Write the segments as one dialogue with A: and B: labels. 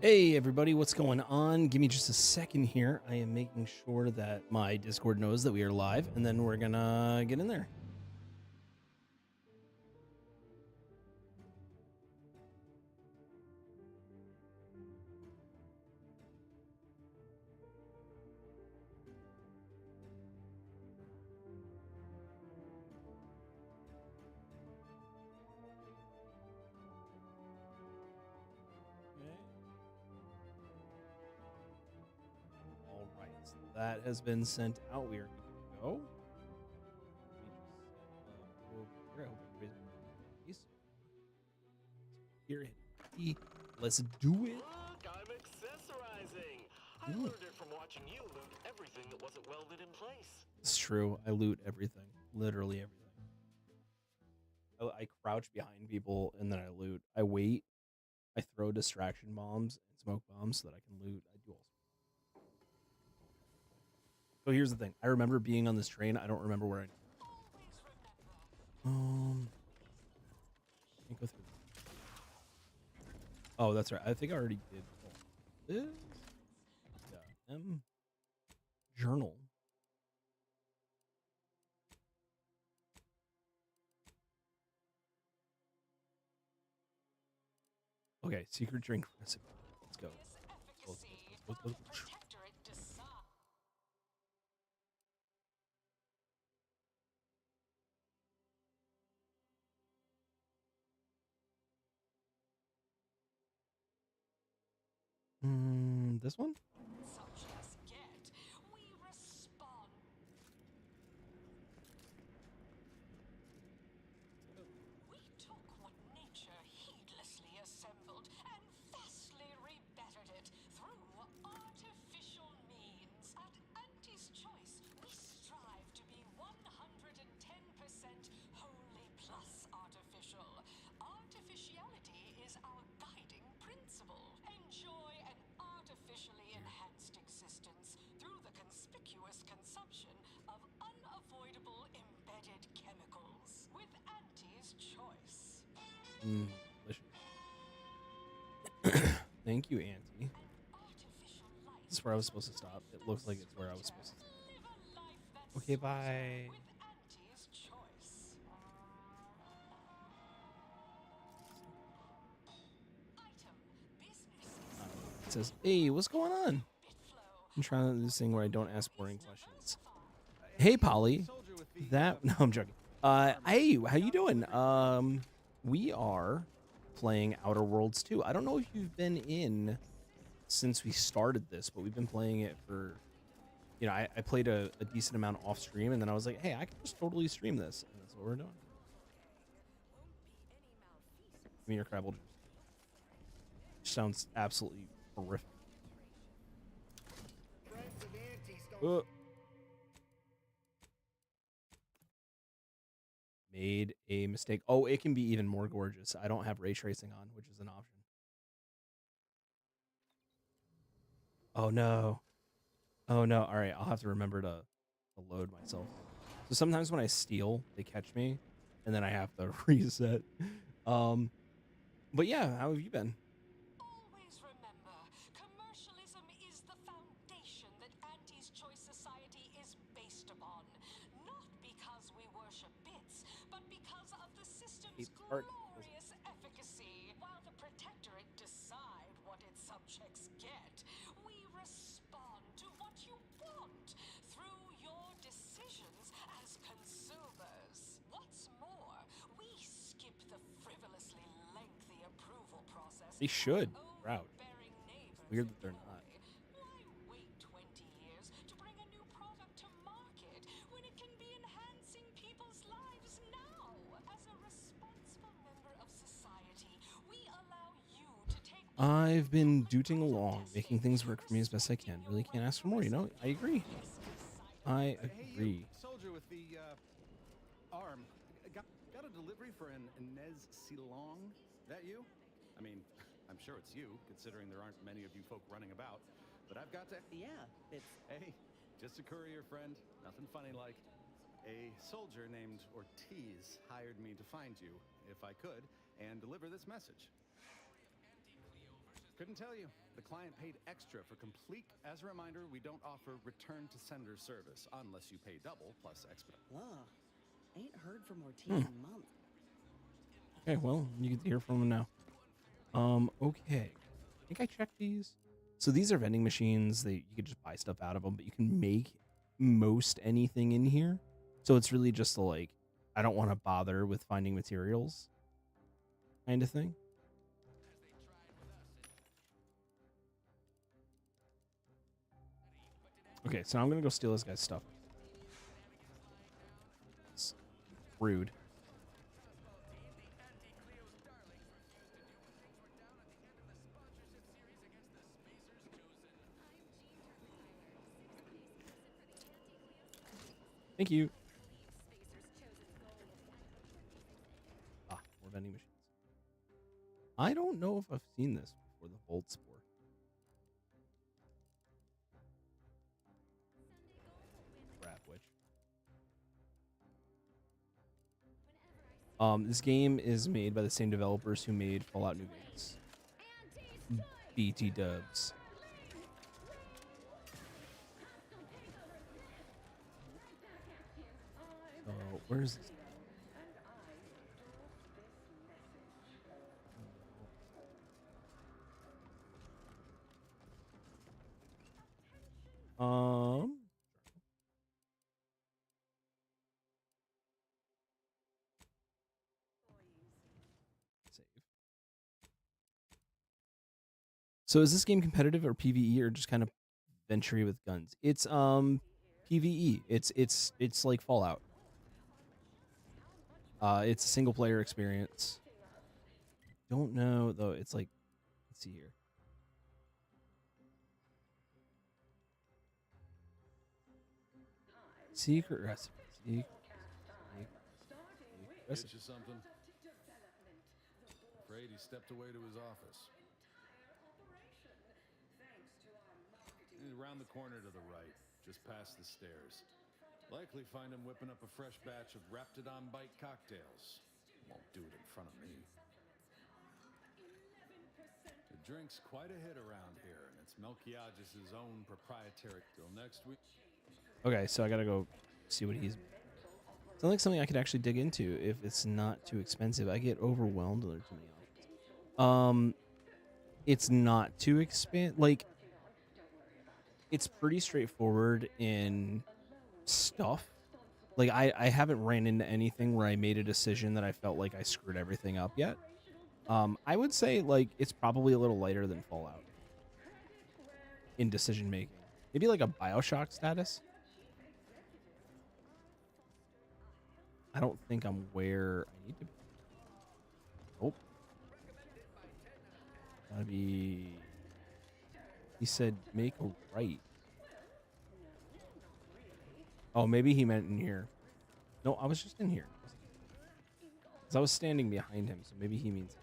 A: Hey everybody, what's going on? Give me just a second here. I am making sure that my Discord knows that we are live, and then we're gonna get in there. All right, so that has been sent out. We are good to go. Let me just go over here. I hope everybody's here. Let's do it.
B: Look, I'm accessorizing. I learned it from watching you loot everything that wasn't welded in place.
A: It's true. I loot everything, literally everything. I crouch behind people and then I loot. I wait. I throw distraction bombs and smoke bombs so that I can loot. I do all. So here's the thing. I remember being on this train. I don't remember where I. Can't go through. Oh, that's right. I think I already did all this. Yeah. Journal. Okay, secret drink recipe. Let's go. Let's go. This one? Thank you, Auntie. This is where I was supposed to stop. It looks like it's where I was supposed to stop. Okay, bye. It says, hey, what's going on? I'm trying this thing where I don't ask boring questions. Hey, Polly. No, I'm joking. Hey, how you doing? We are playing Outer Worlds 2. I don't know if you've been in since we started this, but we've been playing it for, you know, I played a decent amount off stream, and then I was like, hey, I can just totally stream this, and that's what we're doing. Give me your Crabble. Sounds absolutely horrific. Made a mistake. Oh, it can be even more gorgeous. I don't have ray tracing on, which is an option. Oh no. Oh no. All right, I'll have to remember to load myself. So sometimes when I steal, they catch me, and then I have to reset. But yeah, how have you been?
C: Always remember, commercialism is the foundation that Auntie's Choice Society is based upon. Not because we worship bits, but because of the system's glorious efficacy. While the Protectorate decide what its subjects get, we respond to what you want through your decisions as consumers. What's more, we skip the frivolously lengthy approval process.
A: They should. Proud. It's weird that they're not.
C: Why wait 20 years to bring a new product to market when it can be enhancing people's lives now? As a responsible member of society, we allow you to take.
A: I've been dooting along, making things work for me as best I can. Really can't ask for more, you know? I agree. I agree.
D: Hey, soldier with the arm. Got a delivery for an Inez Silong? That you? I mean, I'm sure it's you, considering there aren't many of you folk running about. But I've got to.
E: Yeah, it's.
D: Hey, just a courier friend. Nothing funny like. A soldier named Ortiz hired me to find you, if I could, and deliver this message. Couldn't tell you. The client paid extra for complete. As a reminder, we don't offer return to sender service unless you pay double plus expedite.
E: Whoa. Ain't heard from Ortiz in months.
A: Okay, well, you get to hear from him now. Okay. I think I checked these. So these are vending machines. You could just buy stuff out of them, but you can make most anything in here. So it's really just like, I don't want to bother with finding materials kind of thing. Okay, so I'm going to go steal this guy's stuff. It's rude. Thank you. Ah, more vending machines. I don't know if I've seen this before, the Volt Sport. Crap, which. This game is made by the same developers who made Fallout New Vegas. BT Dubs. So, where's this? Save. So is this game competitive or PvE or just kind of venture with guns? It's PvE. It's like Fallout. It's a single player experience. Don't know though. It's like, let's see here. Secret recipe.
D: Get you something? Afraid he stepped away to his office. He's around the corner to the right, just past the stairs. Likely find him whipping up a fresh batch of Raptidon Bite cocktails. Won't do it in front of me. The drink's quite a hit around here, and it's Melquiades' own proprietary. Till next week.
A: Okay, so I gotta go see what he's. Sounds like something I could actually dig into if it's not too expensive. I get overwhelmed when there's too many options. It's not too like, it's pretty straightforward in stuff. Like I haven't ran into anything where I made a decision that I felt like I screwed everything up yet. I would say like it's probably a little lighter than Fallout in decision making. Maybe like a BioShock status. I don't think I'm where I need to be. Oh. Gotta be. He said make a right. Oh, maybe he meant in here. No, I was just in here. Because I was standing behind him, so maybe he means.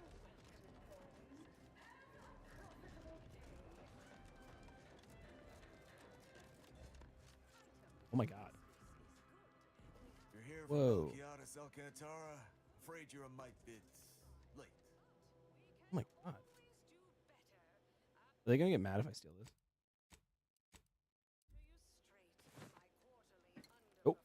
A: Oh my god.
F: You're here
A: Whoa.
F: from Melquiades Alcantara. Afraid you're a mite bit late.
A: Oh my god. Are they gonna get mad if I steal this? Oh.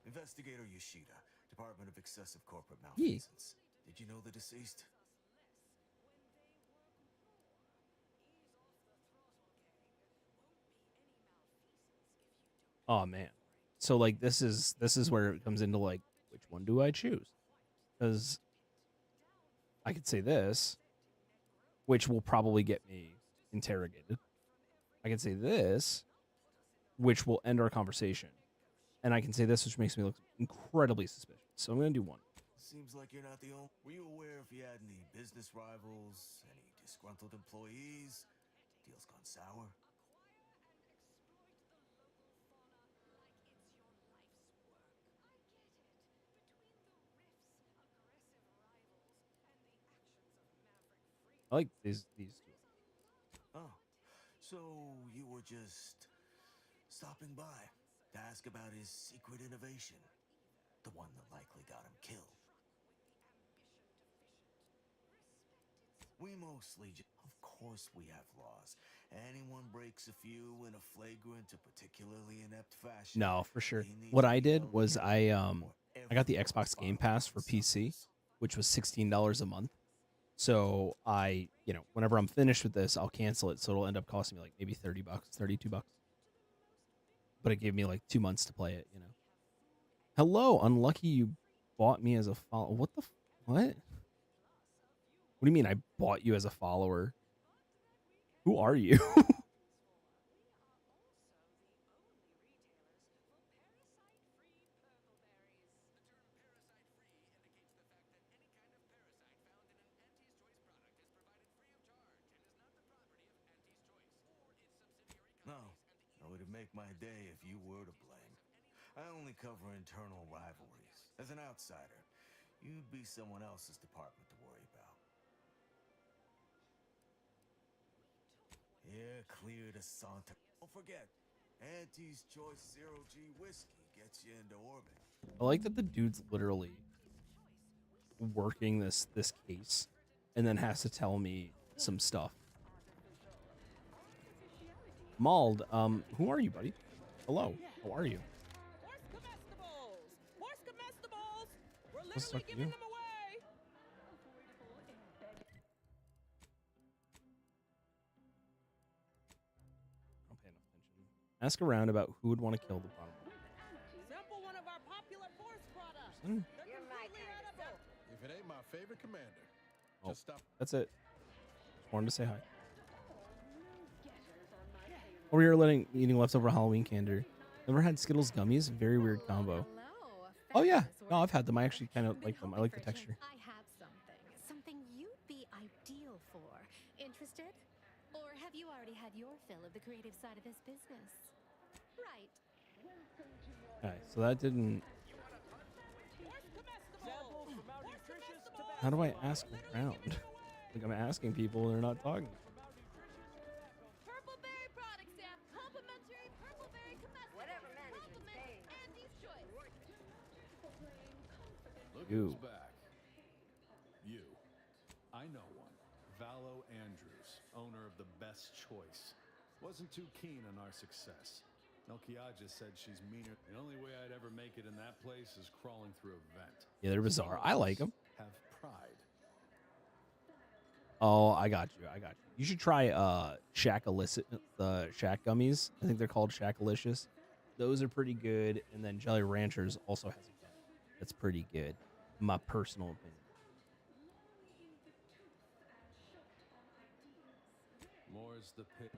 F: Investigator Yoshida, Department of Excessive Corporate Malfeasance. Did you know the deceased?
A: Oh man. So like this is where it comes into like, which one do I choose? Because I could say this, which will probably get me interrogated. I can say this, which will end our conversation. And I can say this, which makes me look incredibly suspicious. So I'm going to do one.
F: Seems like you're not the only. Were you aware if you had any business rivals, any disgruntled employees? Deals gone sour?
A: I like these two.
F: Oh, so you were just stopping by to ask about his secret innovation, the one that likely got him killed. We mostly of course we have laws. Anyone breaks a few in a flagrant or particularly inept fashion.
A: No, for sure.
F: he needs
A: What
F: to
A: I
F: be
A: did
F: held
A: was
F: accountable, or
A: I got the
F: everyone
A: Xbox Game
F: follows
A: Pass for PC,
F: suffers.
A: which was $16 a month. So I, whenever I'm finished with this, I'll cancel it. So it'll end up costing me like maybe $30, $32. But it gave me like 2 months to play it. Hello, unlucky you bought me as a follower. What the what? What do you mean I bought you as a follower? Who are you?
F: No, it would make my day if you were to blame. I only cover internal rivalries. As an outsider, you'd be someone else's department to worry about. Yeah, clear to saunter. Don't forget, Auntie's Choice Zero G whiskey gets you into orbit.
A: I like that the dude's literally working this case and then has to tell me some stuff. Mauled, who are you, buddy? Hello, how are you?
E: Horse comestibles! Horse comestibles! We're
A: What's
E: literally
A: up with
E: giving
A: you?
E: them away!
A: I don't pay enough attention. Ask around about who would want to kill the bottom.
E: Sample one of our popular force products.
A: Hmm.
E: They're completely edible.
D: If it ain't my favorite commander,
A: Oh,
D: just stop.
A: that's it. Just wanted to say hi. Over here, eating leftover Halloween candy. Never had Skittles gummies. Very weird combo. Oh yeah, no, I've had them. I actually kind of like them. I like the texture.
G: I have something you'd be ideal for. Interested? Or have you already had your fill of the creative side of this business? Right.
A: Alright, so that didn't.
E: Samples from our nutritious tobacco.
A: How do I ask around? Like I'm asking people, and they're not talking.
G: Purple Berry product staff, complimentary Purple Berry comestibles.
H: Whatever management's paying.
G: Auntie's choice.
D: Look
A: You.
D: who's back. You. I know one. Valo Andrews, owner of the Best Choice. Wasn't too keen on our success. Melchiah just said she's meaner. The only way I'd ever make it in that place is crawling through a vent.
A: Yeah, they're bizarre. I like them.
D: Have pride.
A: Oh, I got you. You should try Shack-A-Licit, the Shack gummies. I think they're called Shack-A-Licious. Those are pretty good. And then Jolly Ranchers also has a gummy that's pretty good. My personal opinion.
D: More's the pit.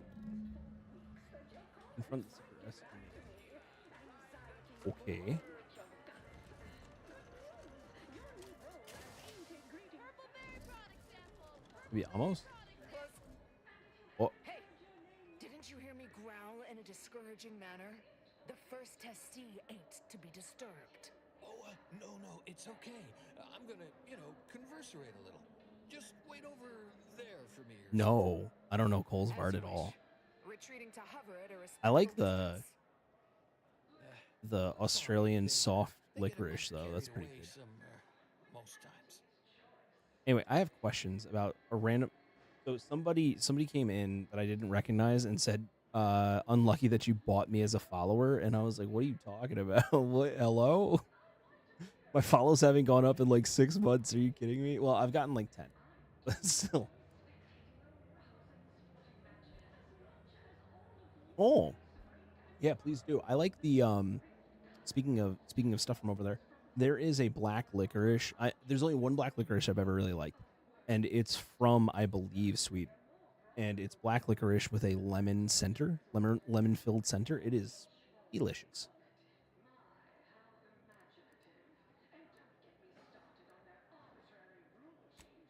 A: In front of the secret recipe. Okay. Maybe almost. Oh,
H: Hey, didn't you hear me growl in a discouraging manner? The first testee ain't to be disturbed.
I: Oh, no, it's okay. I'm gonna, converserate a little. Just wait over there for me. or
A: no. I don't know Cole's
H: As
A: Bard
H: you
A: at all.
H: wish. Retreating to hover at a
A: I like
H: respectful
A: the
H: distance.
A: the Australian
I: something.
A: soft
I: They get a bit
A: licorice though. That's
I: carried
A: pretty
I: away
A: good.
I: most times.
A: Anyway, I have questions about a random. So somebody came in that I didn't recognize and said, "Unlucky that you bought me as a follower." And I was like, "What are you talking about? What? Hello? My follows haven't gone up in like 6 months. Are you kidding me? Well, I've gotten like 10, but still." Oh, yeah, please do. I like the Speaking of stuff from over there, there is a black licorice. There's only one black licorice I've ever really liked, and it's from, I believe, Sweden. And it's black licorice with a lemon center, lemon filled center. It is delicious.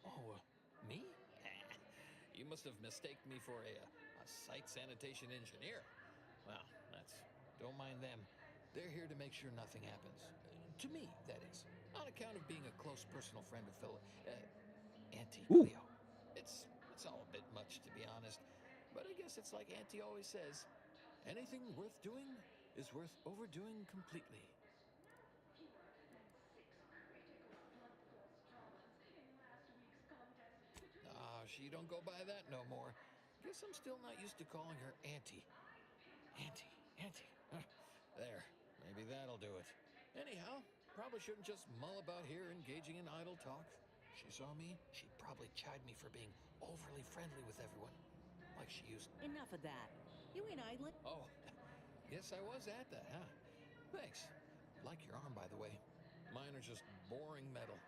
I: Oh, me? You must have mistaken me for a site sanitation engineer. Well, don't mind them. They're here to make sure nothing happens. To me, that is. On account of being a close personal friend of Auntie
A: Ooh.
I: Cleo. It's all a bit much, to be honest. But I guess it's like Auntie always says. Anything worth doing is worth overdoing completely. Ah, she don't go by that no more. Guess I'm still not used to calling her Auntie. Auntie. Huh, there, maybe that'll do it. Anyhow, probably shouldn't just mull about here engaging in idle talk. She saw me, she'd probably chide me for being overly friendly with everyone, like she used to.
E: Enough of that. You ain't idling.
I: Oh, yes, I was at that, huh? Thanks. Like your arm, by the way. Mine are just boring metal.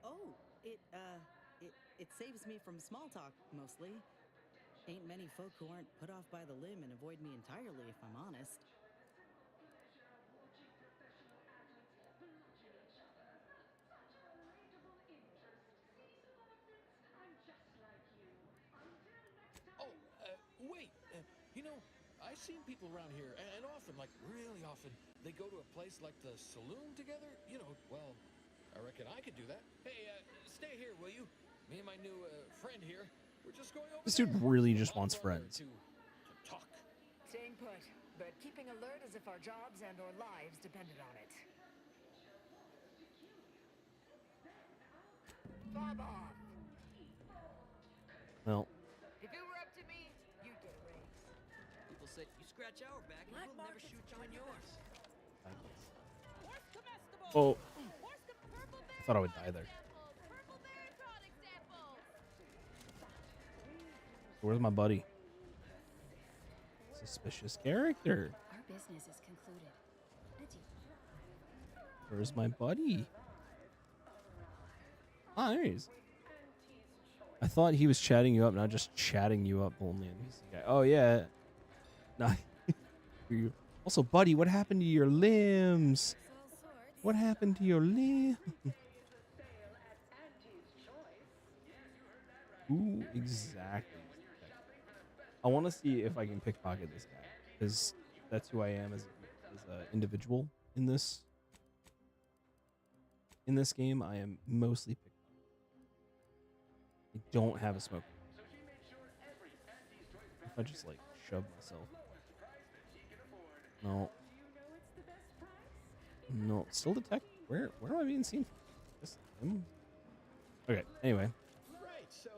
E: Oh, it saves me from small talk, mostly. Ain't many folk who aren't put off by the limb and avoid me entirely, if I'm honest.
I: Oh, wait. You know, I've seen people around here, and often, like really often, they go to a place like the saloon together. You know, well, I reckon I could do that. Hey, stay here, will you? Me and my new friend here, we're just going over
A: This dude
I: there.
A: really just
I: I'll
A: wants
I: go over there
A: friends.
I: to talk.
H: Staying put, but keeping alert as if our jobs and or lives depended on it. Bob off.
A: Well,
H: If it were up to me, you'd get a raise.
J: People say you scratch our back and we'll never shoot you in yours.
E: Horse comestible.
A: oh,
E: Horse purple
A: I thought I would die there.
E: Purple berry product samples.
A: Where's my buddy? Suspicious character.
G: Our business is concluded. Adieu.
A: Where's my buddy? Ah, there he is. I thought he was chatting you up, not just chatting you up only. And he's the guy. Oh yeah. No. Also, buddy, what happened to your limbs? What happened to your limb? Who exactly? I want to see if I can pickpocket this guy, because that's who I am as an individual in this game. I am mostly pickpocket. I don't have a smoke. If I just like shove myself. No. No, still detect. Where am I being seen? This him? Okay. Anyway,
I: Right. So,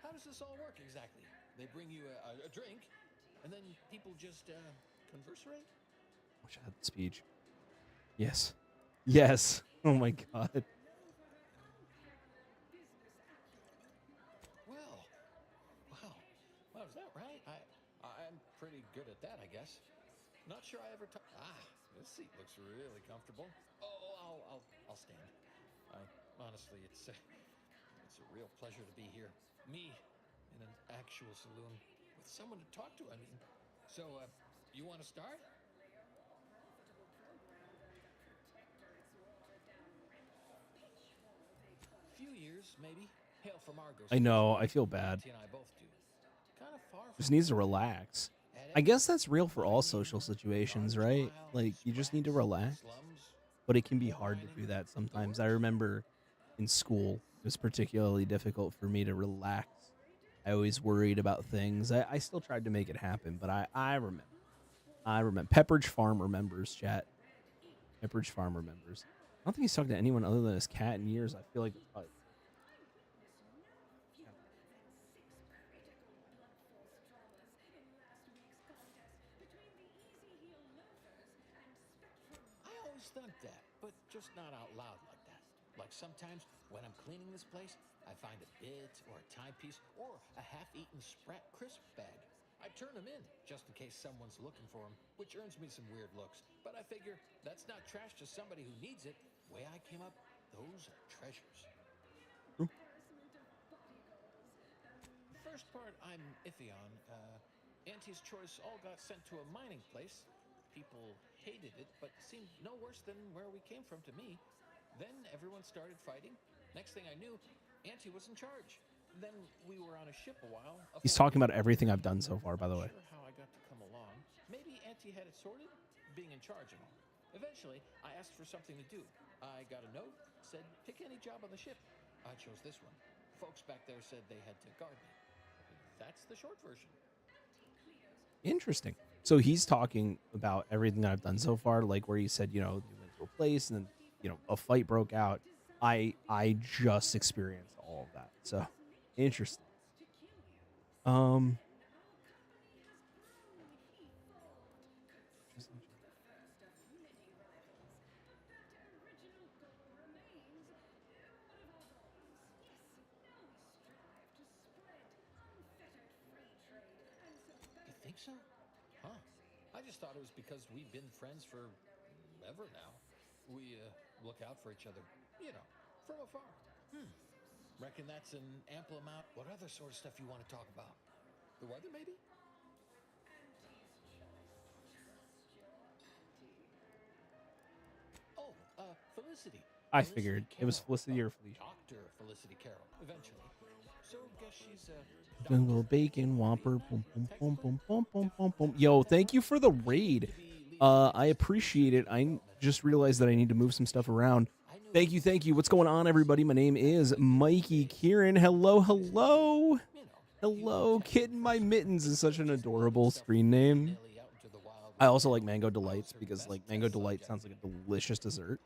I: how does this all work exactly? They bring you a drink, and then people just conversate.
A: wish I had the speech. Yes. Yes. Oh my god.
I: Well, wow. Well, is that right? I'm pretty good at that, I guess. Not sure I ever. This seat looks really comfortable. Oh, I'll stand. Honestly, it's a real pleasure to be here. Me in an actual saloon with someone to talk to. I mean, so you want to start? Few years, maybe. Hail from Argos.
A: I know. I feel bad.
I: Auntie and I both do. Kind of far
A: Just
I: from
A: needs to relax. I guess that's real for all social situations, right? Like, you just need to relax. But it can be hard to do that sometimes. I remember in school, it was particularly difficult for me to relax. I always worried about things. I still tried to make it happen, but I remember. Pepperidge Farm remembers, chat. Pepperidge Farm remembers. I don't think he's talked to anyone other than his cat in years. I feel like it's probably...
I: I always thought that, but just not out loud like that. Like sometimes when I'm cleaning this place, I find a bit or a timepiece or a half-eaten Sprat crisp bag. I turn them in just in case someone's looking for them, which earns me some weird looks. But I figure that's not trash to somebody who needs it. The way I came up, those are treasures. The first part I'm iffy on. Auntie's Choice all got sent to a mining place. People hated it, but seemed no worse than where we came from to me. Then everyone started fighting. Next thing I knew, Auntie was in charge. Then we were on a ship a while.
A: He's talking about everything I've done so far, by the way.
I: Not sure how I got to come along. Maybe Auntie had it sorted, being in charge and all. Eventually, I asked for something to do. I got a note, said pick any job on the ship. I chose this one. Folks back there said they had to guard me. That's the short version.
A: Interesting. So he's talking about everything that I've done so far, like where he said, you know, you went to a place and then, you know, a fight broke out. I just experienced all of that. So interesting. Um,
I: You think so? Huh. I just thought it was because we've been friends for ever now. We look out for each other, you know, from afar. Reckon that's an ample amount. What other sort of stuff you want to talk about? The weather, maybe? Oh, Felicity.
A: I
I: Felicity
A: figured it was
I: Carroll.
A: Felicity or Felicia.
I: Dr. Felicity Carroll, eventually. So, guess she's
A: Jungle bacon whopper. Boom, boom, boom, boom, boom, boom, boom, boom. Yo, thank you for the raid. I appreciate it. I just realized that I need to move some stuff around. Thank you, thank you. What's going on, everybody? My name is Mikey Kieran. Hello, hello. Hello, Kitten My Mittens is such an adorable screen name. I also like Mango Delights because like Mango Delight sounds like a delicious dessert.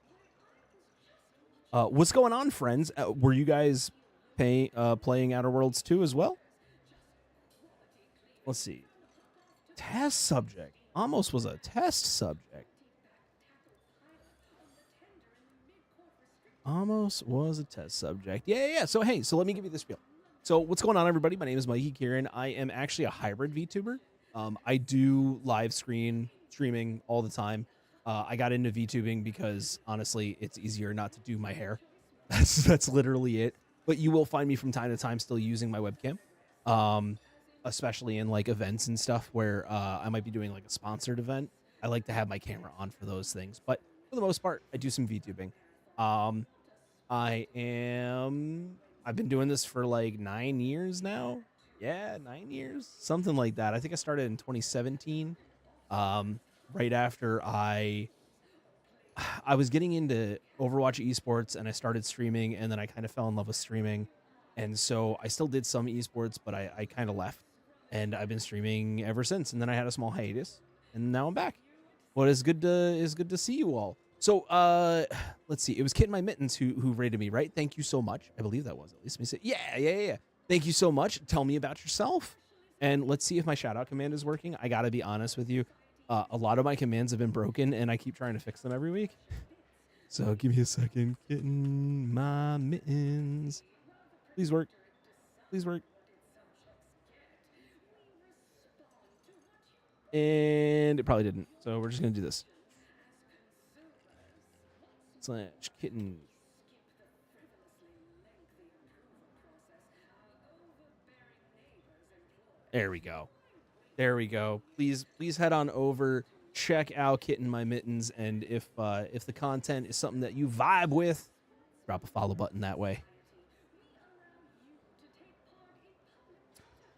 A: What's going on, friends? Were you guys playing Outer Worlds 2 as well? Let's see. Test subject. Almost was a test subject. Almost was a test subject. Yeah. So, hey, so let me give you this spiel. So what's going on, everybody? My name is Mikey Kieran. I am actually a hybrid VTuber. I do live streaming all the time. I got into VTubing because, honestly, it's easier not to do my hair. That's literally it. But you will find me from time to time still using my webcam, especially in, like, events and stuff where I might be doing, like, a sponsored event. I like to have my camera on for those things. But for the most part, I do some VTubing. I've been doing this for like 9 years now. Yeah, 9 years, something like that. I think I started in 2017. Right after I was getting into Overwatch esports and I started streaming, and then I kind of fell in love with streaming. And so I still did some esports, but I kind of left, and I've been streaming ever since. And then I had a small hiatus, and now I'm back. Well, it's good to see you all. So, let's see. It was Kitten My Mittens who rated me, right? Thank you so much. I believe that was, at least. Let me say, yeah. Thank you so much. Tell me about yourself. And let's see if my shout out command is working. I got to be honest with you. A lot of my commands have been broken, and I keep trying to fix them every week. So give me a second. Kitten My Mittens. Please work. Please work. And it probably didn't. So we're just going to do this. / kitten. There we go. Please head on over, check out Kitten My Mittens, and if the content is something that you vibe with, drop a follow button that way.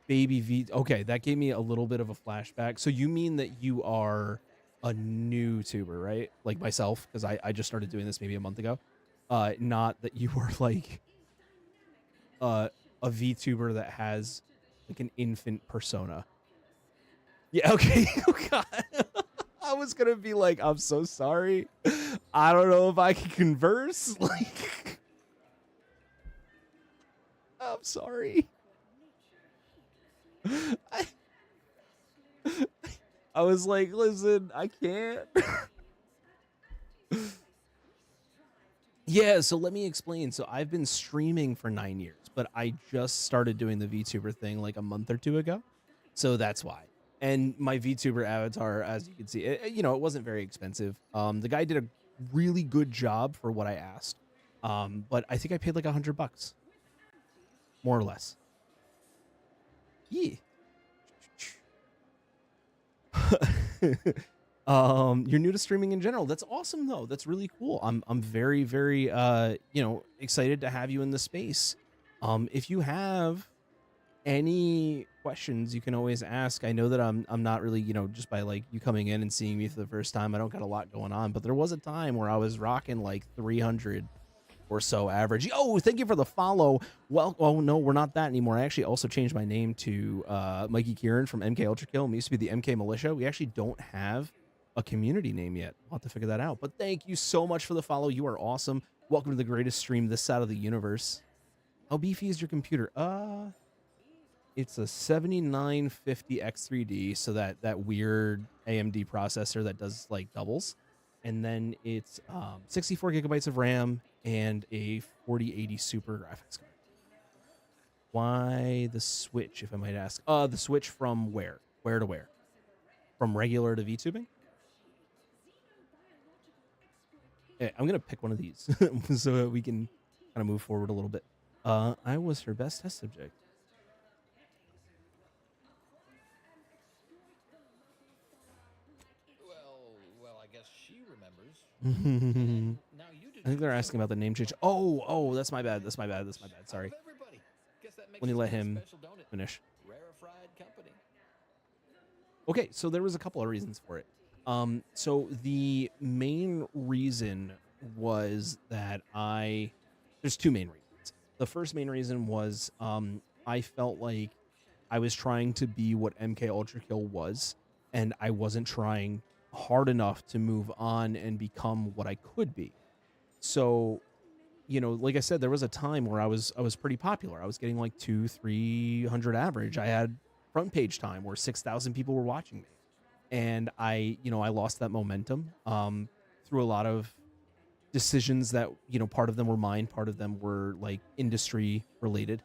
A: Baby V. Okay, that gave me a little bit of a flashback. So you mean that you are a new tuber, right? Like myself, because I just started doing this maybe a month ago. Not that you were like a VTuber that has like an infant persona. Yeah, okay. Oh God. I was gonna be like, I'm so sorry. I don't know if I can converse. Like, I'm sorry. I was like, listen, I can't. Yeah, so let me explain. So I've been streaming for 9 years, but I just started doing the VTuber thing like a month or two ago. So that's why. And my VTuber avatar, as you can see, it wasn't very expensive. The guy did a really good job for what I asked. But I think I paid like $100, more or less. Yeah. You're new to streaming in general. That's awesome though. That's really cool. I'm very, very excited to have you in the space. If you have any questions, you can always ask. I know that I'm not really, just by like you coming in and seeing me for the first time, I don't got a lot going on, but there was a time where I was rocking like 300 or so average. Oh, thank you for the follow. Well, oh no, we're not that anymore. I actually also changed my name to Mikey Kieran from MK Ultra Kill. We used to be the MK Militia. We actually don't have a community name yet. I'll have to figure that out. But thank you so much for the follow. You are awesome. Welcome to the greatest stream this side of the universe. How beefy is your computer? It's a 7950 X3D, so that weird AMD processor that does like doubles, and then it's 64 gigabytes of RAM and a 4080 Super graphics card. Why the switch, if I might ask? The switch from where? Where to where? From regular to VTubing? Okay, I'm gonna pick one of these so that we can kind of move forward a little bit. I was her best test subject.
I: Well, I guess she remembers. Now you
A: I think they're asking about the name change. Oh, that's my bad. That's my bad. Sorry.
I: Everybody. Guess that makes
A: Let me
I: us
A: let
I: kinda
A: him
I: special, don't it?
A: finish.
I: Rarefied company.
A: Okay, so there was a couple of reasons for it. So the main reason was that there's two main reasons. The first main reason was I felt like I was trying to be what MK Ultra Kill was, and I wasn't trying hard enough to move on and become what I could be. So, like I said, there was a time where I was pretty popular. I was getting like 200-300 average. I had front page time where 6,000 people were watching me. And I lost that momentum through a lot of decisions that, part of them were mine, part of them were like industry related.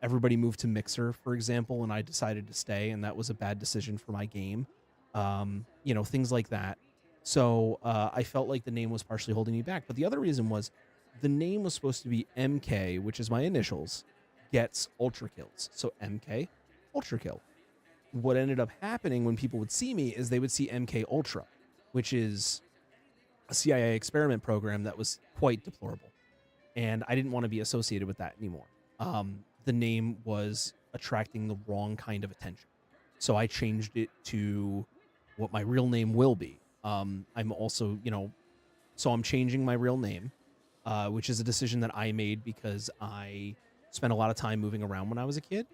A: Everybody moved to Mixer, for example, and I decided to stay, and that was a bad decision for my game. Things like that. So I felt like the name was partially holding me back. But the other reason was the name was supposed to be MK, which is my initials, gets Ultra Kills. So MK Ultra Kill. What ended up happening when people would see me is they would see MK Ultra, which is a CIA experiment program that was quite deplorable. And I didn't want to be associated with that anymore. The name was attracting the wrong kind of attention. So I changed it to what my real name will be. I'm also, so I'm changing my real name, which is a decision that I made because I spent a lot of time moving around when I was a kid.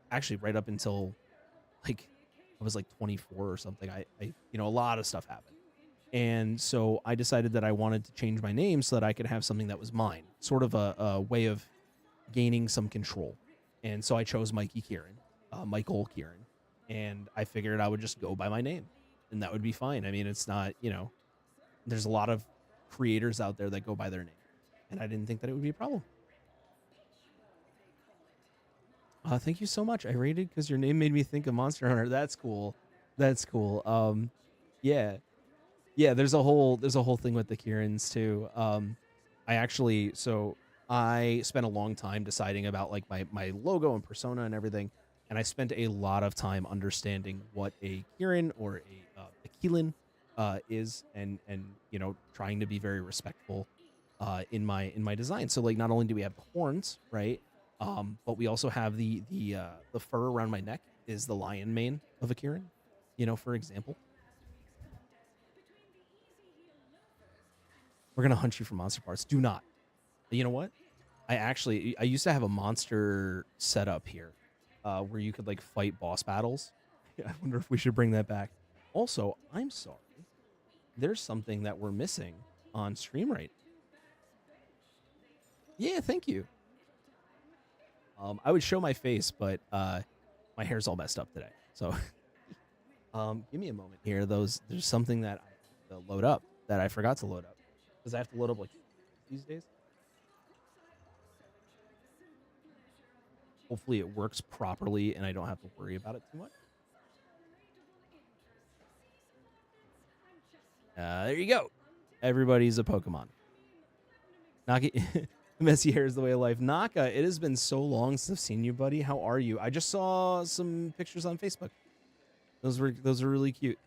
A: Actually, right up until like I was like 24 or something. I a lot of stuff happened. And so I decided that I wanted to change my name so that I could have something that was mine, sort of a way of gaining some control. And so I chose Mikey Kieran, Michael Kieran, and I figured I would just go by my name and that would be fine. I mean, it's not, there's a lot of creators out there that go by their name, and I didn't think that it would be a problem. Thank you so much. I rated because your name made me think of Monster Hunter. That's cool. Yeah. There's a whole thing with the Kierans too. I spent a long time deciding about like my logo and persona and everything, and I spent a lot of time understanding what a Kieran or a Keelan is, and trying to be very respectful in my design. So like, not only do we have the horns, right? But we also have the fur around my neck is the lion mane of a Kieran, for example. We're going to hunt you for monster parts. Do not. You know what? I used to have a monster setup here where you could like fight boss battles. I wonder if we should bring that back. Also, I'm sorry. There's something that we're missing on stream right now. Yeah, thank you. I would show my face, but my hair's all messed up today. So give me a moment here. There's something that I have to load up that I forgot to load up. Because I have to load up like these days. Hopefully it works properly and I don't have to worry about it too much. There you go. Everybody's a Pokemon. Naka, messy hair is the way of life. Naka, it has been so long since I've seen you, buddy. How are you? I just saw some pictures on Facebook. Those were really cute.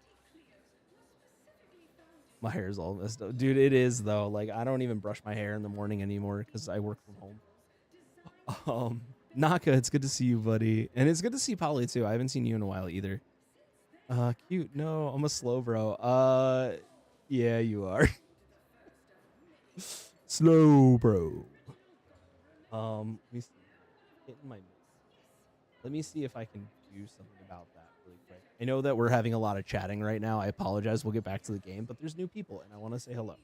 A: My hair is all messed up. Dude, it is, though. Like, I don't even brush my hair in the morning anymore because I work from home. Naka, it's good to see you, buddy. And it's good to see Polly, too. I haven't seen you in a while, either. Cute. No, I'm a slow bro. Yeah, you are. Slow bro. Let me see. Let me see if I can do something about that really quick. I know that we're having a lot of chatting right now. I apologize. We'll get back to the game, but there's new people, and I want to say hello.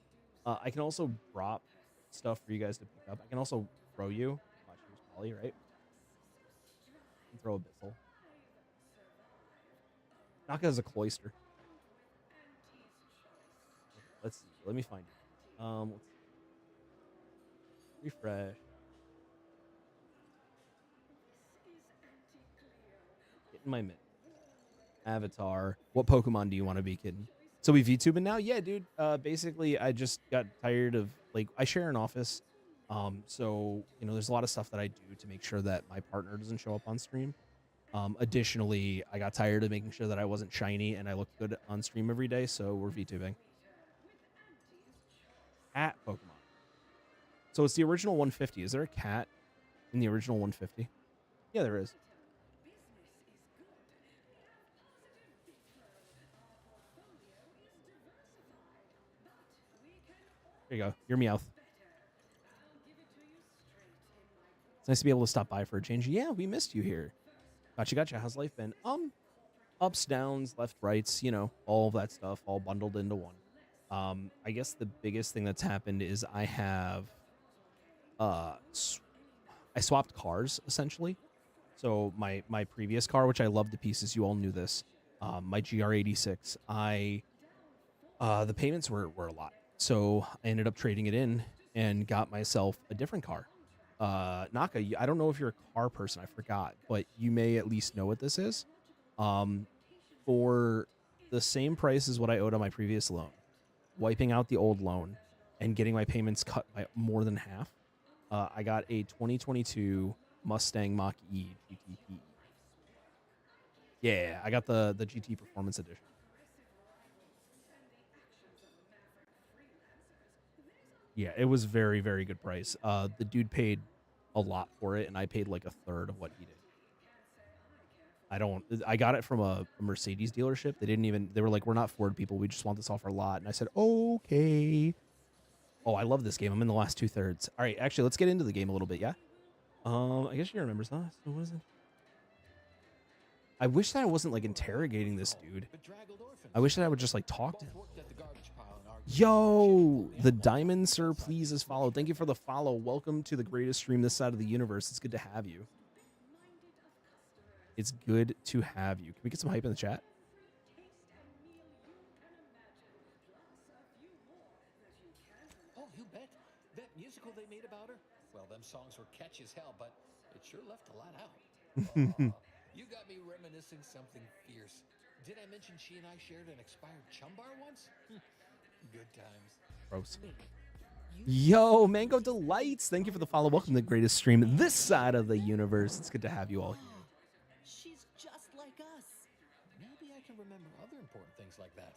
A: I can also drop stuff for you guys to pick up. I can also throw you. Watch, here's Polly, right? can throw Abyssal. Naka is a cloister. Let's see. Let me find it. Let's refresh. Get in my mid. Avatar. What Pokemon do you want to be, kid? So we VTubing now? Yeah, dude. Basically, I just got tired of, like, I share an office. So, you know, there's a lot of stuff that I do to make sure that my partner doesn't show up on stream. Additionally, I got tired of making sure that I wasn't shiny and I looked good on stream every day, so we're VTubing. Cat Pokemon. So it's the original 150. Is there a cat in the original 150? Yeah, there is. There you go. Your Meowth. It's nice to be able to stop by for a change. Yeah, we missed you here. Gotcha. How's life been? Ups, downs, left, rights, you know, all of that stuff, all bundled into one. I guess the biggest thing that's happened is I have, I swapped cars essentially. So my previous car, which I love to pieces, you all knew this, my GR86, the payments were a lot. So I ended up trading it in and got myself a different car. Naka, I don't know if you're a car person, I forgot, but you may at least know what this is. For the same price as what I owed on my previous loan, wiping out the old loan and getting my payments cut by more than half, I got a 2022 Mustang Mach-E GT-PE. Yeah, I got the GT Performance Edition. Yeah, it was very, very good price. The dude paid a lot for it, and I paid like a third of what he did. I got it from a Mercedes dealership. They were like, we're not Ford people. We just want this off our lot. And I said, okay. Oh, I love this game. I'm in the last 2/3. All right, actually, let's get into the game a little bit, yeah? I guess you remember, huh? So what is it? I wish that I wasn't like interrogating this dude. I wish that I would just like talk to him. Yo, the Diamond Sir, please, is followed. Thank you for the follow. Welcome to the greatest stream this side of the universe. It's good to have you. It's good to have you. Can we get some hype in the chat?
I: Oh, you bet. That musical they made about her? Well, them songs were catchy as hell, but it sure left a lot out. You got me reminiscing something fierce. Did I mention she and I shared an expired chum bar once? Good times.
A: Gross. Yo, Mango Delights. Thank you for the follow. Welcome to the greatest stream this side of the universe. It's good to have you all here.
E: She's just like us.
I: Maybe I can remember other important things like that.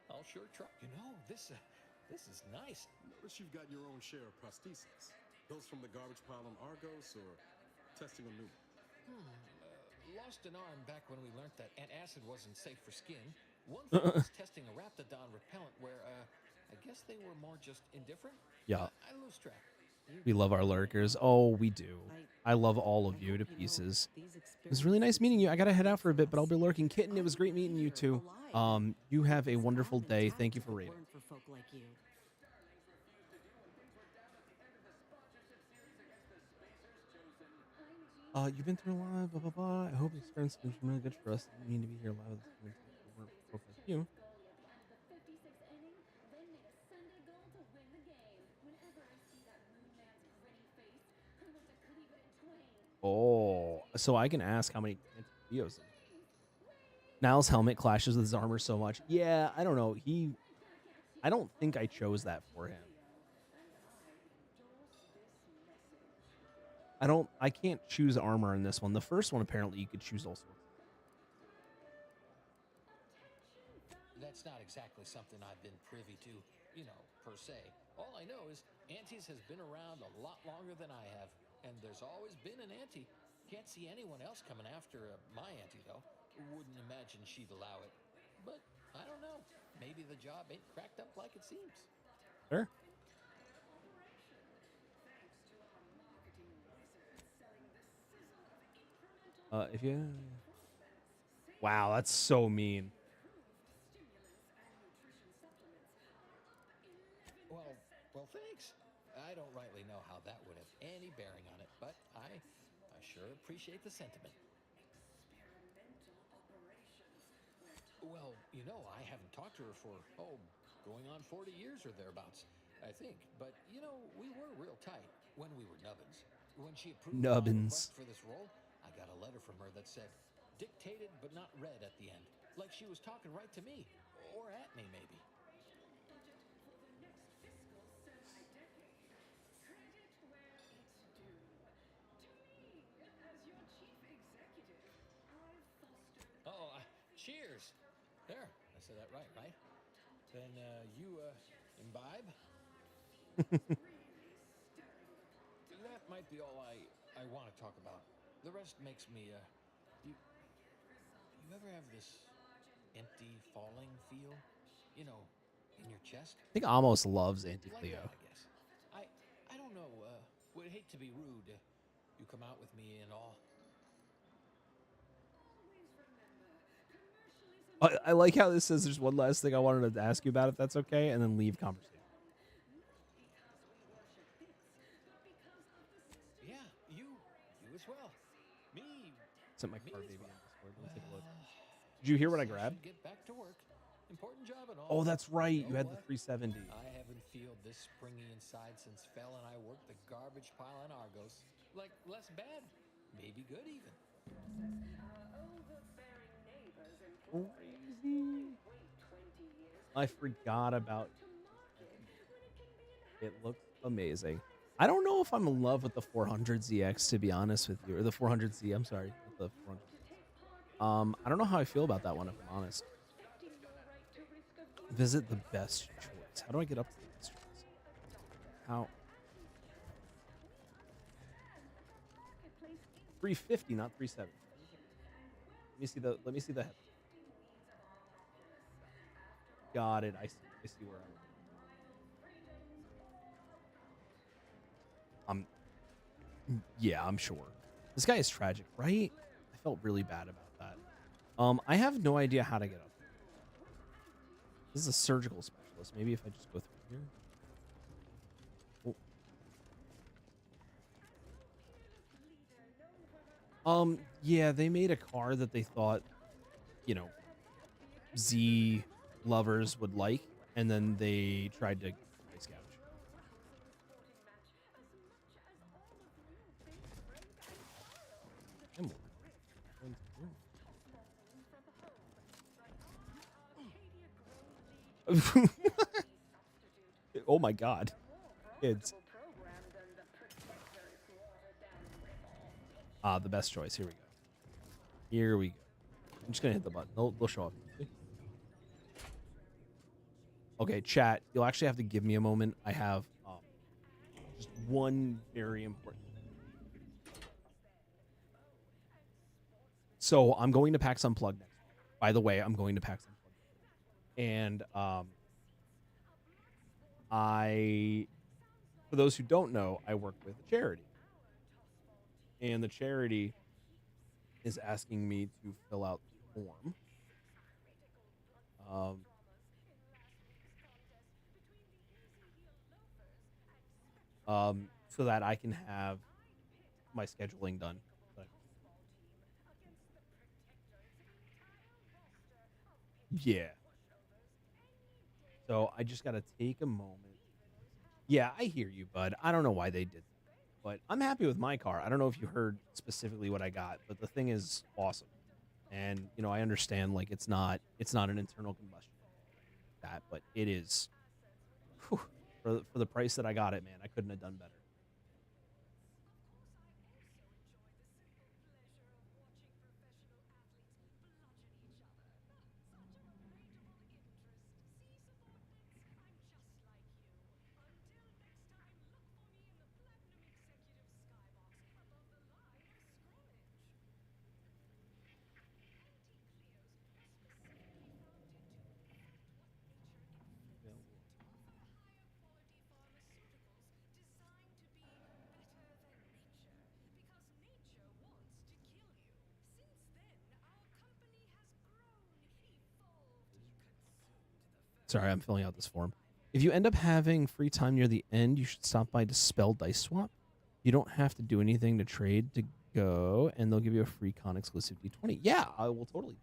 I: I'll sure try. You know, this is nice.
K: Notice you've got your own share of prostheses. Those from the garbage pile on Argos or testing a new one?
I: Lost an arm back when we learned that antacid wasn't safe for skin. One fellow was testing a Raptidon repellent where, I guess they were more just indifferent.
A: Yeah.
I: I lose track.
A: We love our lurkers. Oh, we do. I love all of you to pieces. It was really nice meeting you. I gotta head out for a bit, but I'll be lurking. Kitten, it was great meeting you too. You have a wonderful day. Thank you for raiding. You've been through a lot, blah, blah, blah. I hope the experience has been really good for us. You need to be here live with folk like you. Oh, so I can ask how many videos. Niall's helmet clashes with his armor so much. Yeah, I don't know. I don't think I chose that for him. I can't choose armor in this one. The first one, apparently, you could choose all sorts.
I: That's not exactly something I've been privy to, you know, per se. All I know is Auntie's has been around a lot longer than I have, and there's always been an Auntie. Can't see anyone else coming after my Auntie, though. Wouldn't imagine she'd allow it. But I don't know. Maybe the job ain't cracked up like it seems.
A: Sure. If you... Wow, that's so mean.
I: Well, thanks. I don't rightly know how that would have any bearing on it, but I sure appreciate the sentiment. You know, I haven't talked to her for, going on 40 years or thereabouts, I think. But, you know, we were real tight when we were nubbins. When she approved my
A: Nubbins.
I: request for this role, I got a letter from her that said, dictated but not read at the end. Like she was talking right to me. Or at me, maybe. Oh, cheers. There, I said that right? Then you imbibe? That might be all I want to talk about. The rest makes me, you ever have this empty falling feel? You know, in your chest?
A: I think Amos loves Auntie
I: Like
A: Cleo.
I: that, I guess. I don't know, would hate to be rude. You come out with me and all.
A: I like how this says there's one last thing I wanted to ask you about, if that's okay, and then leave conversation.
I: Yeah, you as well. Me.
A: Sent my car
I: me as
A: baby
I: well.
A: in Discord. Let me take a look. Did you hear what I grabbed?
I: Get back to work. Important job and all.
A: Oh, that's right. You
I: know
A: had the
I: what?
A: 370.
I: I haven't felt this springy inside since Fel and I worked the garbage pile in Argos. Like, less bad. Maybe good, even.
A: I forgot about it. Looked amazing. I don't know if I'm in love with the 400ZX, to be honest with you, or the 400Z. I'm sorry, not the 400. I don't know how I feel about that one, if I'm honest. Visit the best choice. How do I get up to the best choice? How? 350, not 370. Let me see the head. Got it. I see where yeah, I'm sure. This guy is tragic, right? I felt really bad about that. I have no idea how to get up there. This is a surgical specialist. Maybe if I just go through here. Oh. Yeah, they made a car that they thought, you know, Z lovers would like, and then they tried to price gouge. Oh my god. Kids. The best choice. Here we go. Here we go. I'm just gonna hit the button. They'll show up. Okay, chat. You'll actually have to give me a moment. I have just one very important. So I'm going to PAX Unplugged next week. By the way, I'm going to PAX Unplugged, and for those who don't know, I work with a charity, and the charity is asking me to fill out the form. So that I can have my scheduling done. Yeah. So I just got to take a moment. Yeah, I hear you, bud. I don't know why they did that, but I'm happy with my car. I don't know if you heard specifically what I got, but the thing is awesome. And, you know, I understand, like, it's not an internal combustion, but it is, whew, for the price that I got it, man, I couldn't have done better. Sorry, I'm filling out this form. If you end up having free time near the end, you should stop by Dispel Dice Swap. You don't have to do anything to trade to go, and they'll give you a free con exclusive D20. Yeah, I will totally.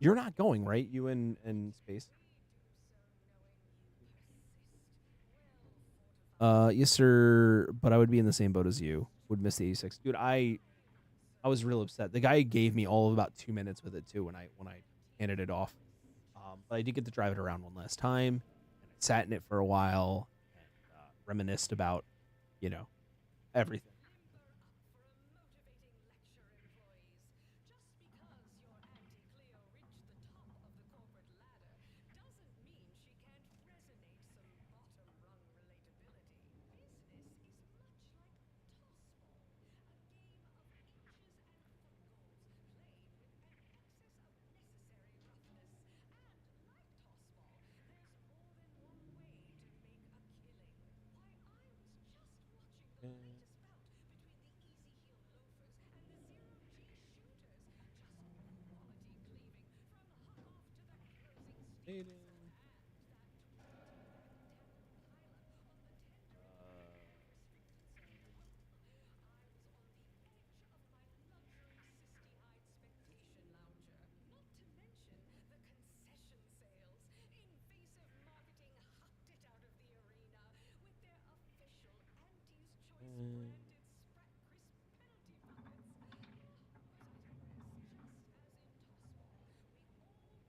A: You're not going, right? You and Space. Yes, sir. But I would be in the same boat as you. Would miss the 86, dude. I was real upset. The guy gave me all of about 2 minutes with it too when I handed it off. But I did get to drive it around one last time, and I sat in it for a while and reminisced about, you know, everything.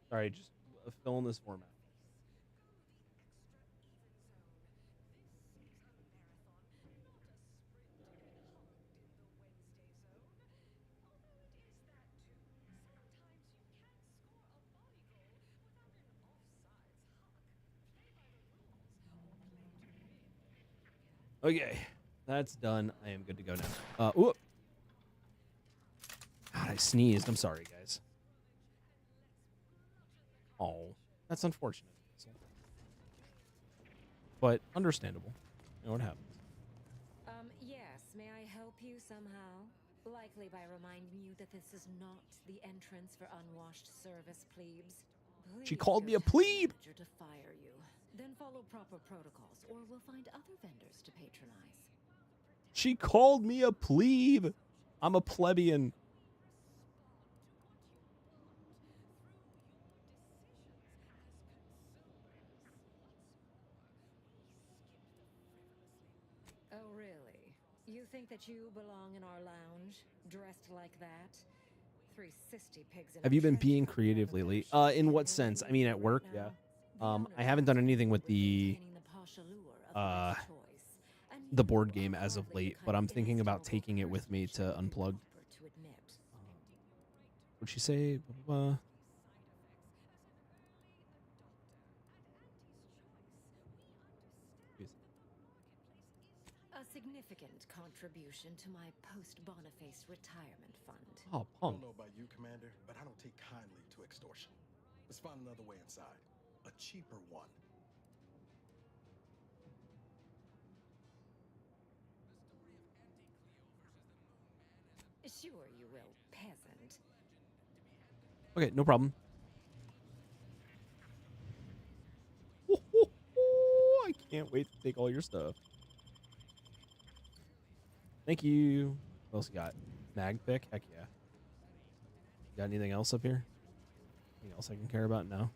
A: Sorry, just fill in this format. Okay, that's done. I am good to go now. Whoop. God, I sneezed. I'm sorry, guys. Oh, that's unfortunate. But understandable. You know what happens.
L: Yes, may I help you somehow? Likely by reminding you that this is not the entrance for unwashed service plebes.
A: She called me a plebe!
L: To fire you. Then follow proper protocols, or we'll find other vendors to patronize.
A: She called me a plebe! I'm a plebeian.
L: Oh, really? You think that you belong in our lounge, dressed like that? 3 cysty pigs in
A: Have you been being creative lately? In what sense? I mean, at work, yeah. I haven't done anything with the board game as of late, but I'm thinking about taking it with me to Unplugged. What'd she say? Blah, blah, blah.
L: A significant contribution to my post-Boniface retirement fund.
A: Oh,
K: I don't know about you, Commander, but I don't take kindly to extortion. Let's find another way inside. A cheaper one.
L: Sure you will, peasant.
A: Okay, no problem. I can't wait to take all your stuff. Thank you. What else you got? Mag pick? Heck yeah. Got anything else up here? Anything else I can care about? No.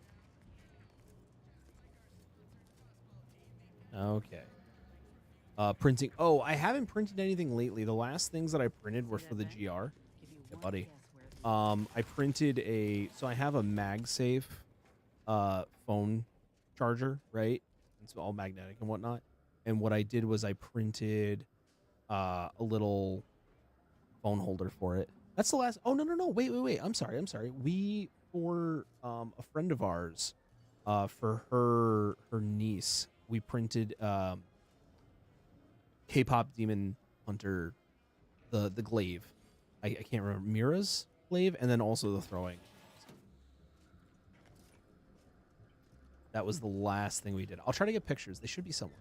A: Okay. Printing. Oh, I haven't printed anything lately. The last things that I printed were for the GR. Yeah, buddy. I printed so I have a MagSafe phone charger, right? It's all magnetic and whatnot. And what I did was I printed a little phone holder for it. That's the last. Oh, no. Wait. I'm sorry. We, for a friend of ours, for her niece, we printed K-pop Demon Hunter, the glaive. I can't remember, Mira's glaive, and then also the throwing. That was the last thing we did. I'll try to get pictures. They should be somewhere.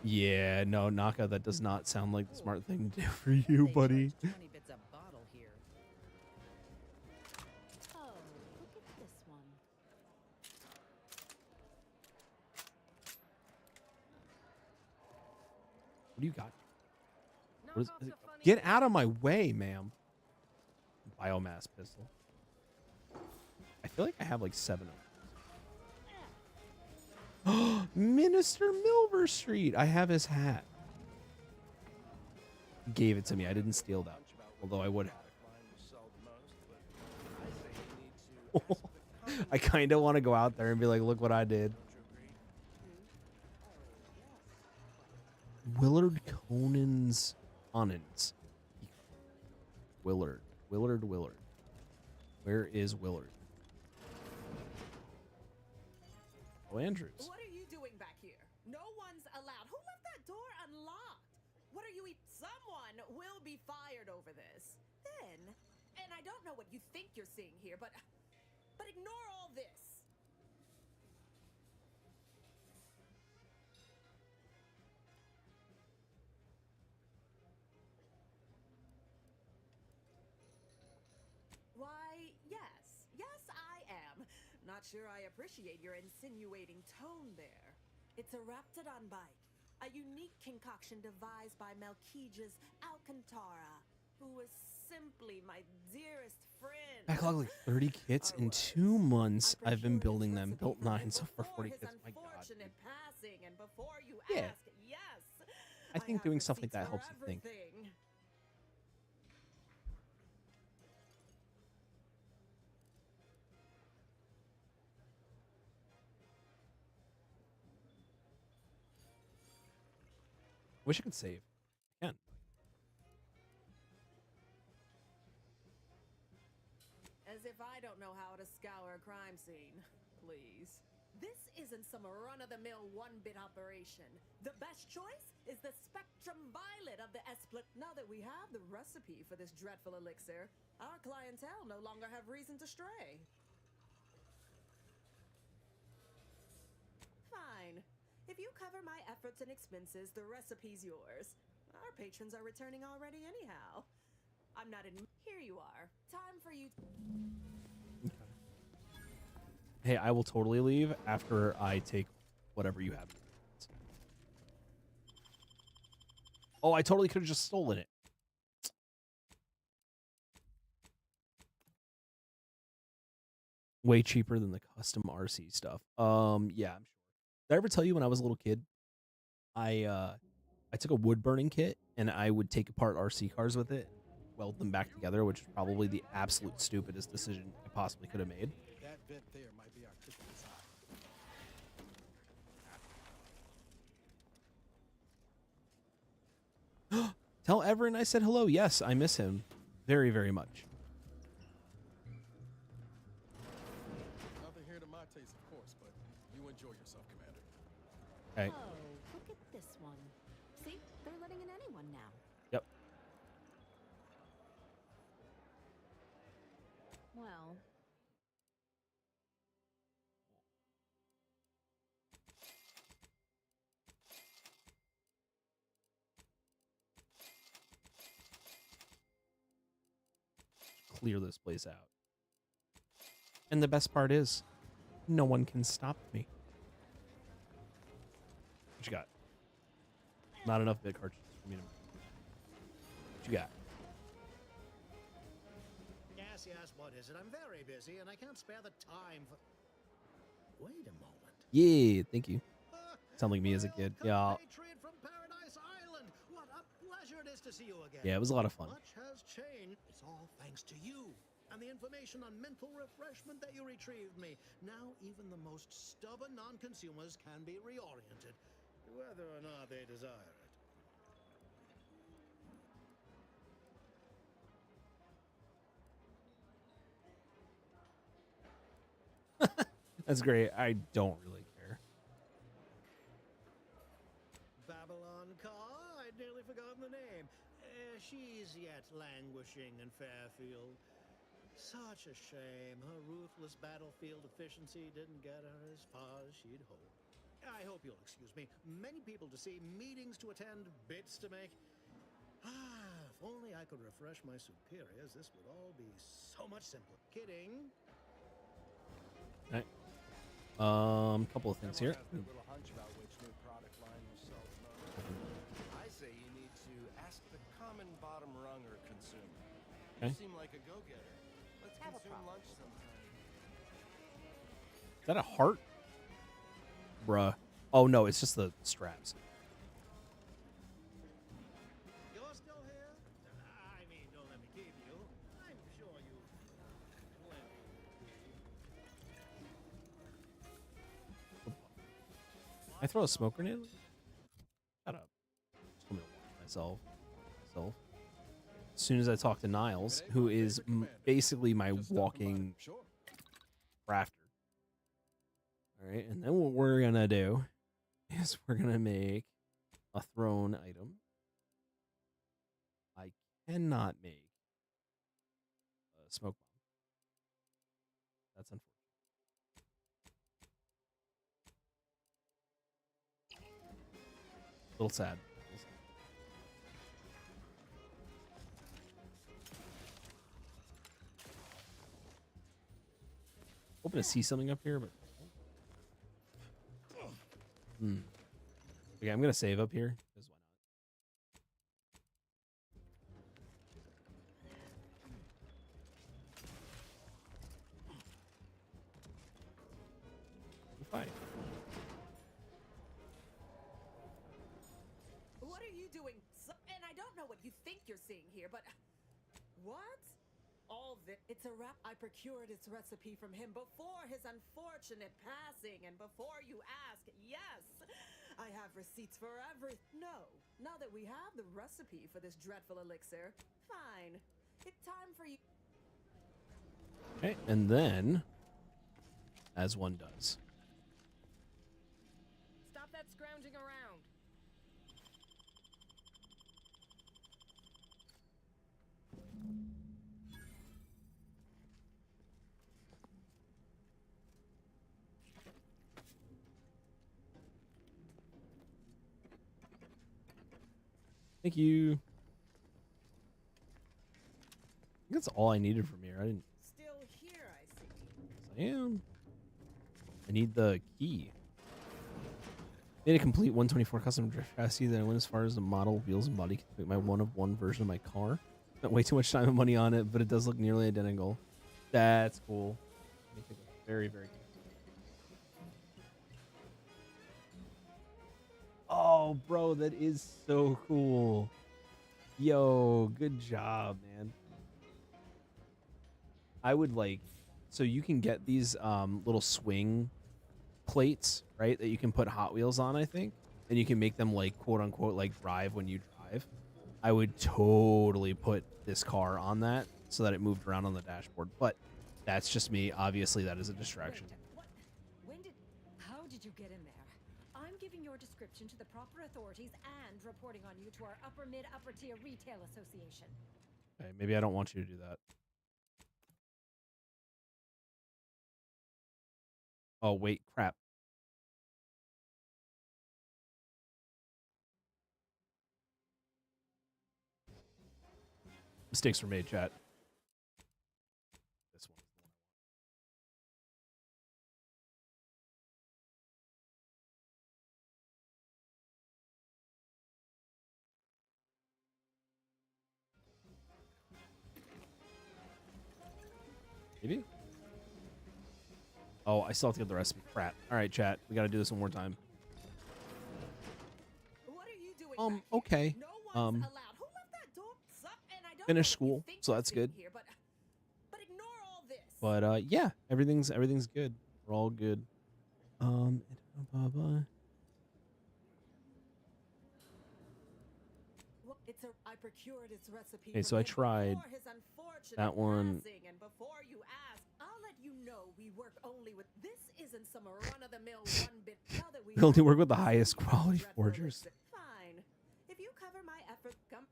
A: Yeah, no, Naka, that does not sound like the smart thing to do for you, buddy.
E: 20 bits a bottle here.
L: Oh, look at this one.
A: What do you got? Get out of my way, ma'am. biomass pistol. I feel like I have like 7 of them. Minister Milver Street. I have his hat. He gave it to me. I didn't steal that, although I would have. I kind of want to go out there and be like, look what I did. Willard Conan's Onans. Willard. Where is Willard? Oh, Andrews.
H: What are you doing back here? No one's allowed. Who left that door unlocked? What are you? Someone will be fired over this. Then, and I don't know what you think you're seeing here, but ignore all this. Why, yes, I am. Not sure I appreciate your insinuating tone there. It's a Raptidon bike, a unique concoction devised by Melquiades Alcantara, who was simply my dearest friend.
A: Backlog like 30 kits in 2 months. I've been building them. Built 9 so far 40 kits. My God. Dude.
H: Passing, and before you
A: Yeah.
H: ask, yes,
A: I think
H: have
A: doing stuff like that
H: receipts
A: helps
H: for
A: you think.
H: everything.
A: Wish I could save. I can.
H: As if I don't know how to scour a crime scene. Please. This isn't some run-of-the-mill one-bit operation. The best choice is the Spectrum Violet of the Esplit. Now that we have the recipe for this dreadful elixir, our clientele no longer have reason to stray. Fine. If you cover my efforts and expenses, the recipe's yours. Our patrons are returning already anyhow. I'm not in... Here you are. Time for you...
A: Hey, I will totally leave after I take whatever you have. Oh, I totally could have just stolen it. Way cheaper than the custom RC stuff. Yeah, I'm sure. Did I ever tell you when I was a little kid, I took a wood burning kit and I would take apart RC cars with it, weld them back together, which is probably the absolute stupidest decision I possibly could have made.
K: That vent there might be our Tiffany's eye.
A: Tell Everin I said hello. Yes, I miss him very, very much.
K: Nothing here to my taste, of course, but you enjoy yourself, Commander.
A: Okay.
G: Oh, look at this one. See, they're letting in anyone now.
A: Yep.
G: Well,
A: Clear this place out. And the best part is, no one can stop me. What you got? Not enough big cartridges for me to... What you got?
M: Yes, what is it? I'm very busy and I can't spare the time for... Wait a moment.
A: Yeah, thank you. Sound like me as a kid. Yeah.
M: Compatriot from Paradise Island. What a pleasure it is to see you again.
A: Yeah, it was a lot of fun.
M: Much has changed. It's all thanks to you and the information on mental refreshment that you retrieved me. Now even the most stubborn non-consumers can be reoriented, whether or not they desire it.
A: That's great. I don't really care.
M: Babylon Carr? I'd nearly forgotten the name. She's yet languishing in Fairfield. Such a shame. Her ruthless battlefield efficiency didn't get her as far as she'd hoped. I hope you'll excuse me. Many people to see, meetings to attend, bits to make. If only I could refresh my superiors, this would all be so much simpler. Kidding.
A: All right. Couple of things here.
N: I say you need to ask the common bottom runger consumer.
A: Okay.
F: You seem like a go-getter. Let's consume lunch sometime.
A: Is that a heart? Bruh. Oh, no, it's just the straps.
M: You're still here? I mean, don't let me keep you. I'm sure you plenty to do.
A: I throw a smoke grenade? Shut up. Just want me to watch myself. As soon as I talk to Niles, who is basically my walking crafter. Alright, and then what we're gonna do is we're gonna make a thrown item. I cannot make a smoke bomb. That's unfortunate. A little sad. Hoping to see something up here, but okay, I'm gonna save up here because why not? Fine.
H: What are you doing? And I don't know what you think you're seeing here, but what? All this. It's a wrap. I procured its recipe from him before his unfortunate passing, and before you ask, yes, I have receipts for every. No, now that we have the recipe for this dreadful elixir, fine. It's time for you.
A: Okay, and then, as one does.
J: Stop that scrounging around.
A: Thank you. I think that's all I needed from here. I didn't.
H: Still here, I see.
A: I am. I need the key. Made a complete 124 custom drift chassis that I went as far as the model, wheels, and body can make my one-of-one version of my car. Spent way too much time and money on it, but it does look nearly identical. That's cool. Make it look very, very cool. Oh, bro, that is so cool. Yo, good job, man. I would like, so you can get these little swing plates, right, that you can put Hot Wheels on, I think, and you can make them like quote unquote like drive when you drive. I would totally put this car on that so that it moved around on the dashboard, but that's just me. Obviously that is a distraction.
L: Wait, how did you get in there? I'm giving your description to the proper authorities and reporting on you to our upper tier retail association.
A: Okay, maybe I don't want you to do that. Oh, wait, crap. Mistakes were made, chat. This one is the one I want. Maybe? Oh, I still have to get the recipe. Crap. All right, chat. We got to do this one more time.
H: What are you doing?
A: Okay.
H: No one's allowed. Who left that door? And I don't
A: Finish
H: know what
A: school,
H: you think
A: so
H: you're
A: that's
H: seeing
A: good.
H: Here, but ignore all this.
A: But yeah, everything's good. We're all good.
H: I procured its recipe.
A: Okay, so I tried that one.
H: And before you ask, I'll let you know we work only with. This isn't some run-of-the-mill one-bit. Now that we
A: We only work with the highest quality forgers.
H: Fine. If you cover my effort, come.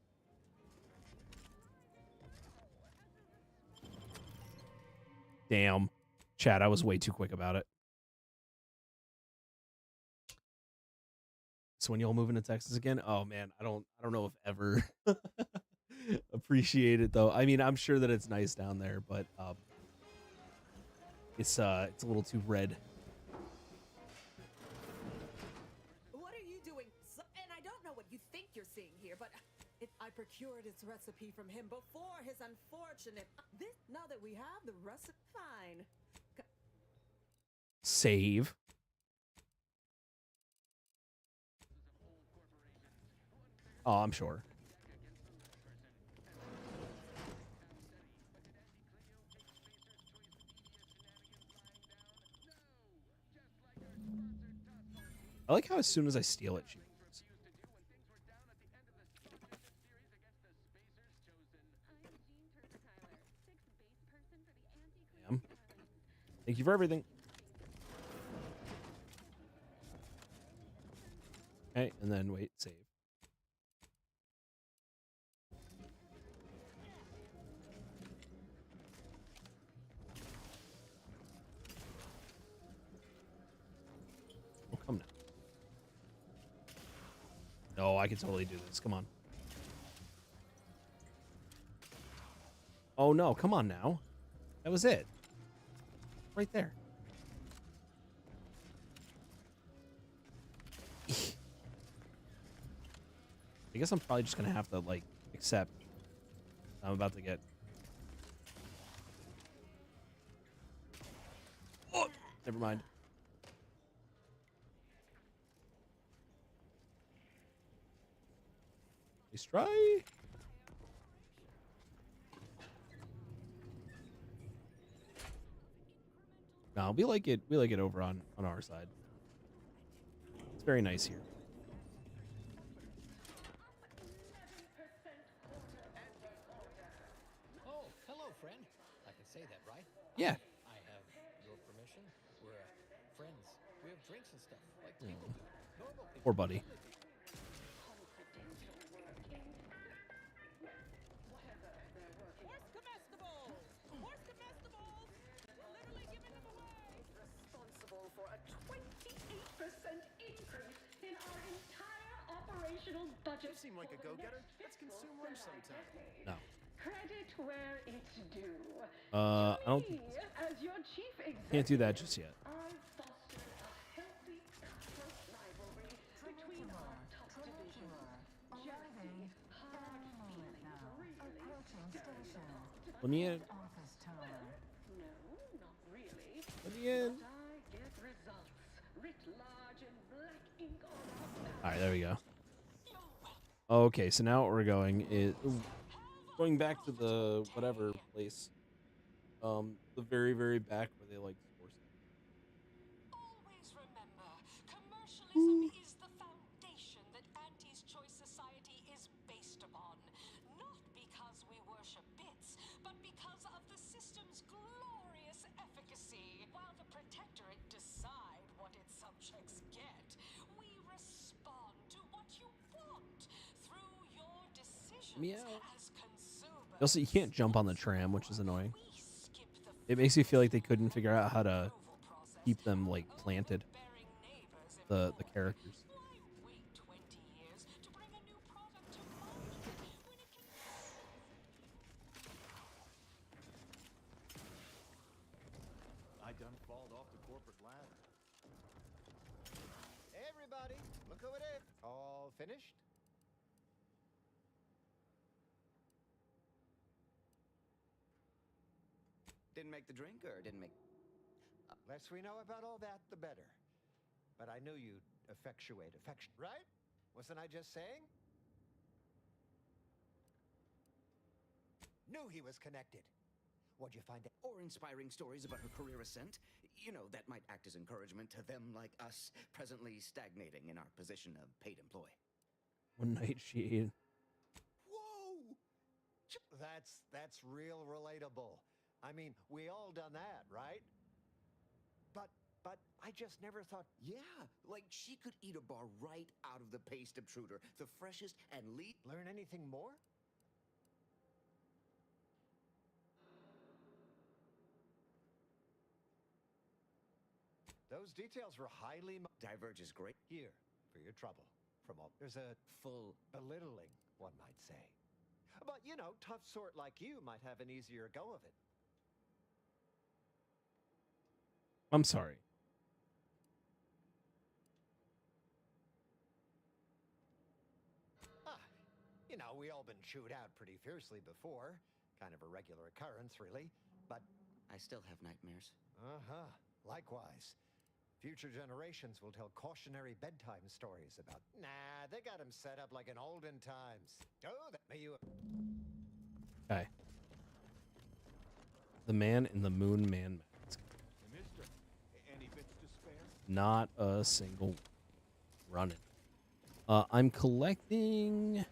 A: Damn. Chat, I was way too quick about it. So when y'all move into Texas again, oh man, I don't know if ever appreciate it though. I mean, I'm sure that it's nice down there, but it's a little too red.
H: What are you doing? And I don't know what you think you're seeing here, but I procured its recipe from him before his unfortunate. This now that we have the recipe, fine.
A: Save. Oh, I'm sure. I like how as soon as I steal it, she moves. Damn. Thank you for everything. Okay, and then wait, save. Oh, come now. No, I can totally do this. Come on. Oh no, come on now. That was it. Right there. I guess I'm probably just gonna have to like accept I'm about to get. Oh, never mind. Nice try. No, we like it. We like it over on our side. It's very nice here.
I: Oh, hello, friend. I can say that, right?
A: Yeah.
I: I have your permission. We're friends. We have drinks and stuff like people do. Normal people.
A: Poor buddy.
C: For a 28% increase in our entire operational budget.
D: You seem like a go-getter. Let's consume lunch sometime.
A: No.
C: Credit where it's due.
A: I don't.
C: Me, as your chief executive,
A: Can't do that just yet.
C: I fostered a healthy cutthroat rivalry between our top divisions. Jealousy, hard feelings, really.
A: Let me in.
C: No, not really.
A: Let me in.
C: But I get results writ large in black ink on our
A: All right, there we go. Okay, so now what we're going is going back to the whatever place, the very back where they like force it.
C: Always remember, commercialism is the foundation that Auntie's Choice Society is based upon. Not because we worship bits, but because of the system's glorious efficacy. While the Protectorate decide what its subjects get, we respond to what you want through your decisions as consumers.
A: Also, you can't jump on the tram, which is annoying. It makes me feel like they couldn't figure out how to keep them like planted. The characters.
N: I done falled off the corporate ladder. Hey everybody, look who it is. All finished?
O: Didn't make the drink or didn't make...
N: Less we know about all that, the better. But I knew you'd effectuate affection, right? Wasn't I just saying? Knew he was connected. What'd you find out?
O: Or inspiring stories about her career ascent. You know, that might act as encouragement to them like us, presently stagnating in our position of paid employee.
A: One night she ate.
N: Whoa! That's real relatable. I mean, we all done that, right? But I just never thought...
O: Yeah, like she could eat a bar right out of the paste obtruder, the freshest and least...
N: Learn anything more? Those details were highly...
O: Diverge is great.
N: Here, for your trouble. From all... There's a full belittling, one might say. But, you know, tough sort like you might have an easier go of it.
A: I'm sorry.
N: You know, we all been chewed out pretty fiercely before. Kind of a regular occurrence, really. But
O: I still have nightmares.
N: uh-huh. Likewise. Future generations will tell cautionary bedtime stories about. Nah, they got him set up like in olden times. Oh, that may you.
A: Okay. The Man in the Moon Man mask.
F: Mister, any bits to spare?
A: Not a single running. I'm collecting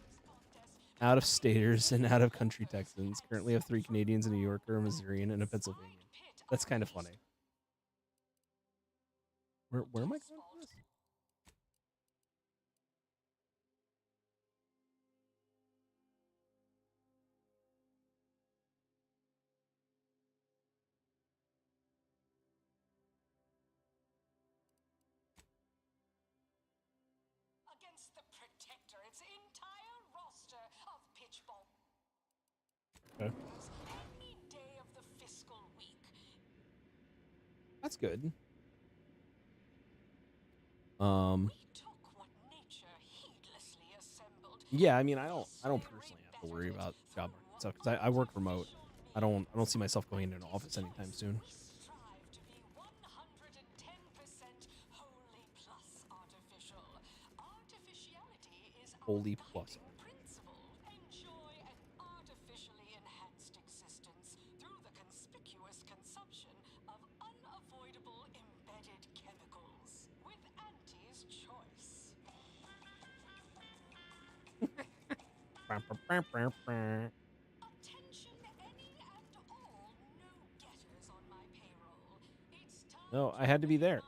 A: out of staters and out of country Texans. Currently have 3 Canadians, a New Yorker, a Missourian, and a Pennsylvanian. That's kind of funny. Where am I going with this?
C: Against the Protector, its entire roster of pitch bomb.
A: Okay.
C: Any day of the fiscal week.
A: That's good.
C: We took what nature heedlessly assembled.
A: Yeah, I mean, I don't personally have to worry about job market stuff because I work remote. I don't see myself going into an office anytime soon.
C: Strive to be 110% wholly plus artificial. Artificiality is our
A: Wholly plus.
C: principle. Enjoy an artificially enhanced existence through the conspicuous consumption of unavoidable embedded chemicals. With Auntie's choice. Attention any and all no-getters on my payroll. It's time
A: No, I had to be there.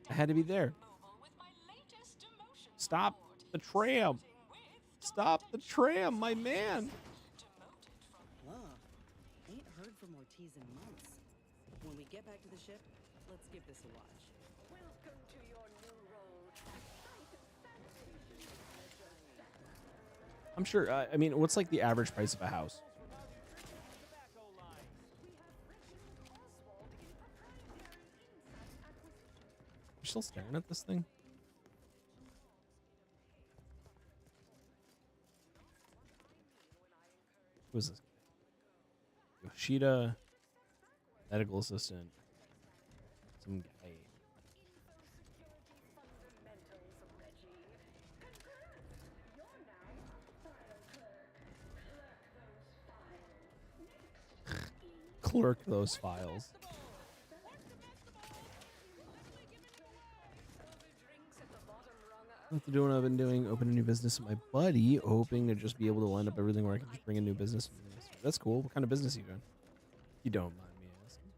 A: I had to be there.
C: with my latest demotion
A: Stop the tram. Stop the tram, my man.
E: Whoa. Ain't heard from Ortiz in months. When we get back to the ship, let's give this a watch.
H: Welcome to your new role.
A: I'm sure. I mean, what's like the average price of a house? You're still staring at this thing? Who is this? Yoshida, medical assistant. Some guy. Clerk those files. What to do what I've been doing, open a new business with my buddy, hoping to just be able to line up everything where I can just bring a new business. That's cool. What kind of business are you doing? You don't mind me asking.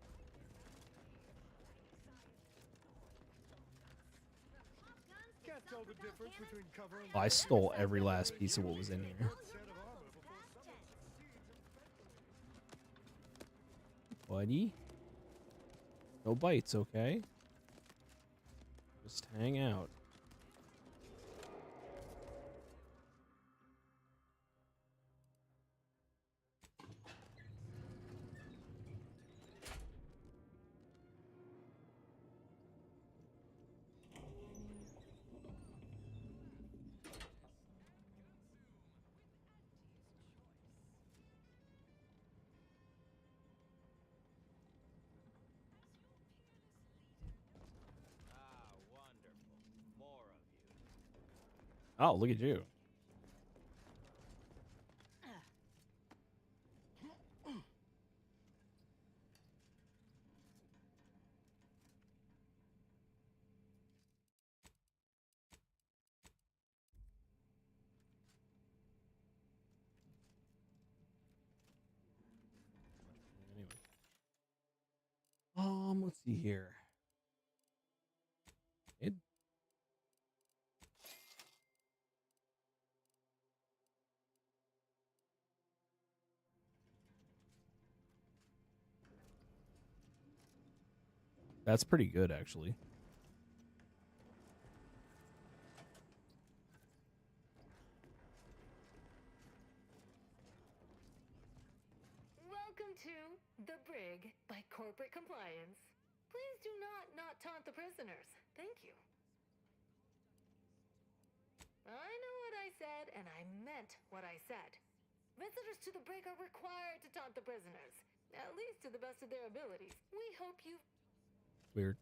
K: Can't tell the difference between cover and
A: Oh, I stole every last piece of what was in here. Buddy. No bites, okay? Just hang out. Oh, look at you. Anyway. Let's see here. That's pretty good, actually.
P: Welcome to The Brig by Corporate Compliance. Please do not taunt the prisoners. Thank you. I know what I said, and I meant what I said. Visitors to the brig are required to taunt the prisoners, at least to the best of their abilities. We hope you...
A: Weird.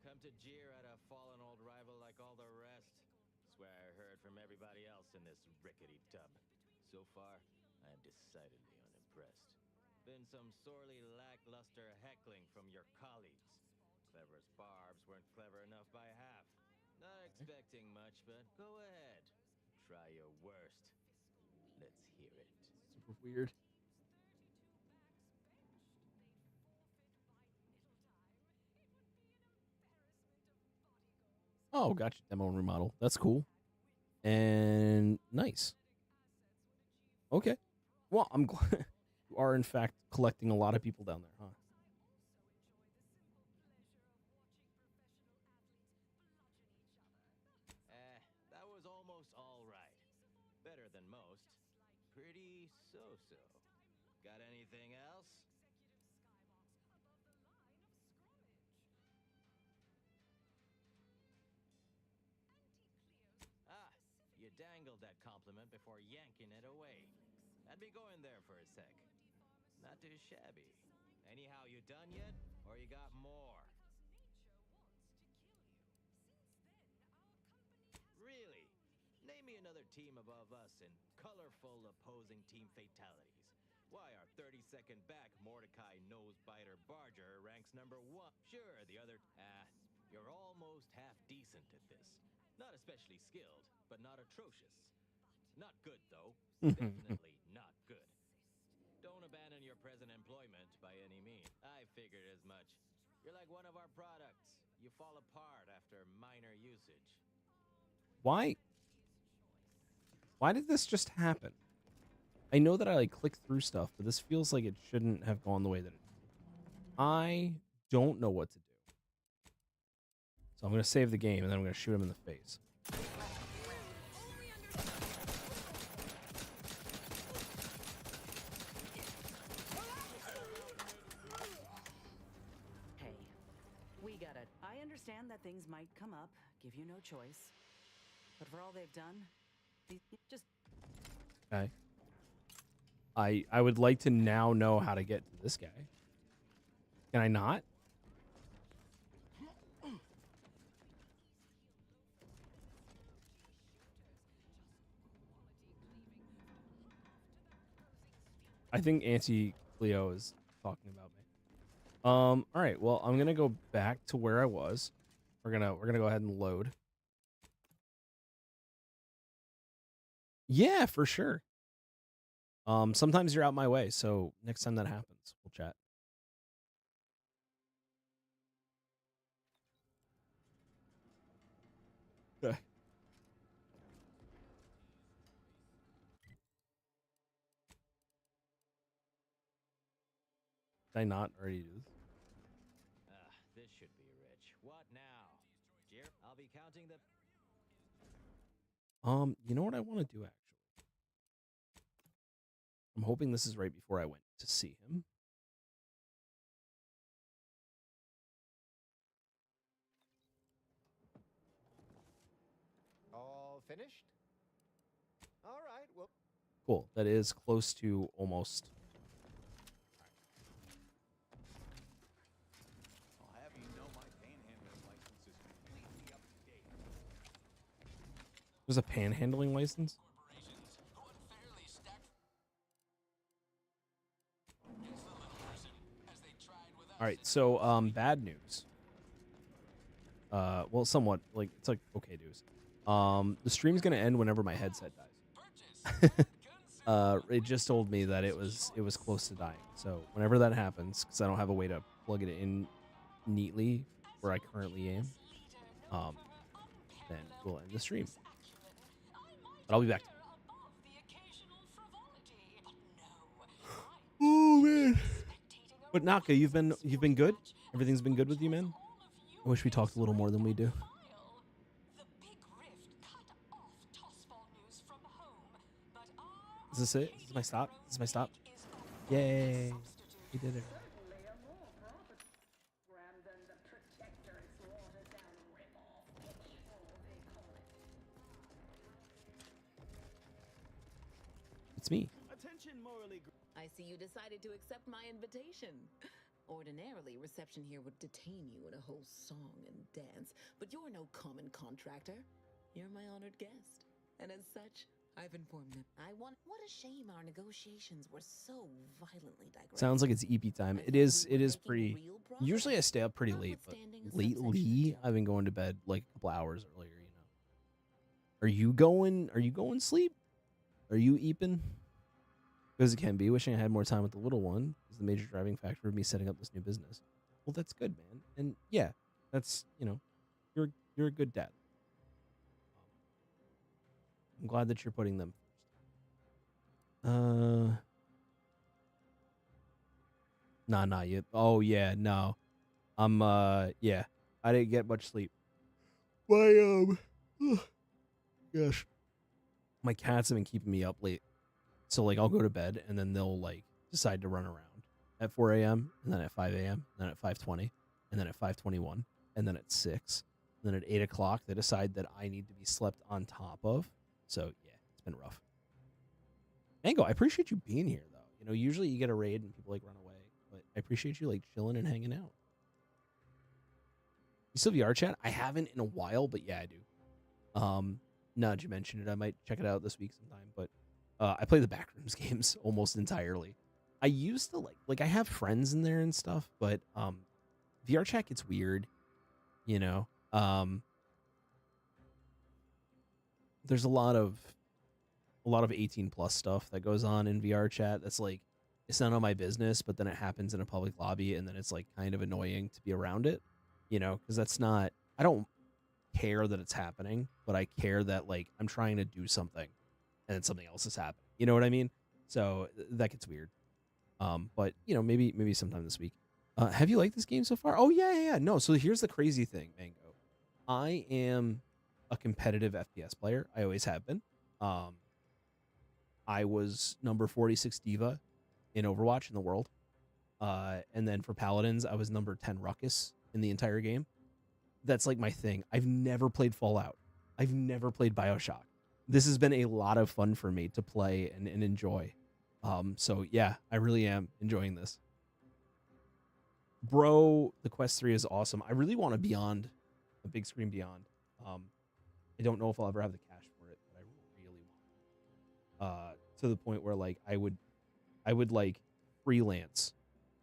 Q: Come to jeer at a fallen old rival like all the rest. Swear I heard from everybody else in this rickety tub. So far, I am decidedly unimpressed. Been some sorely lackluster heckling from your colleagues. Clever as barbs weren't clever enough by half. Not expecting much, but go ahead. Try your worst. Let's hear it.
A: Super weird. Oh, gotcha. Demo and remodel. That's cool. And nice. Okay. Well, I'm glad you are, in fact, collecting a lot of people down there, huh?
Q: That was almost all right. Better than most. Pretty so-so. Got anything else? Ah, you dangled that compliment before yanking it away. I'd be going there for a sec. Not too shabby. Anyhow, you done yet? Or you got more? Really? Name me another team above us in colorful opposing team fatalities. Why, our 32nd back, Mordecai Nosebiter Barger, ranks #1. Sure, the other... you're almost half decent at this. Not especially skilled, but not atrocious. Not good, though. Definitely not good. Don't abandon your present employment by any means. I figured as much. You're like one of our products. You fall apart after minor usage.
A: Why? Why did this just happen? I know that I like click through stuff, but this feels like it shouldn't have gone the way that it did. I don't know what to do. So I'm going to save the game, and then I'm going to shoot him in the face.
E: Hey, we got it. I understand that things might come up, give you no choice. But for all they've done, just...
A: Okay. I would like to now know how to get to this guy. Can I not? I think Auntie Cleo is talking about me. All right. Well, I'm gonna go back to where I was. We're gonna go ahead and load. Yeah, for sure. Sometimes you're out my way, so next time that happens, we'll chat. Okay. Did I not already do this?
Q: This should be rich. What now? Jer, I'll be counting the...
A: You know what I want to do, actually? I'm hoping this is right before I went to see him.
N: All finished? All right, well...
A: Cool. That is close to almost...
D: I'll have you know my panhandling license is completely up to date.
A: There's a panhandling license? All right, so bad news. Well, somewhat like it's like okay news. The stream's gonna end whenever my headset dies. It just told me that it was close to dying. So whenever that happens, because I don't have a way to plug it in neatly where I currently am, then we'll end the stream. But I'll be back. Oh man. But Naka, you've been good? Everything's been good with you, man? I wish we talked a little more than we do. Is this it? Is this my stop? Is this my stop? Yay. We did it. It's me.
H: I see you decided to accept my invitation. Ordinarily, reception here would detain you in a whole song and dance, but you're no common contractor. You're my honored guest, and as such, I've informed them. What a shame our negotiations were so violently digressed.
A: Sounds like it's EP time. It is pretty. Usually I stay up pretty late, but lately I've been going to bed like a couple hours earlier. You know. Are you going sleep? Are you eeping? Because it can be. Wishing I had more time with the little one is the major driving factor of me setting up this new business. Well, that's good, man. And yeah, that's you're a good dad. I'm glad that you're putting them first. Nah, you. Oh yeah, no. Yeah. I didn't get much sleep. Gosh. My cats have been keeping me up late. So like I'll go to bed and then they'll like decide to run around at 4 a.m. and then at 5 a.m. and then at 5:20 and then at 5:21 and then at 6 and then at 8 o'clock they decide that I need to be slept on top of. So yeah, it's been rough. Mango, I appreciate you being here though. You know, usually you get a raid and people like run away, but I appreciate you like chilling and hanging out. You still VR chat? I haven't in a while, but yeah, I do. Now that you mentioned it, I might check it out this week sometime, but I play the Backrooms games almost entirely. I used to like I have friends in there and stuff, but VR chat gets weird, you know. There's a lot of 18 plus stuff that goes on in VR chat that's like it's none of my business, but then it happens in a public lobby and then it's like kind of annoying to be around it, you know, because that's not, I don't care that it's happening, but I care that like I'm trying to do something and then something else is happening. You know what I mean? So that gets weird. But you know, maybe sometime this week. Have you liked this game so far? Oh yeah. No. So here's the crazy thing, Mango. I am a competitive FPS player. I always have been. I was number 46 Diva in Overwatch in the world. And then for Paladins, I was number 10 Ruckus in the entire game. That's like my thing. I've never played Fallout. I've never played BioShock. This has been a lot of fun for me to play and enjoy. So yeah, I really am enjoying this. Bro, the Quest 3 is awesome. I really want a Beyond, a big screen Beyond. I don't know if I'll ever have the cash for it, but I really want it. To the point where like I would like freelance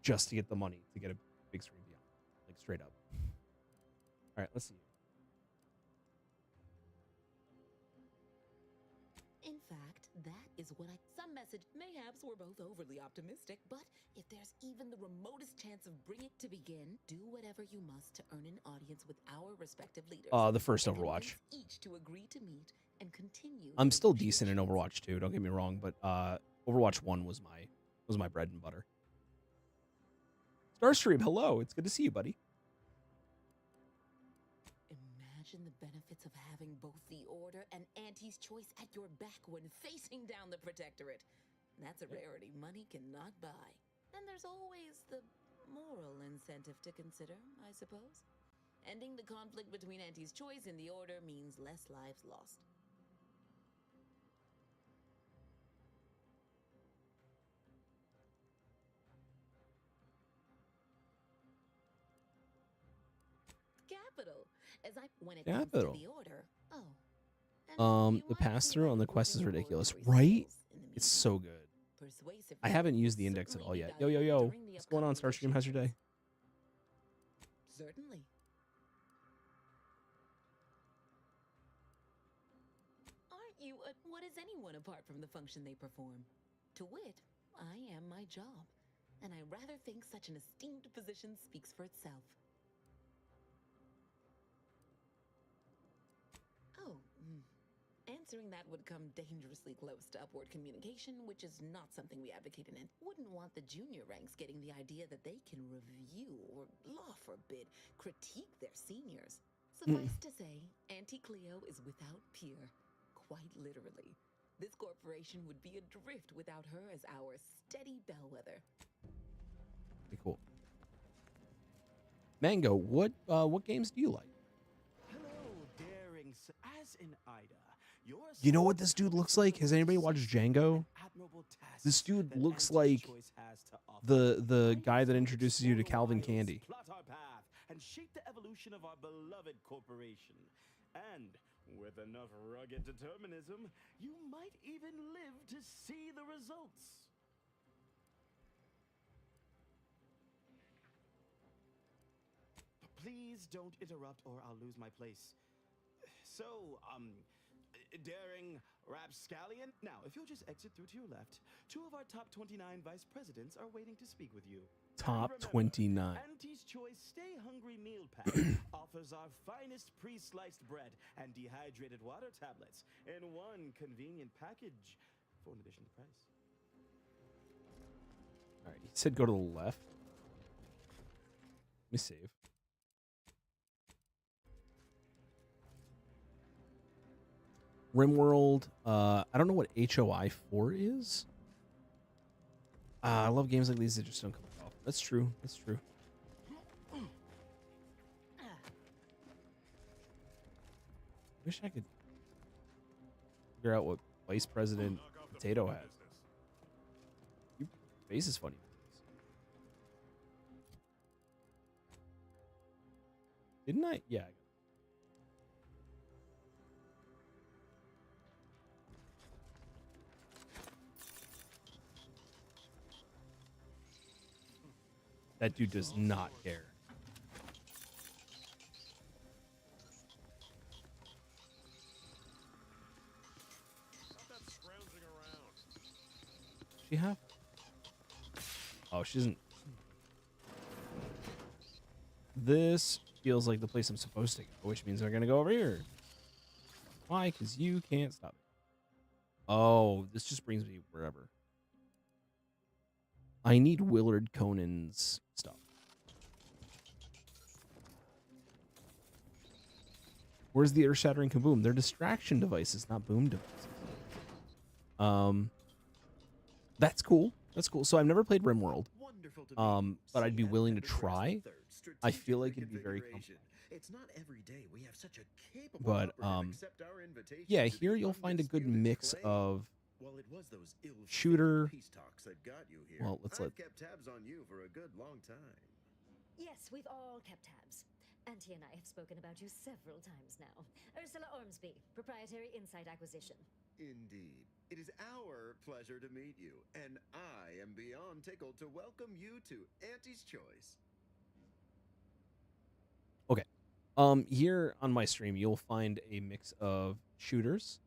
A: just to get the money to get a big screen Beyond, like straight up. All right, let's see.
H: In fact, that is what some message. Mayhaps we're both overly optimistic, but if there's even the remotest chance of bringing it to begin, do whatever you must to earn an audience with our respective leaders.
A: The first Overwatch.
H: Each to agree to meet and continue.
A: I'm still decent in Overwatch 2, don't get me wrong, but Overwatch 1 was my bread and butter. Starstream, hello. It's good to see you, buddy.
H: Imagine the benefits of having both the Order and Auntie's Choice at your back when facing down the Protectorate. That's a rarity money cannot buy. Then there's always the moral incentive to consider, I suppose. Ending the conflict between Auntie's Choice and the Order means less lives lost. Capital. When it comes to the Order.
A: The pass-through on the Quest is ridiculous, right? It's so good. I haven't used the index at all yet. Yo. What's going on, Starstream? How's your day?
H: Certainly. Aren't you what is anyone apart from the function they perform? To wit, I am my job, and I rather think such an esteemed position speaks for itself. Answering that would come dangerously close to upward communication, which is not something we advocate in. Wouldn't want the junior ranks getting the idea that they can review or, law forbid, critique their seniors. Suffice to say, Auntie Cleo is without peer, quite literally. This corporation would be adrift without her as our steady bellwether.
A: Pretty cool. Mango, what games do you like?
O: Hello, daring. As in Ida,
A: You know what this dude looks like? Has anybody watched Django? This dude looks like the guy that introduces you to Calvin Candy.
R: Plot our path and shape the evolution of our beloved corporation. And with enough rugged determinism, you might even live to see the results. Please don't interrupt or I'll lose my place. So, daring rapscallion. Now, if you'll just exit through to your left, 2 of our top 29 vice presidents are waiting to speak with you.
A: Top
R: And remember,
A: 29.
R: Auntie's Choice Stay Hungry Meal Pack offers our finest pre-sliced bread and dehydrated water tablets in one convenient package for an additional price.
A: All right, he said go to the left. Let me save. RimWorld. I don't know what HOI 4 is. I love games like these that just don't come off. That's true. That's true. Wish I could figure out what Vice President Potato has. Your face is funny. Didn't I? Yeah. That dude does not care. She have? Oh, she doesn't. This feels like the place I'm supposed to go, which means they're gonna go over here. Why? Because you can't stop it. Oh, this just brings me wherever. I need Willard Conan's stuff. Where's the earth-shattering kaboom? They're distraction devices, not boom devices. That's cool. That's cool. So I've never played RimWorld. But I'd be willing to try. I feel like it'd be very comfortable.
S: It's not every day we have such a capable
A: But
S: accept our invitation
A: yeah,
S: to
A: here
S: the
A: you'll find a good
S: undisputed
A: mix
S: claim.
A: of
S: Well, it was those ill-fated
A: shooter.
S: peace talks that got you here.
A: Well, let's
S: I've
A: let.
S: kept tabs on you for a good long time.
G: Yes, we've all kept tabs. Auntie and I have spoken about you several times now. Ursula Ormsby, proprietary insight acquisition.
S: Indeed. It is our pleasure to meet you, and I am beyond tickled to welcome you to Auntie's Choice.
A: Okay. Here on my stream, you'll find a mix of shooters,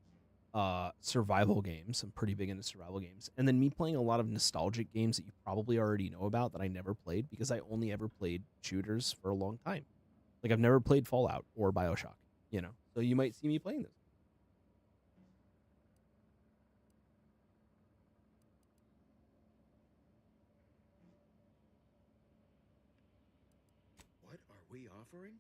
A: survival games. I'm pretty big into survival games, and then me playing a lot of nostalgic games that you probably already know about that I never played because I only ever played shooters for a long time. Like I've never played Fallout or BioShock, you know. So you might see me playing this.
S: What are we offering?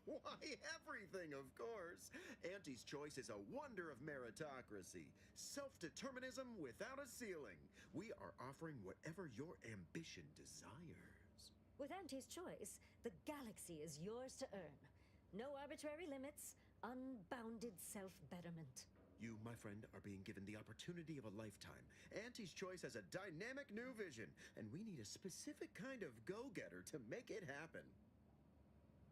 S: Why, everything, of course. Auntie's Choice is a wonder of meritocracy. Self-determinism without a ceiling. We are offering whatever your ambition desires.
G: With Auntie's Choice, the galaxy is yours to earn. No arbitrary limits, unbounded self-betterment.
S: You, my friend, are being given the opportunity of a lifetime. Auntie's Choice has a dynamic new vision, and we need a specific kind of go-getter to make it happen.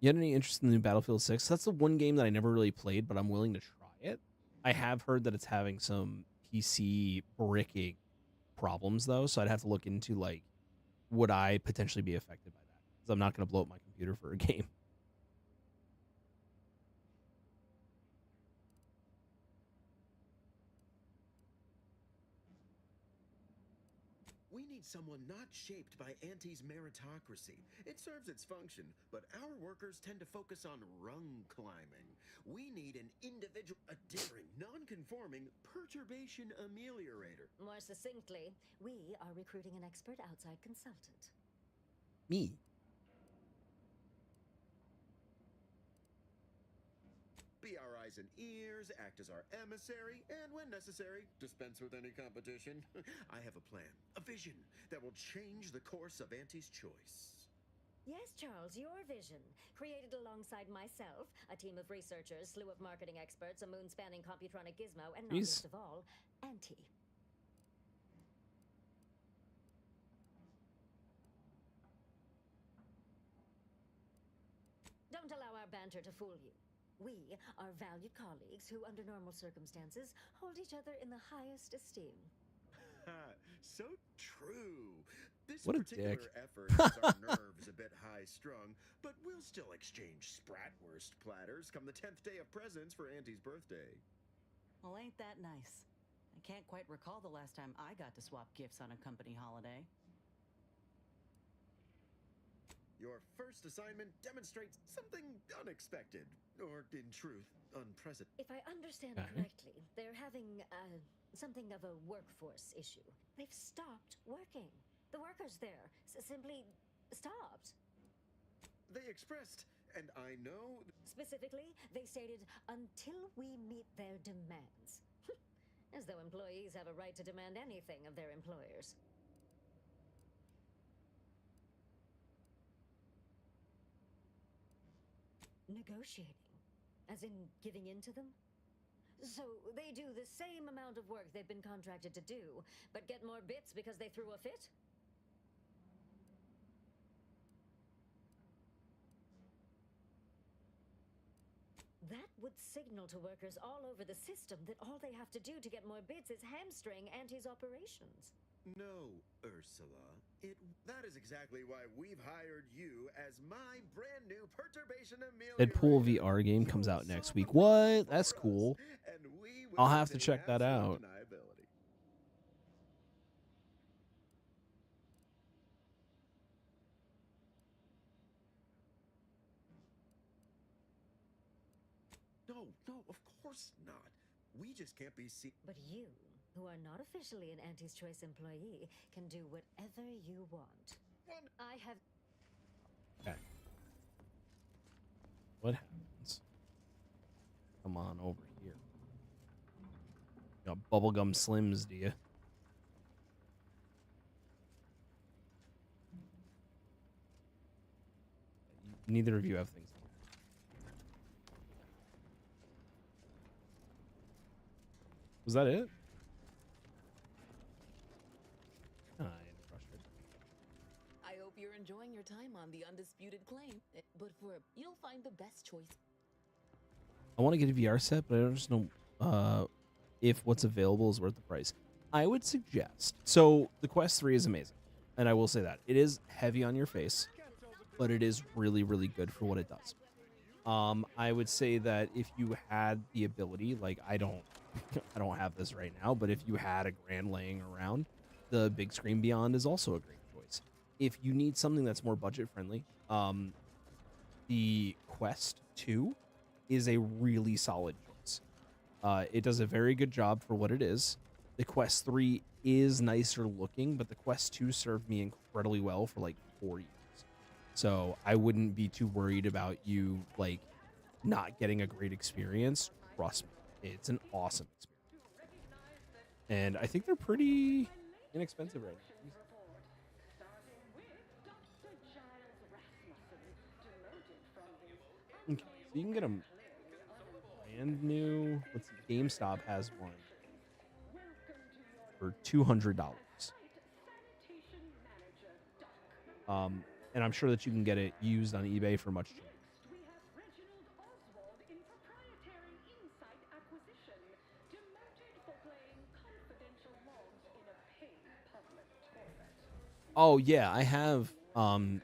A: You had any interest in the new Battlefield 6? That's the one game that I never really played, but I'm willing to try it. I have heard that it's having some PC bricking problems, though, so I'd have to look into, like, would I potentially be affected by that? Because I'm not going to blow up my computer for a game.
S: We need someone not shaped by Auntie's meritocracy. It serves its function, but our workers tend to focus on rung climbing. We need an individual, a daring, non-conforming perturbation ameliorator.
G: More succinctly, we are recruiting an expert outside consultant.
A: Me.
S: Be our eyes and ears, act as our emissary, and when necessary, dispense with any competition. I have a plan, a vision that will change the course of Auntie's Choice.
T: Yes, Charles, your vision. Created alongside myself, a team of researchers, slew of marketing experts, a moon-spanning computronic gizmo, and not
A: Jeez.
T: least of all, Auntie. Don't allow our banter to fool you. We are valued colleagues who, under normal circumstances, hold each other in the highest esteem.
S: So true. This
A: What a
S: particular
A: dick.
S: effort has our nerves a bit high-strung, but we'll still exchange Spratwurst platters come the 10th day of presents for Auntie's birthday.
E: Well, ain't that nice? I can't quite recall the last time I got to swap gifts on a company holiday.
S: Your first assignment demonstrates something unexpected, or in truth, unprecedented.
T: If I understand correctly, they're having something of a workforce issue. They've stopped working. The workers there simply stopped.
S: They expressed, and I know...
T: Specifically, they stated, until we meet their demands. As though employees have a right to demand anything of their employers. Negotiating? As in giving in to them? So they do the same amount of work they've been contracted to do, but get more bits because they threw a fit? That would signal to workers all over the system that all they have to do to get more bits is hamstring Auntie's operations.
S: No, Ursula. That is exactly why we've hired you as my brand new Perturbation Amelia.
A: Deadpool VR game comes out next week. What? That's cool. I'll have to check that out.
S: No, of course not. We just can't be seen.
T: But you, who are not officially an Auntie's Choice employee, can do whatever you want. I have...
A: Okay. What happens? Come on over here. You got bubblegum slims, do you? Neither of you have things. Was that it?
U: I hope you're enjoying your time on the Undisputed Claim, but you'll find the best choice.
A: I want to get a VR set, but I don't just know if what's available is worth the price. I would suggest. So the Quest 3 is amazing, and I will say that it is heavy on your face, but it is really, really good for what it does. I would say that if you had the ability, like I don't have this right now, but if you had a grand laying around, the Big Screen Beyond is also a great choice. If you need something that's more budget friendly, the Quest 2 is a really solid choice. It does a very good job for what it is. The Quest 3 is nicer looking, but the Quest 2 served me incredibly well for like 4 years. So I wouldn't be too worried about you like not getting a great experience. Trust me. It's an awesome experience. And I think they're pretty inexpensive right now. Okay, so you can get them brand new. Let's see, GameStop has one for $200. And I'm sure that you can get it used on eBay for much cheaper. Oh yeah, I have one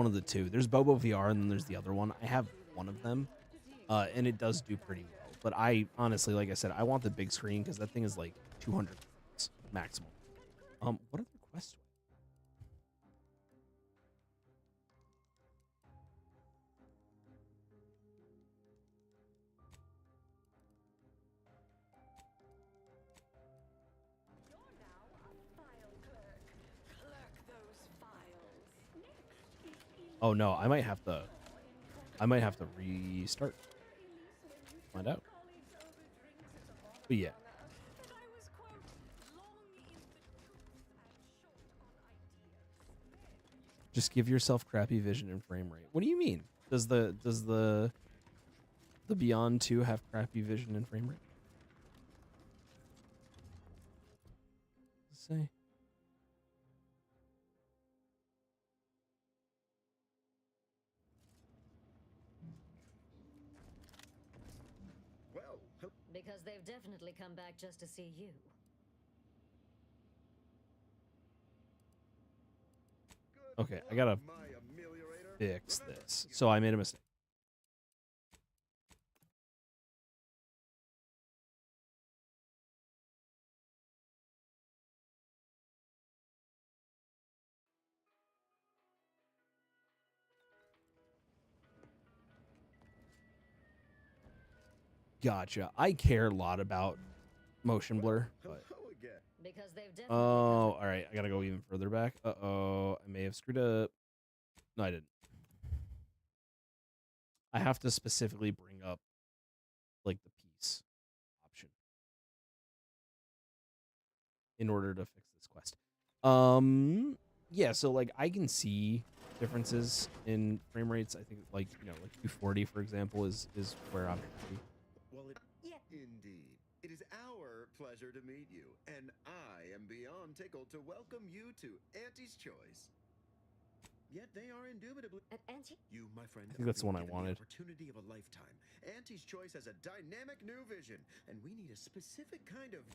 A: of the two. There's Bobo VR and then there's the other one. I have one of them, and it does do pretty well. But I honestly, like I said, I want the big screen because that thing is like 200 maximum. What other Quest? Oh no, I might have to restart. Find out. But yeah. Just give yourself crappy vision and frame rate. What do you mean? Does the Beyond 2 have crappy vision and frame rate? Let's see.
T: Because they've definitely come back just to see you.
A: Okay, I gotta fix this. So I made a mistake. Gotcha. I care a lot about motion blur, but
T: Because they've definitely
A: oh, all right. I gotta go even further back. Uh-oh, I may have screwed up. No, I didn't. I have to specifically bring up like the piece option in order to fix this quest. Yeah, so like I can see differences in frame rates. I think like, you know, like 240 for example is where I'm happy.
S: Well, indeed. It is our pleasure to meet you, and I am beyond tickled to welcome you to Auntie's Choice. Yet they are indubitably
T: at Auntie.
S: You, my friend,
A: I think that's the one I
S: given
A: wanted.
S: The opportunity of a lifetime. Auntie's Choice has a dynamic new vision, and we need a specific kind of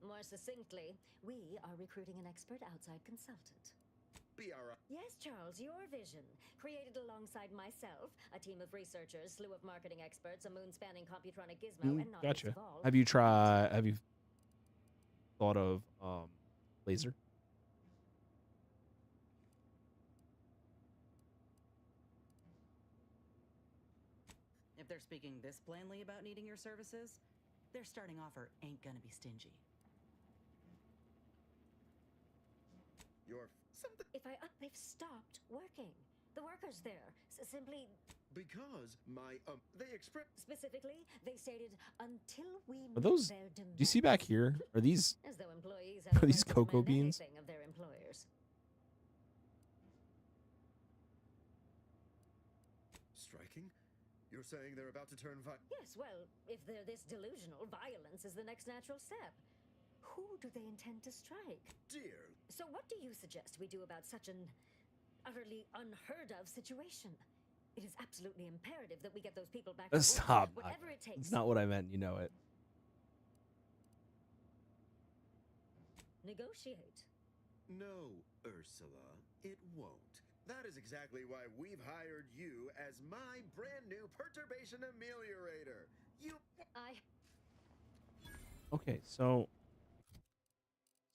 T: More succinctly, we are recruiting an expert outside consultant. Yes, Charles, your vision. Created alongside myself, a team of researchers, slew of marketing experts, a moon-spanning computronic gizmo, and not least
A: Gotcha.
T: of all...
A: Have you thought of laser?
E: If they're speaking this plainly about needing your services, their starting offer ain't gonna be stingy.
T: If they've stopped working. The workers there simply...
S: Because they express...
T: Specifically, they stated, until we
A: Are those?
T: meet their
A: Do you see back here? Are these?
T: As though employees have
A: Are these
T: the right to
A: cocoa
T: demand
A: beans?
T: anything of their employers.
S: Striking? You're saying they're about to turn
T: Yes, well, if they're this delusional, violence is the next natural step. Who do they intend to strike?
S: Dear.
T: So what do you suggest we do about such an utterly unheard of situation? It is absolutely imperative that we get those people back to work,
A: Stop.
T: whatever it takes.
A: It's not what I meant. You know it.
T: Negotiate.
S: No, Ursula, it won't. That is exactly why we've hired you as my brand new perturbation ameliorator.
A: Okay, so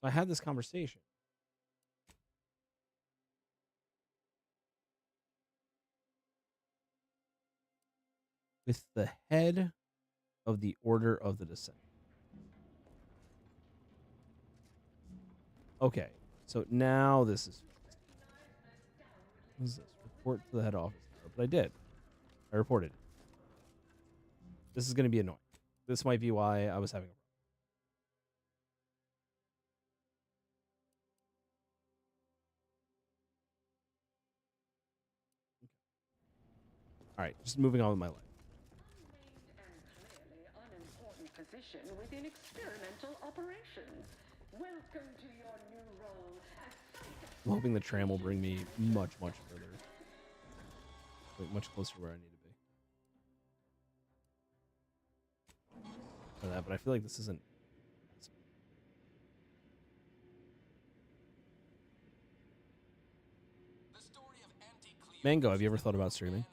A: I had this conversation. With the head of the Order of the Descent. Okay, so now this is... What is this? Report to the head office. But I did. I reported. This is going to be annoying. This might be why I was having a problem. All right, just moving on with my life.
C: Unimportant position within experimental operations. Welcome to your new role as
A: I'm hoping the tram will bring me much, much further. Like, much closer to where I need to be. For that, but I feel like this isn't... Mango, have you ever thought about streaming?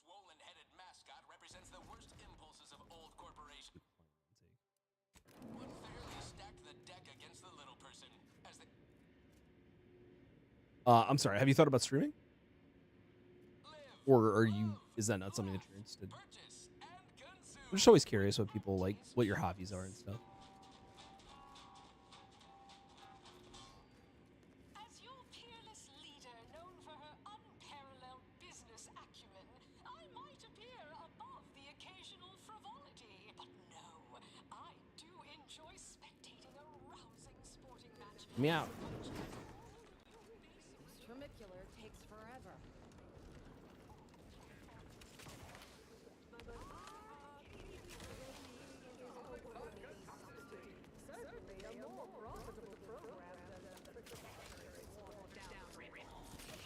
B: Swollen-headed mascot represents the worst impulses of old corporation. Unfairly stacked the deck against the little person as the...
A: I'm sorry, have you thought about streaming? Or are you... Is that not something that you're interested in? I'm just always curious what people like, what your hobbies are and stuff.
C: As your peerless leader, known for her unparalleled business acumen, I might appear above the occasional frivolity. But no, I do enjoy spectating a rousing sporting match.
A: Meow.
H: Tramicular takes forever. Certainly a more profitable program than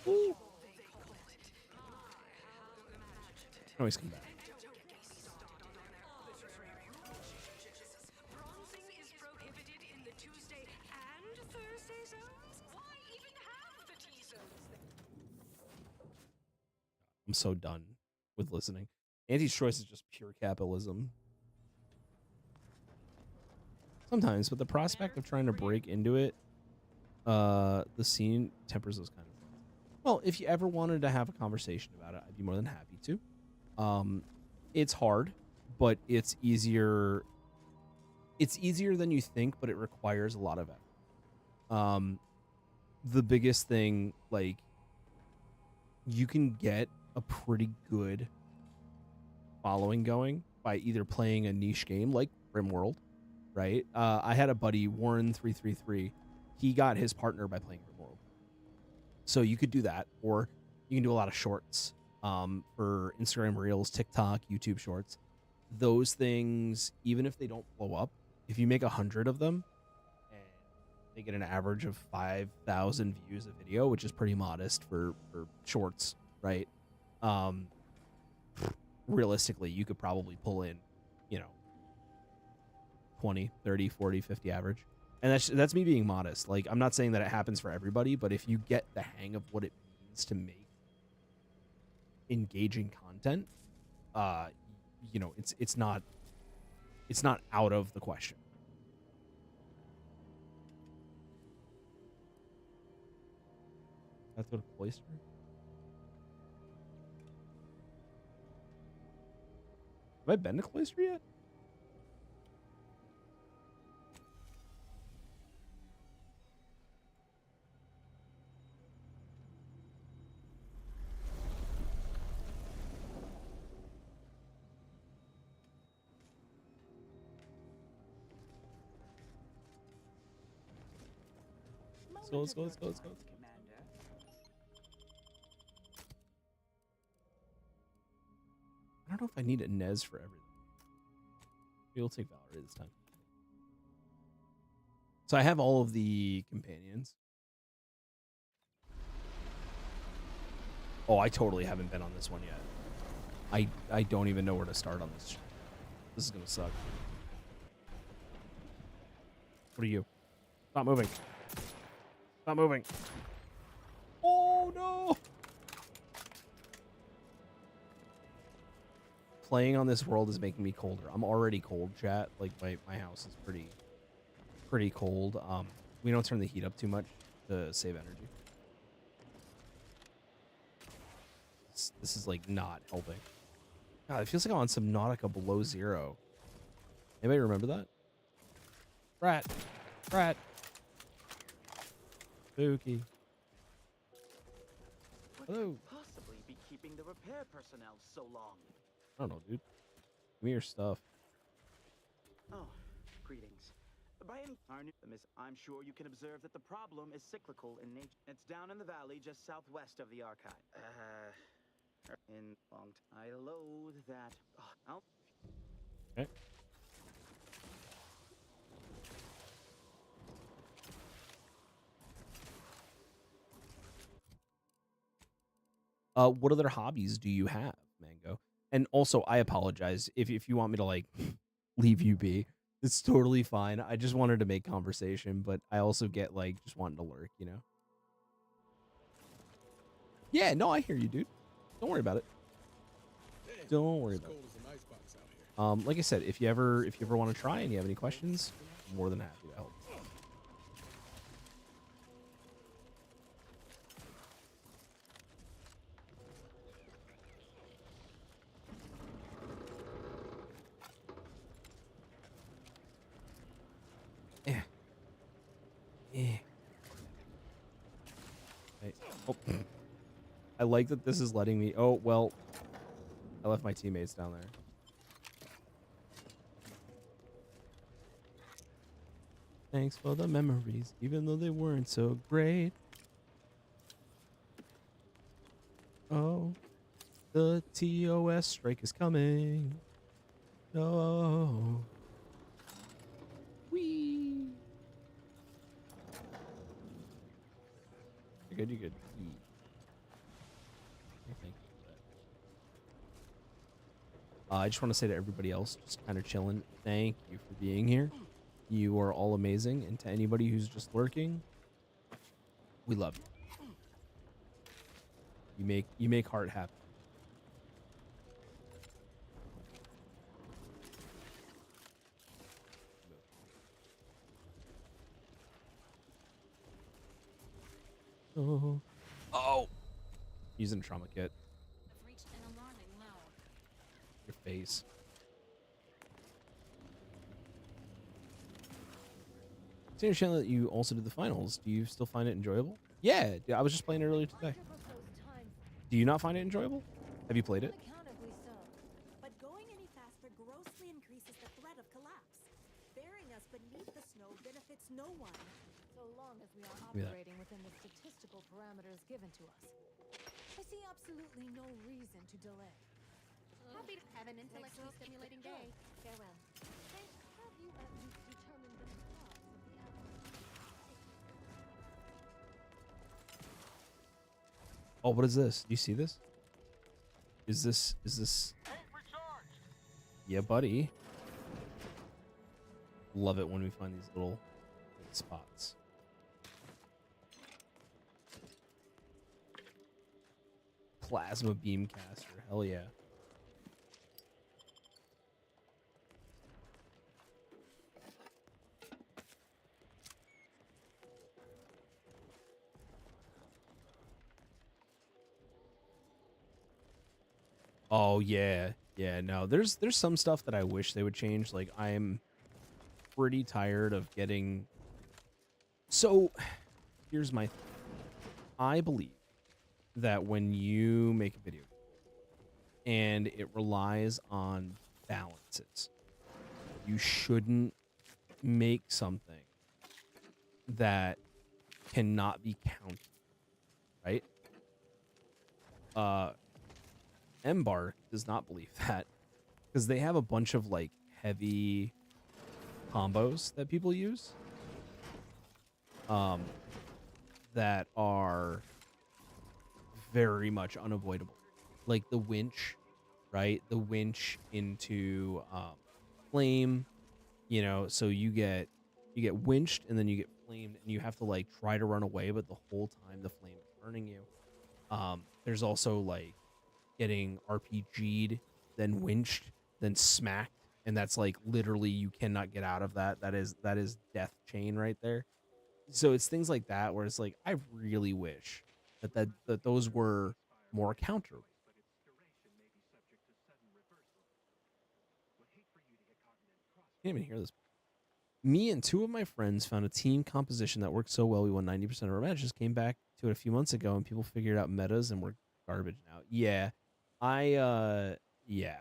H: the
A: Ooh. Always come back.
C: Bronzing is prohibited in the Tuesday and Thursday zones? Why even have the T zones?
A: I'm so done with listening. Anti's choice is just pure capitalism. Sometimes, but the prospect of trying to break into it, the scene tempers those kind of things. Well, if you ever wanted to have a conversation about it, I'd be more than happy to. It's hard, but it's easier. It's easier than you think, but it requires a lot of effort. The biggest thing, like, you can get a pretty good following going by either playing a niche game like RimWorld, right? I had a buddy, Warren333. He got his partner by playing RimWorld. So you could do that, or you can do a lot of shorts for Instagram Reels, TikTok, YouTube Shorts. Those things, even if they don't blow up, if you make 100 of them and they get an average of 5,000 views a video, which is pretty modest for shorts, right? Realistically, you could probably pull in, 20, 30, 40, 50 average. And that's me being modest. Like, I'm not saying that it happens for everybody, but if you get the hang of what it means to make engaging content, it's not out of the question. Have to go to Cloister? Have I been to Cloister yet? Let's go. I don't know if I need a Nez for everything. Maybe we'll take Valkyrie this time. So I have all of the companions. Oh, I totally haven't been on this one yet. I don't even know where to start on this. This is gonna suck. What are you? Stop moving. Stop moving. Oh no! Playing on this world is making me colder. I'm already cold, chat. Like my house is pretty cold. We don't turn the heat up too much to save energy. This is like not helping. God, it feels like I'm on Subnautica below zero. Anybody remember that? Rat. Spooky. Hello.
R: Possibly be keeping the repair personnel so long.
A: I don't know, dude. Give me your stuff.
R: Oh, greetings. I'm sure you can observe that the problem is cyclical in nature. It's down in the valley just southwest of the archive. I loathe that.
A: Okay. What other hobbies do you have, Mango? And also, I apologize if you want me to like leave you be. It's totally fine. I just wanted to make conversation, but I also get like just wanting to lurk, you know? Yeah, no, I hear you, dude. Don't worry about it. Don't worry about it. Like I said, if you ever want to try and you have any questions, I'm more than happy to help. I like that this is letting me. Oh well, I left my teammates down there. Thanks for the memories, even though they weren't so great. Oh, the TOS strike is coming. No. Whee. You're good, you're good. Okay, thank you for that. I just want to say to everybody else, just kind of chilling, thank you for being here. You are all amazing. And to anybody who's just lurking, we love you. You make heart happy. Oh, using a trauma kit. Your face. It's interesting that you also did the finals. Do you still find it enjoyable? Yeah, I was just playing it earlier today. Do you not find it enjoyable? Have you played it?
H: Unaccountably so. But going any faster grossly increases the threat of collapse. Burying us beneath the snow benefits no one.
P: So long as we are
A: Yeah.
P: operating within the statistical parameters given to us. I see absolutely no reason to delay.
G: Happy to have an intellectually stimulating day. Farewell.
P: And have you at least determined the cause of the avalanche?
A: Oh, what is this? Do you see this? Is this? Yeah, buddy. Love it when we find these little spots. Plasma beam caster. Hell yeah. Oh yeah. Yeah, no. There's some stuff that I wish they would change. Like I'm pretty tired of getting. So here's my thing. I believe that when you make a video and it relies on balances, you shouldn't make something that cannot be counted, right? Embark does not believe that because they have a bunch of like heavy combos that people use that are very much unavoidable, like the winch, right? The winch into flame, you know, so you get winched and then you get flamed and you have to like try to run away, but the whole time the flame is burning you. There's also like getting RPG'd, then winched, then smacked, and that's like literally you cannot get out of that. That is death chain right there. So it's things like that where it's like I really wish that those were more counterable. Can't even hear this. Me and two of my friends found a team composition that worked so well we won 90% of our matches. Came back to it a few months ago and people figured out metas and we're garbage now. Yeah. Yeah.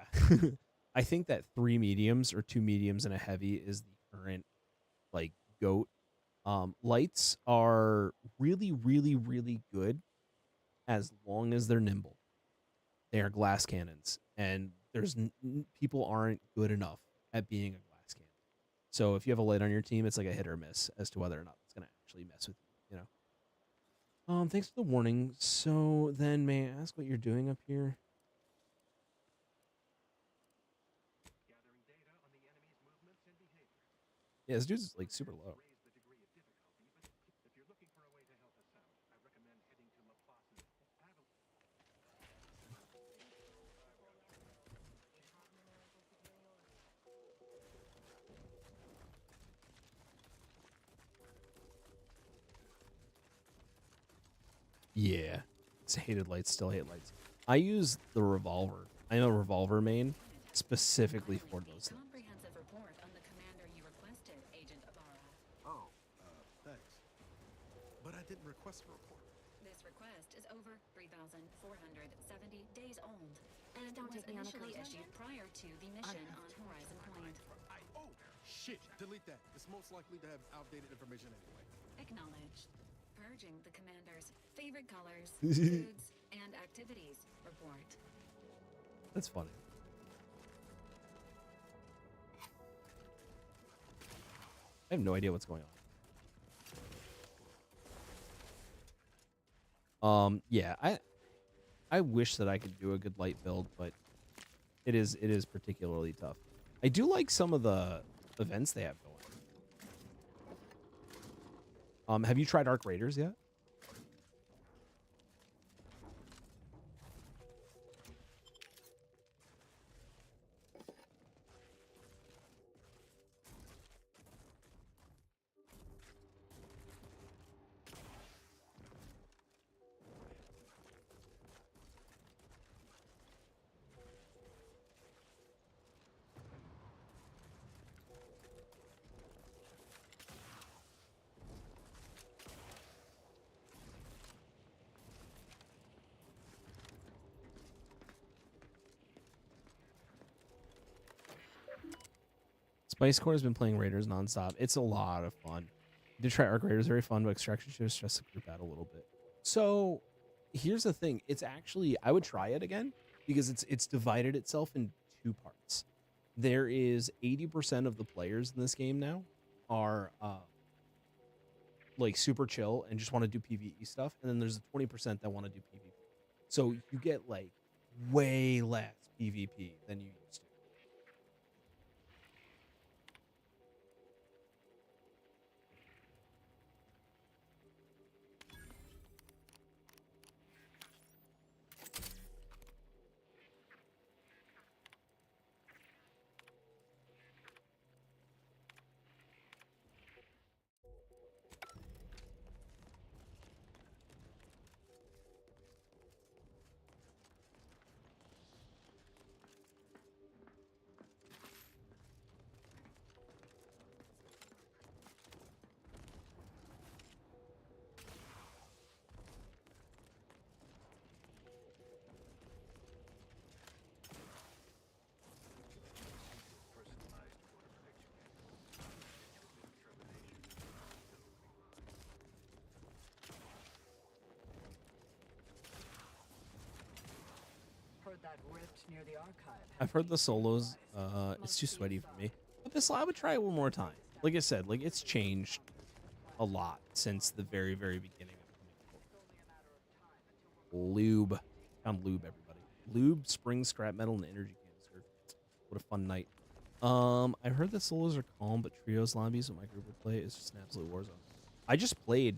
A: I think that 3 mediums or 2 mediums and a heavy is the current like GOAT. Lights are really, really, really good as long as they're nimble. They are glass cannons, and there's people aren't good enough at being a glass cannon. So if you have a light on your team, it's like a hit or miss as to whether or not it's gonna actually mess with you. You know. Thanks for the warning. So then, may I ask what you're doing up here? Yeah, this dude's like super low. Yeah, it's hated lights, still hate lights. I use the revolver. I'm a revolver main specifically for those things.
M: Comprehensive report on the commander you requested, Agent Ibarra.
K: Oh, thanks. But I didn't request a report.
M: This request is over 3,000 1,470 days old, and
G: Don't
M: was
G: take me on a
M: initially
G: cruise
M: issued prior to the mission on Horizon Point.
K: Oh, shit. Delete that. It's most likely to have outdated information anyway.
M: Acknowledged. Purging the commander's favorite colors, foods, and activities report.
A: That's funny. I have no idea what's going on. Yeah, I wish that I could do a good light build, but it is particularly tough. I do like some of the events they have going. Have you tried Arc Raiders yet? Spice Core has been playing Raiders nonstop. It's a lot of fun. I did try Arc Raiders, very fun, but Extraction should stress the group out a little bit. So here's the thing. It's actually, I would try it again because it's divided itself in two parts. There is 80% of the players in this game now are like super chill and just want to do PvE stuff. And then there's 20% that want to do PvP. So you get like way less PvP than you used to.
J: That rift near the archive.
A: I've heard the solos. It's too sweaty for me. But this, I would try it one more time. Like I said, like it's changed a lot since the very, very beginning of lube. Found lube, everybody. Lube, spring, scrap metal, and energy canister. What a fun night. I've heard that solos are calm, but trios lobbies with my group would play is just an absolute war zone. I just played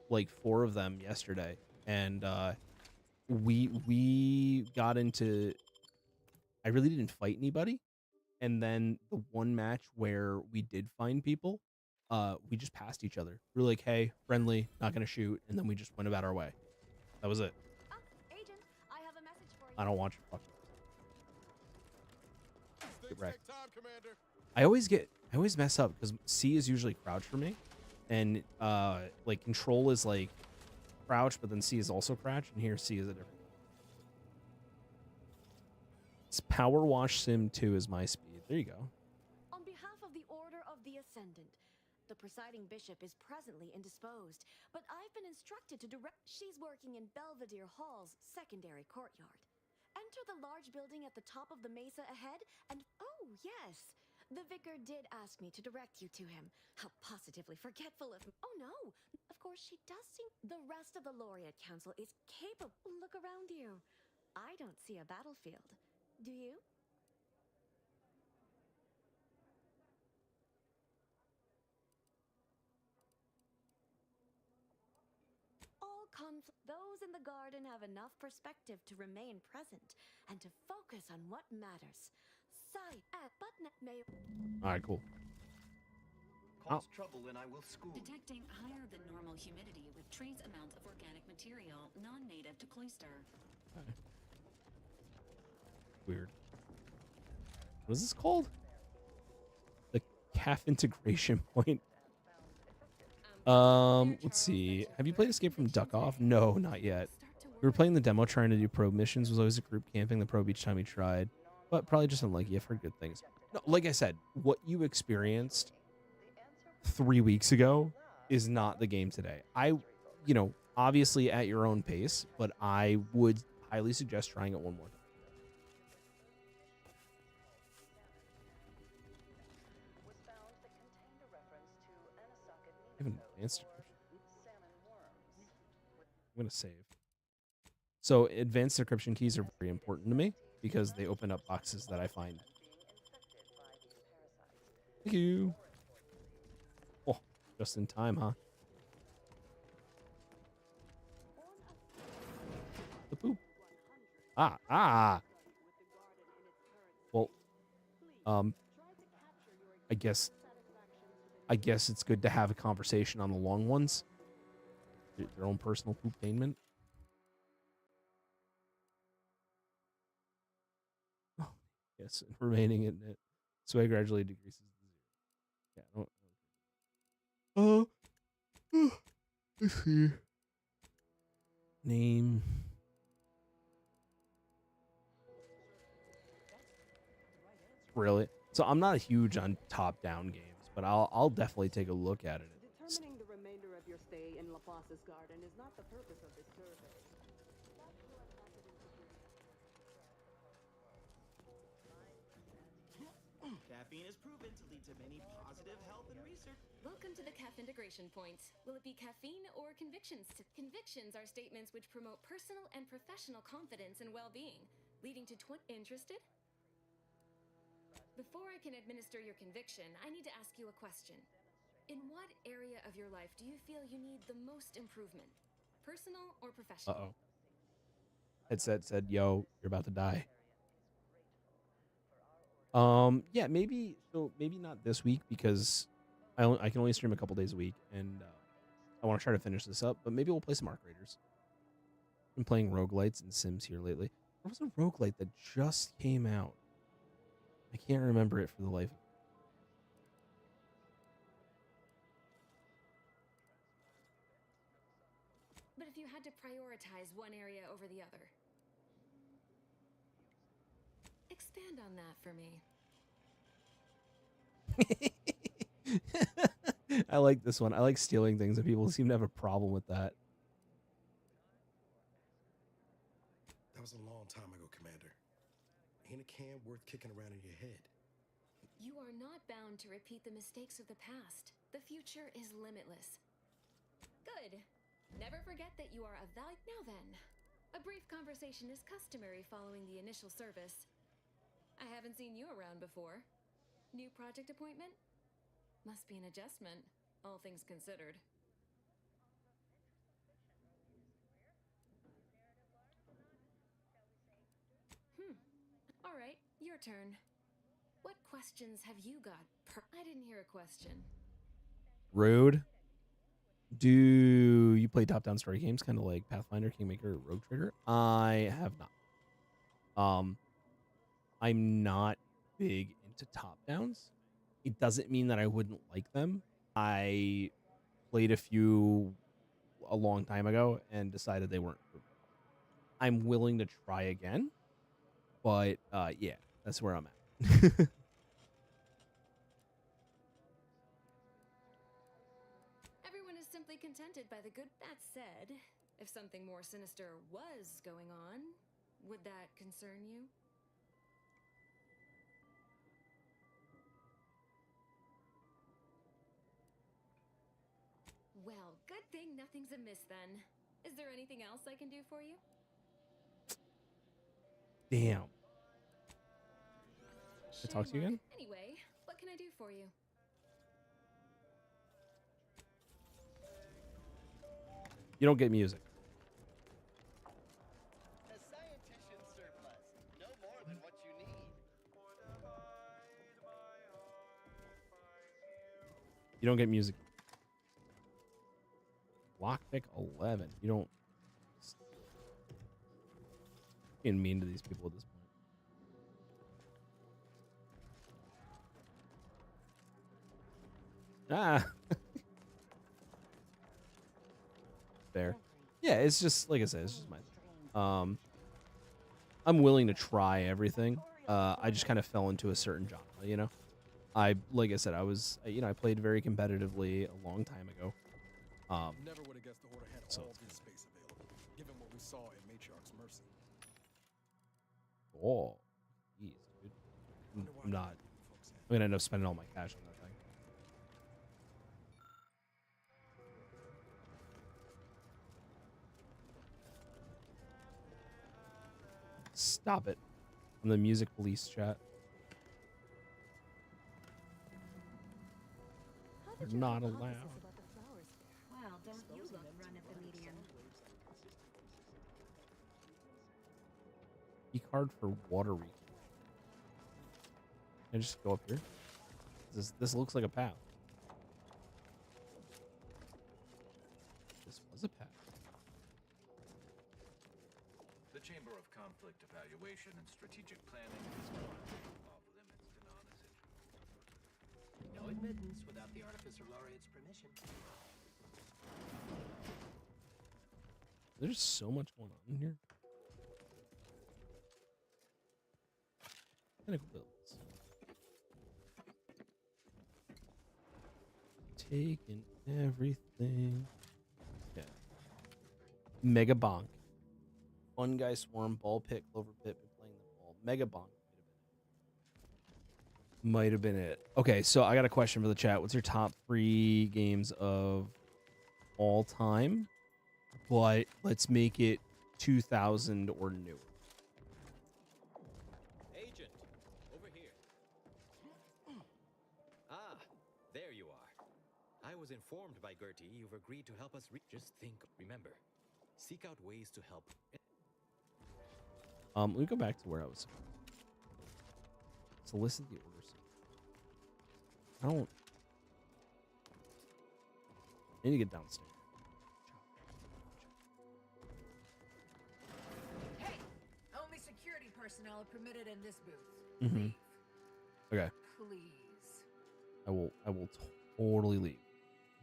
A: like 4 of them yesterday, and we got into, I really didn't fight anybody, and then the one match where we did find people, we just passed each other. We were like, hey, friendly, not gonna shoot, and then we just went about our way. That was it.
C: Agent, I have a message for you.
A: I don't want your fucking get wrecked. I always mess up because C is usually crouch for me, and like control is like crouch, but then C is also crouch, and here C is a different. It's Power Wash Sim 2 is my speed. There you go.
C: On behalf of the Order of the Ascendant, the presiding bishop is presently indisposed, but I've been instructed to direct. She's working in Belvedere Hall's secondary courtyard. Enter the large building at the top of the mesa ahead, and oh yes, the vicar did ask me to direct you to him. How positively forgetful of me. Oh no, of course she does seem. The rest of the Laureate Council is capable. Look around you. I don't see a battlefield. Do you? All those in the garden have enough perspective to remain present and to focus on what matters. Sight at button may.
A: All right, cool.
J: Cause trouble and I will school.
M: Detecting higher than normal humidity with trace amount of organic material non-native to Cloister.
A: Okay. Weird. What is this called? The calf integration point. Let's see. Have you played Escape from Duck Off? No, not yet. We were playing the demo, trying to do probe missions. Was always a group camping the probe each time we tried, but probably just unlucky. I've heard good things. No, like I said, what you experienced 3 weeks ago is not the game today. Obviously at your own pace, but I would highly suggest trying it one more time. I have an advanced decryption. I'm going to save. So advanced decryption keys are very important to me because they open up boxes that I find. Thank you. Oh, just in time, huh? The poop. Ah. Well, I guess it's good to have a conversation on the long ones. Their own personal pooptainment. Oh, yes, remaining in it. Sway gradually decreases to 0. Yeah, let's see. Name. Really? So I'm not huge on top-down games, but I'll definitely take a look at it.
H: Determining the remainder of your stay in Laplace's garden is not the purpose of this survey.
R: Caffeine is proven to lead to many positive health and research.
M: Welcome to the CAF integration point. Will it be caffeine or convictions? Convictions are statements which promote personal and professional confidence and well-being, leading to interested? Before I can administer your conviction, I need to ask you a question. In what area of your life do you feel you need the most improvement? Personal or professional?
A: Uh-oh. Headset said, yo, you're about to die. Yeah, maybe not this week because I can only stream a couple days a week, and I want to try to finish this up, but maybe we'll play some Arc Raiders. I've been playing roguelites and Sims here lately. There was a roguelite that just came out. I can't remember it for the life of me.
M: But if you had to prioritize one area over the other, expand on that for me.
A: I like this one. I like stealing things, and people seem to have a problem with that.
K: That was a long time ago, Commander. Ain't a can worth kicking around in your head.
M: You are not bound to repeat the mistakes of the past. The future is limitless. Good. Never forget that you are a value. Now then, a brief conversation is customary following the initial service. I haven't seen you around before. New project appointment? Must be an adjustment, all things considered. All right, your turn. What questions have you got? I didn't hear a question.
A: Rude. Do you play top-down story games, kind of like Pathfinder, Kingmaker, Rogue Trader? I have not. I'm not big into top-downs. It doesn't mean that I wouldn't like them. I played a few a long time ago and decided they weren't for me. I'm willing to try again, but yeah, that's where I'm at.
M: Everyone is simply contented by the good. That said, if something more sinister was going on, would that concern you? Well, good thing nothing's amiss then. Is there anything else I can do for you?
A: Damn. Can I talk to you again?
M: Anyway, what can I do for you?
A: You don't get music.
L: A scientician surplus. No more than what you need.
A: You don't get music. Lockpick 11. You don't. Being mean to these people at this point. Ah. Fair. Yeah, it's just like I said. It's just my. I'm willing to try everything. I just kind of fell into a certain genre, you know. Like I said, I played very competitively a long time ago.
K: Never would have guessed the Order had all this space available, given what we saw in Matriarch's Mercy.
A: Oh, jeez, dude. I'm not. I'm gonna end up spending all my cash on that thing. Stop it. From the music police chat. They're not allowed.
C: Well, don't you look run of the medium.
A: Key card for water recall. Can I just go up here? This looks like a path. This was a path.
I: The Chamber of Conflict Evaluation and Strategic Planning is off limits to non-essential.
L: No admittance without the Artificer Laureate's permission.
A: There's so much going on in here. Pinnacle builds. Taking everything. Yeah. Mega Bonk. Fun Guy Swarm, Ball Pit, Clover Pit, been playing the ball. Mega Bonk might have been it. Okay, so I got a question for the chat. What's your top 3 games of all time? But let's make it 2000 or newer.
Q: Agent, over here. Ah, there you are. I was informed by Gertie you've agreed to help us. Just think, remember, seek out ways to help.
A: Let me go back to where I was. Solicit the orders. I need to get downstairs.
H: Hey, only security personnel are permitted in this booth.
A: Mm-hmm. Okay.
H: Please.
A: I will totally leave.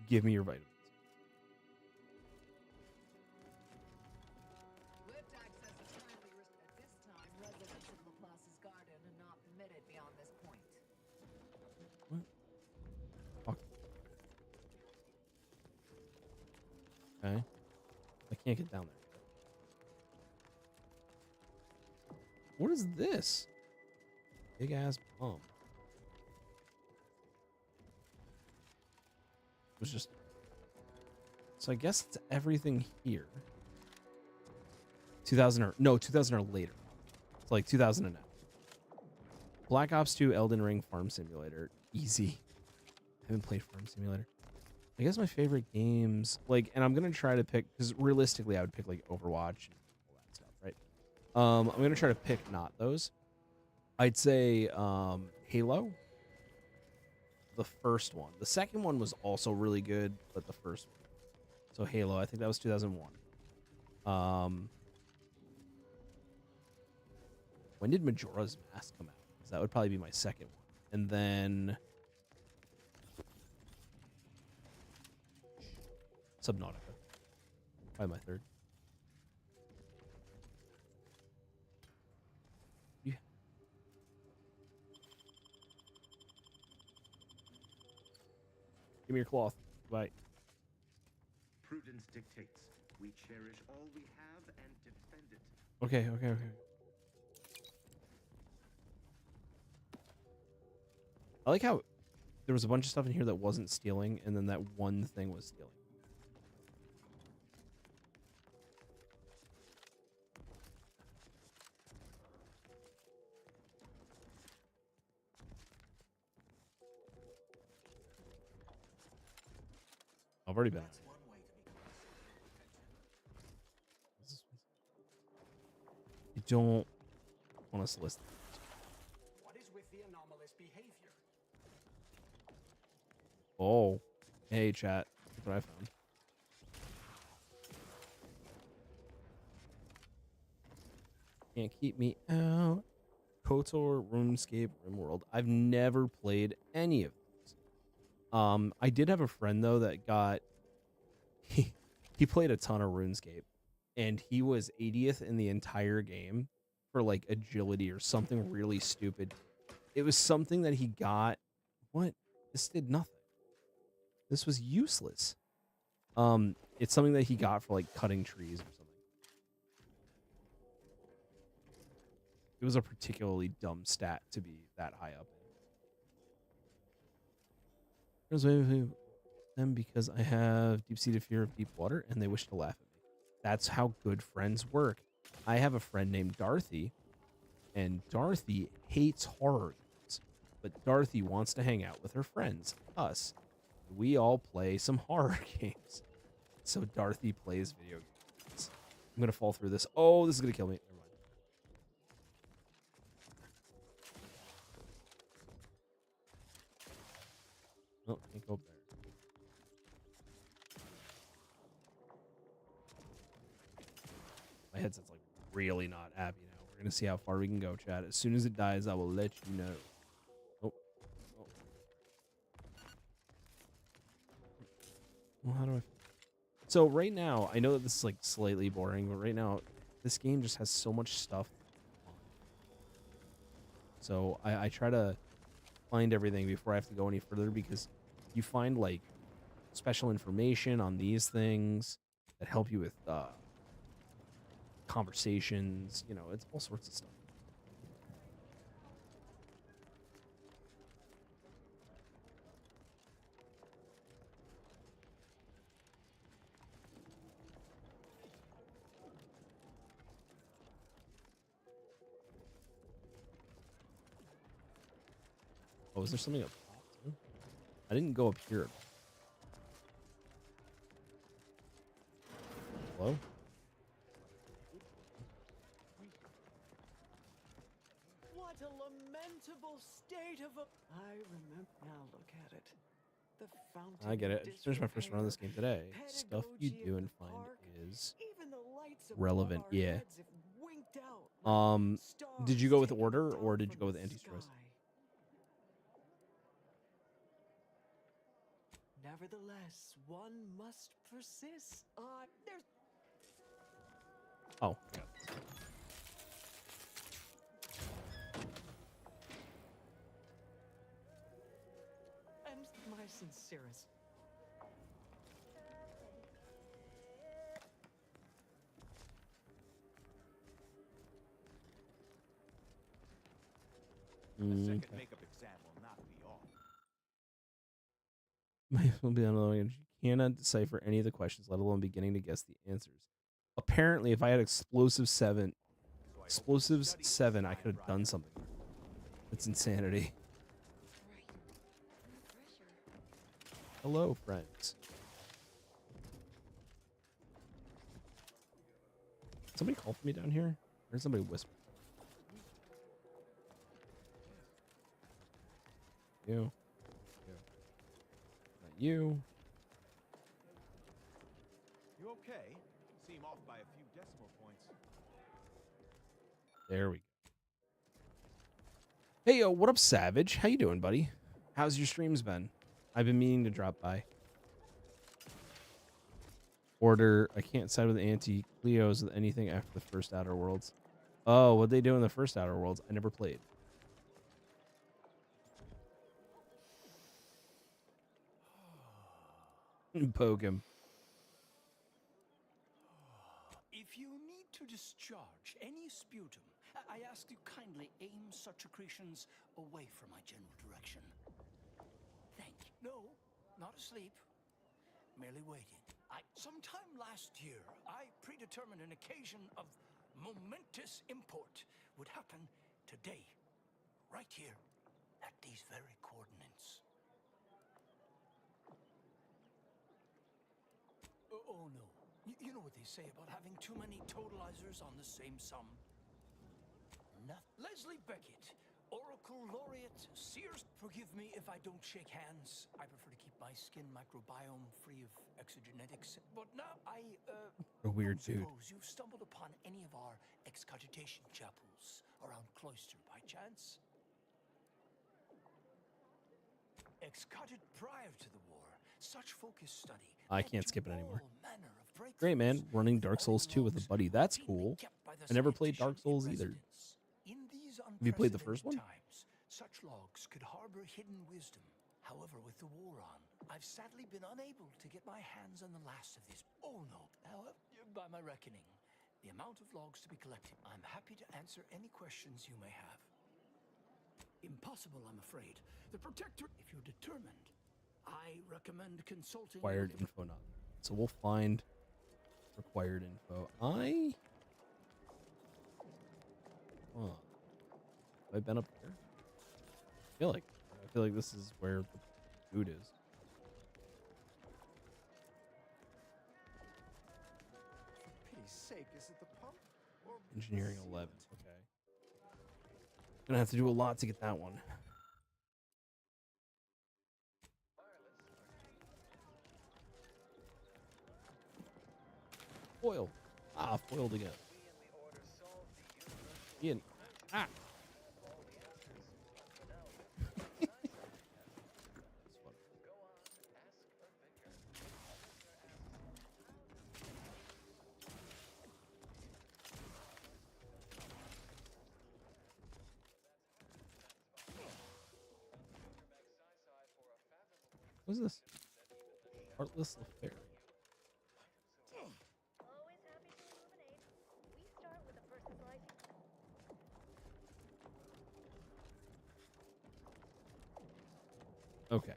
A: Give me your vitamins.
H: Lift access is currently at this time. Residents of Laplace's garden are not permitted beyond this point.
A: What? Fuck. Okay. I can't get down there. What is this? Big ass bomb. It was just. So I guess it's everything here. 2000 or later. It's like 2000 and now. Black Ops 2, Elden Ring, Farm Simulator. Easy. I haven't played Farm Simulator. I guess my favorite games, like, and I'm gonna try to pick, because realistically I would pick like Overwatch and all that stuff, right? I'm gonna try to pick not those. I'd say Halo. The first one. The second one was also really good, but the first one. So Halo, I think that was 2001. When did Majora's Mask come out? 'Cause that would probably be my second one. And then Subnautica. Probably my third. Yeah. Give me your cloth. Bye.
V: Prudence dictates we cherish all we have and defend it.
A: Okay. I like how there was a bunch of stuff in here that wasn't stealing, and then that one thing was stealing. I've already been. You don't want to solicit.
L: What is with the anomalous behavior?
A: Oh, hey chat. Look what I found. Can't keep me out. KOTOR, RuneScape, RimWorld. I've never played any of these. I did have a friend though that got he played a ton of RuneScape. and he was 80th in the entire game for like agility or something really stupid. It was something that he got. What? This did nothing. This was useless. It's something that he got for like cutting trees or something. It was a particularly dumb stat to be that high up. Here's them because I have deep-seated fear of deep water and they wish to laugh at me. That's how good friends work. I have a friend named Dorothy, and Dorothy hates horror games, but Dorothy wants to hang out with her friends, us. We all play some horror games. So Dorothy plays video games. I'm going to fall through this. Oh, this is going to kill me. Never mind. Oh, can't go up there. My headset's like really not happy now. We're going to see how far we can go, chat. As soon as it dies, I will let you know. Oh. Oh. Well, how do I... So right now, I know that this is like slightly boring, but right now, this game just has so much stuff. So I try to find everything before I have to go any further, because you find like special information on these things that help you with conversations, you know, it's all sorts of stuff. Oh, is there something up top too? I didn't go up here. Hello?
R: What a lamentable state of I remember. Now look at it. The fountain.
A: I get it. I just finished my first run of this game today. Stuff you do and find is relevant. Yeah. Did you go with order or did you go with Auntie's choice?
R: Nevertheless, one must persist. There's.
A: Oh, got it.
R: And my sincerest.
Q: Second makeup exam will not be off.
A: Will be on you cannot decipher any of the questions, let alone beginning to guess the answers. Apparently, if I had explosives 7, I could have done something. It's insanity. Hello, friends. Somebody call for me down here? Or did somebody whisper? You. Not you.
Q: You okay? Seem off by a few decimal points.
A: There we go. Hey, yo, what up, Savage? How you doing, buddy? How's your streams been? I've been meaning to drop by. Order. I can't side with Auntie Cleo's with anything after the first Outer Worlds. Oh, what'd they do in the first Outer Worlds? I never played. Poke him.
F: If you need to discharge any sputum, I ask you kindly aim such accretions away from my general direction. Thank you. No, not asleep. Merely waiting. Sometime last year, I predetermined an occasion of momentous import would happen today, right here, at these very coordinates. Oh no. You know what they say about having too many totalizers on the same sum? Leslie Beckett, Oracle Laureate, Sears. Forgive me if I don't shake hands. I prefer to keep my skin microbiome free of exogenetics. But now
A: A weird dude.
F: suppose you've stumbled upon any of our excogitation chapels around Cloister by chance? Excoted prior to the war, Such focused study.
A: I can't skip it anymore.
F: all manner of breakthroughs.
A: Great, man. Running Dark Souls 2 with a buddy. That's cool. I never played Dark Souls either.
F: In these
A: Have you played the first one?
F: times, such logs could harbor hidden wisdom. However, with the war on, I've sadly been unable to get my hands on the last of these. Oh no. However, by my reckoning, the amount of logs to be collected, I'm happy to answer any questions you may have. Impossible, I'm afraid. The Protector, if you're determined, I recommend consulting...
A: Required info not. So we'll find required info. Have I been up there? I feel like this is where the food is.
D: For pity's sake, is it the pump? Or
A: Engineering 11. Okay. Gonna have to do a lot to get that one. Foil. Ah, foiled again. Ian. Ah. What's this? Heartless affair. Okay.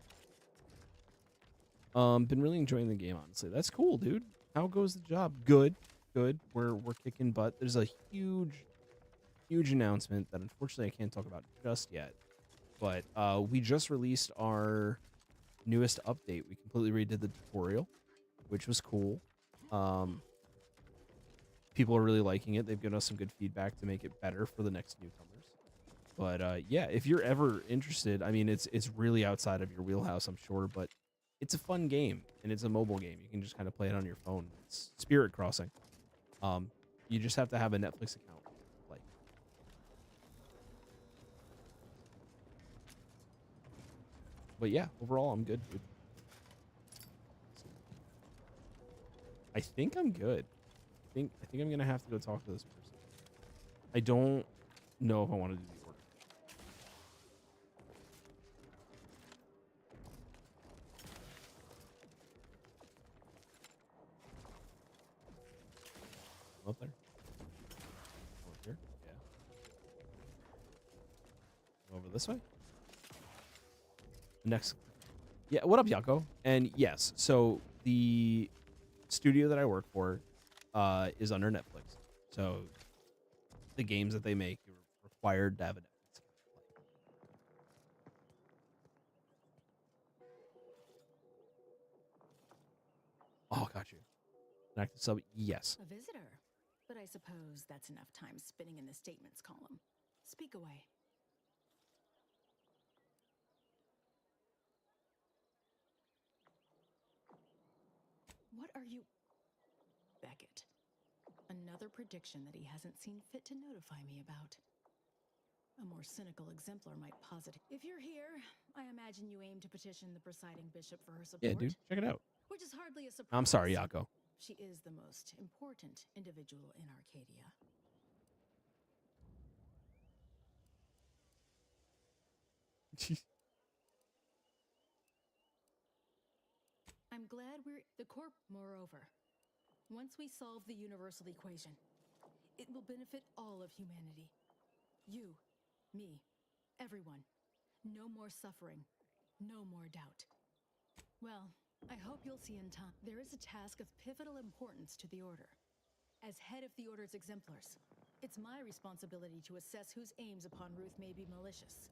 A: Been really enjoying the game, honestly. That's cool, dude. How goes the job? Good. Good. We're kicking butt. There's a huge announcement that unfortunately I can't talk about just yet. But we just released our newest update. We completely redid the tutorial, which was cool. People are really liking it. They've given us some good feedback to make it better for the next newcomers. But yeah, if you're ever interested, I mean, it's really outside of your wheelhouse, I'm sure, but it's a fun game and it's a mobile game. You can just kind of play it on your phone. It's Spirit Crossing. You just have to have a Netflix account. But yeah, overall, I'm good, dude. I think I'm good. I think I'm gonna have to go talk to this person. I don't know if I want to do the order. Up there. Over here. Yeah. Over this way. Next. Yeah, what up, Yako? And yes, so the studio that I work for is under Netflix. So the games that they make are required to have a Netflix account. Oh, got you. An active sub? Yes.
N: A visitor. But I suppose that's enough time spinning in the statements column. Speak away. What are you... Beckett. Another prediction that he hasn't seen fit to notify me about. A more cynical exemplar might posit. If you're here, I imagine you aim to petition the presiding bishop for her support.
A: Yeah, dude, check it out.
N: Which is hardly a surprise.
A: I'm sorry, Yako.
N: She is the most important individual in Arcadia. I'm glad we're the corp. Moreover, once we solve the universal equation, it will benefit all of humanity. You, me, everyone. No more suffering, no more doubt. Well, I hope you'll see in time. There is a task of pivotal importance to the Order. As head of the Order's exemplars, it's my responsibility to assess whose aims upon Ruth may be malicious.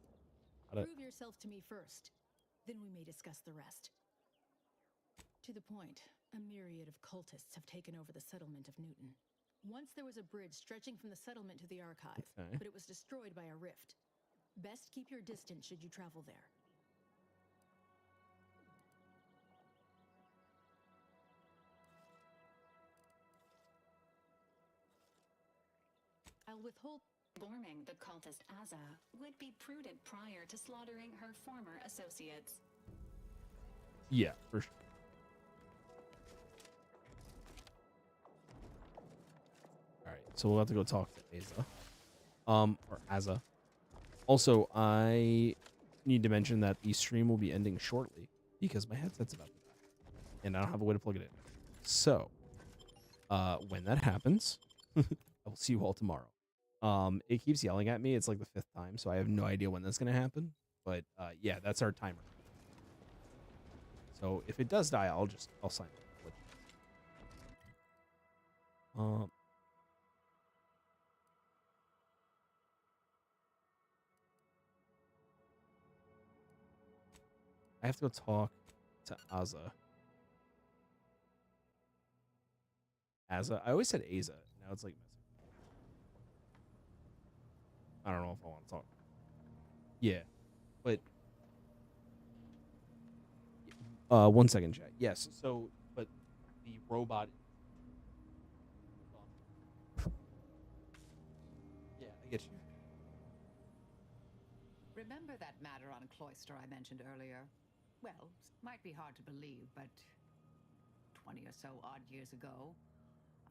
N: Prove yourself to me first, then we may discuss the rest. To the point, a myriad of cultists have taken over the settlement of Newton. Once there was a bridge stretching from the settlement to the archive, but it was destroyed by a rift. Best keep your distance should you travel there. I'll withhold.
W: Forming the cultist Azza would be prudent prior to slaughtering her former associates.
A: Yeah, for sure. All right, so we'll have to go talk to Asa. Or Asa. Also, I need to mention that the stream will be ending shortly because my headset's about to die, and I don't have a way to plug it in. So, when that happens, I will see you all tomorrow. It keeps yelling at me. It's like the 5th time, so I have no idea when that's gonna happen. But yeah, that's our timer. So if it does die, I'll sign it. I have to go talk to Asa. Asa? I always said Asa. Now it's like messing. I don't know if I want to talk. Yeah, but 1 second, chat. Yes. So, but the robot. Yeah, I get you.
J: Remember that matter on Cloister I mentioned earlier? Well, might be hard to believe, but 20 or so odd years ago,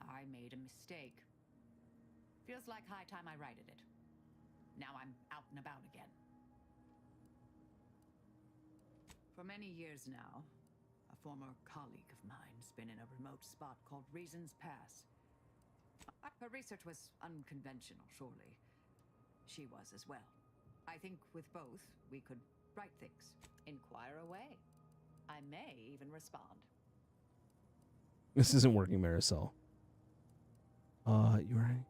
J: I made a mistake. Feels like high time I righted it. Now I'm out and about again. For many years now, a former colleague of mine's been in a remote spot called Reasons Pass. Her research was unconventional, surely. She was as well. I think with both, we could right things. Inquire away. I may even respond.
A: This isn't working, Marisol. You right?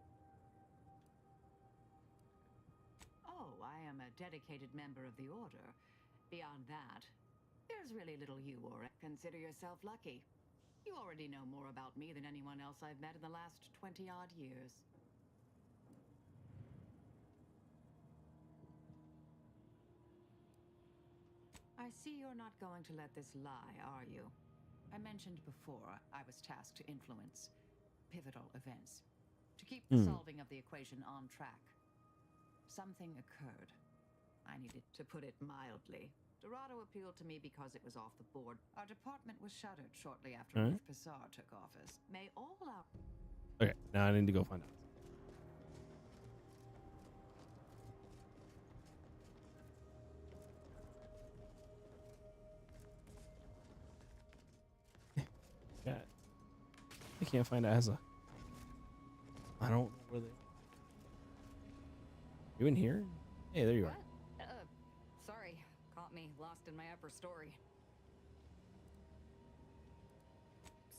J: Oh, I am a dedicated member of the Order. Beyond that, there's really little you or consider yourself lucky. You already know more about me than anyone else I've met in the last 20-odd years. I see you're not going to let this lie, are you? I mentioned before I was tasked to influence pivotal events, to keep the solving of the equation on track. Something occurred. I needed to put it mildly. Dorado appealed to me because it was off the board. Our department was shuttered shortly after Ruth Pissar took office. May all our...
A: Okay, now I need to go find out. Yeah. I can't find Asa. I don't know where they... You in here? Hey, there you are.
O: Sorry, caught me lost in my upper story.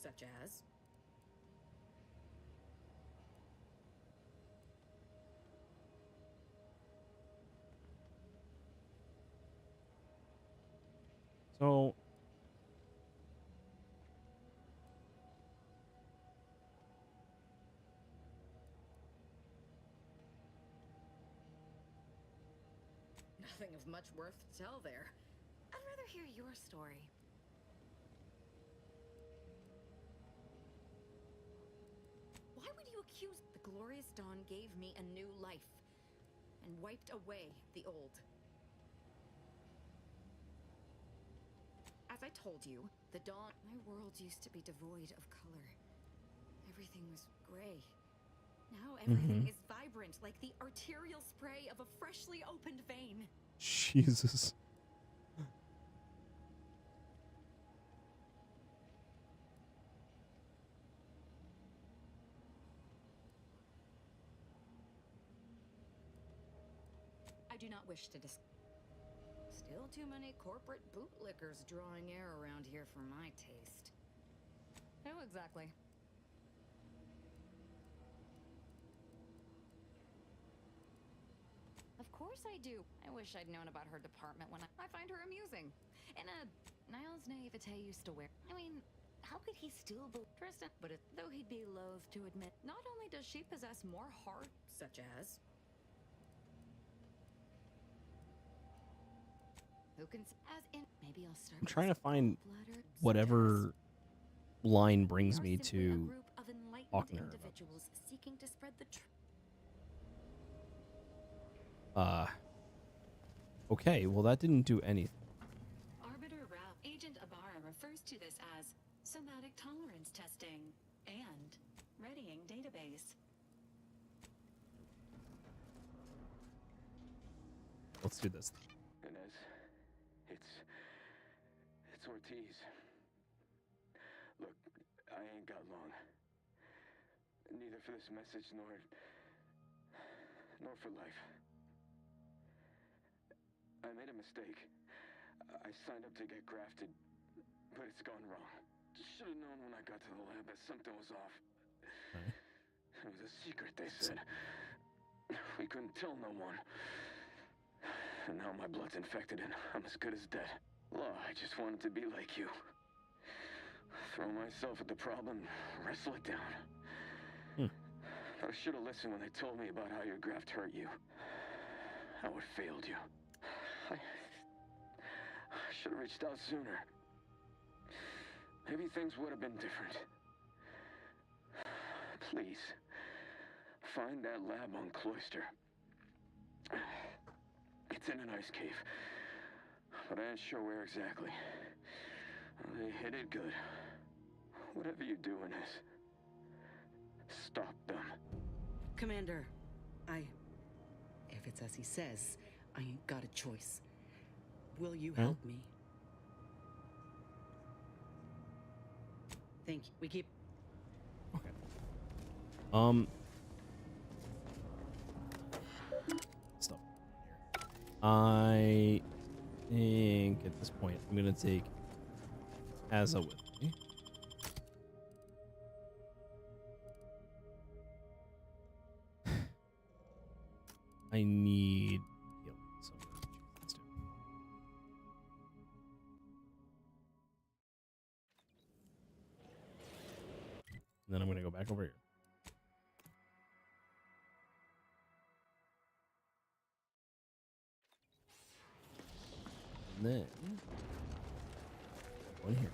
E: Such as?
A: So...
O: Nothing of much worth to tell there. I'd rather hear your story. Why would you accuse... The Glorious Dawn gave me a new life and wiped away the old. As I told you, the Dawn... My world used to be devoid of color. Everything was gray. Now everything is vibrant, like the arterial spray of a freshly opened vein.
A: Jesus.
O: I do not wish to Still too many corporate bootlickers drawing air around here for my taste. Who exactly? Of course I do. I wish I'd known about her department when I find her amusing. And Niles' naivete used to wear. I mean, how could he still be Tristan? But though he'd be loath to admit, not only does she possess more heart,
E: Such as?
O: who can as in maybe I'll start
A: I'm trying to
O: with
A: find
O: gallbladder,
A: whatever line brings
O: are
A: me
O: simply a
A: to
O: group of enlightened
A: talking to her about
O: individuals seeking to spread the truth.
A: Okay, well that didn't do anything.
O: Arbiter Ralph, Agent Ibarra
J: Somatic tolerance testing and readying database.
A: Let's do this.
T: Inez, it's Ortiz. Look, I ain't got long. Neither for this message nor for life. I made a mistake. I signed up to get grafted, but it's gone wrong. Should have known when I got to the lab that something was off.
A: Okay.
T: It was a secret, they said. We couldn't tell no one. And now my blood's infected and I'm as good as dead. Law, I just wanted to be like you. Throw myself at the problem, wrestle it down. I should have listened when they told me about how your graft hurt you. How it failed you. I should have reached out sooner. Maybe things would have been different. Please, find that lab on Cloister. It's in an ice cave, but I ain't sure where exactly. They hit it good. Whatever you do, Inez, stop them.
E: Commander, if it's as he says, I ain't got a choice. Will you help me? Thank you. We keep...
A: Stop. I think at this point I'm gonna take Asa with me. I need healing, so I'm gonna choose this too. And then I'm gonna go back over here. And then one here.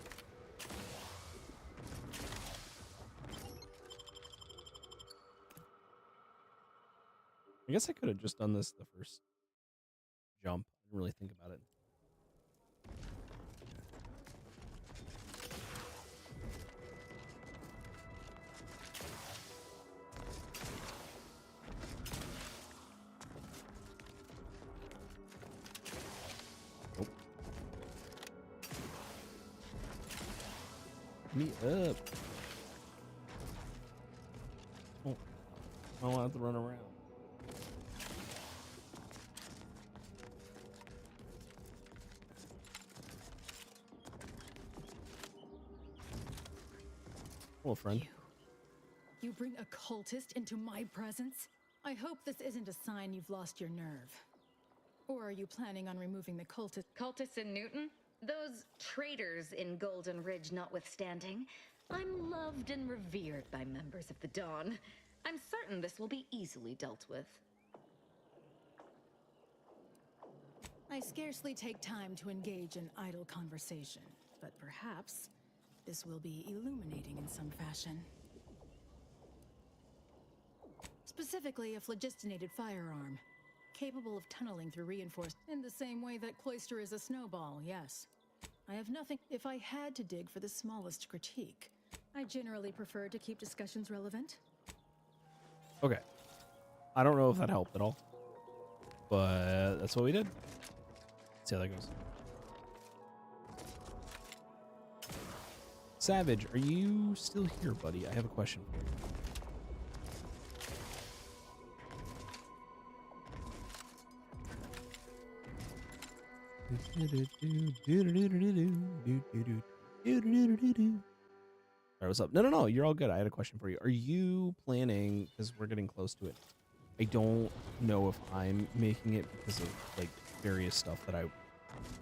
A: I guess I could have just done this the first jump. I didn't really think about it. Nope. Me up. Oh, I don't have to run around. Hello, friend.
N: You bring a cultist into my presence? I hope this isn't a sign you've lost your nerve. Or are you planning on removing the cultist?
O: Cultists in Newton? Those traitors in Golden Ridge notwithstanding, I'm loved and revered by members of the Dawn. I'm certain this will be easily dealt with.
N: I scarcely take time to engage in idle conversation, but perhaps this will be illuminating in some fashion. Specifically, a phlogistinated firearm, capable of tunneling through reinforced in the same way that Cloister is a snowball, yes. I have nothing. If I had to dig for the smallest critique, I generally prefer to keep discussions relevant.
A: Okay. I don't know if that helped at all, but that's what we did. Let's see how that goes. Savage, are you still here, buddy? I have a question for you. Alright, what's up? No, you're all good. I had a question for you. Are you planning, because we're getting close to it, I don't know if I'm making it because of like various stuff that I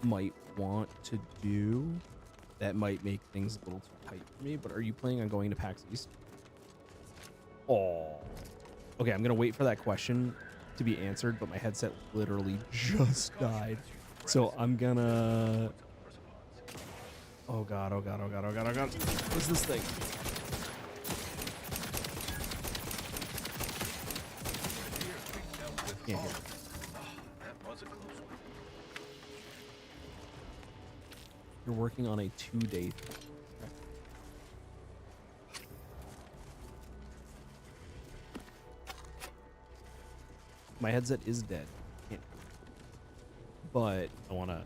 A: might want to do that might make things a little too tight for me, but are you planning on going to PAX East? Oh. Okay, I'm going to wait for that question to be answered, but my headset literally just died. So I'm going to... Oh god. What's this thing? Can't hear it.
I: That was a close one.
A: You're working on a 2-day thing. Okay. My headset is dead. Can't. But I want to.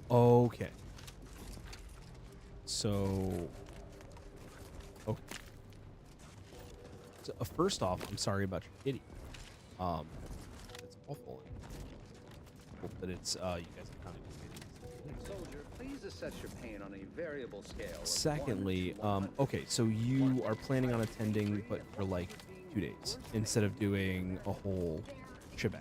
A: Okay. So. Okay. So, first off, I'm sorry about your kitty. It's awful. Hope that it's you guys have found it.
L: Soldier, please assess your pain on a variable scale. of
A: Secondly,
L: 1 to 100.
A: okay, so you are planning on attending, but for like 2 days instead of doing a whole shebang.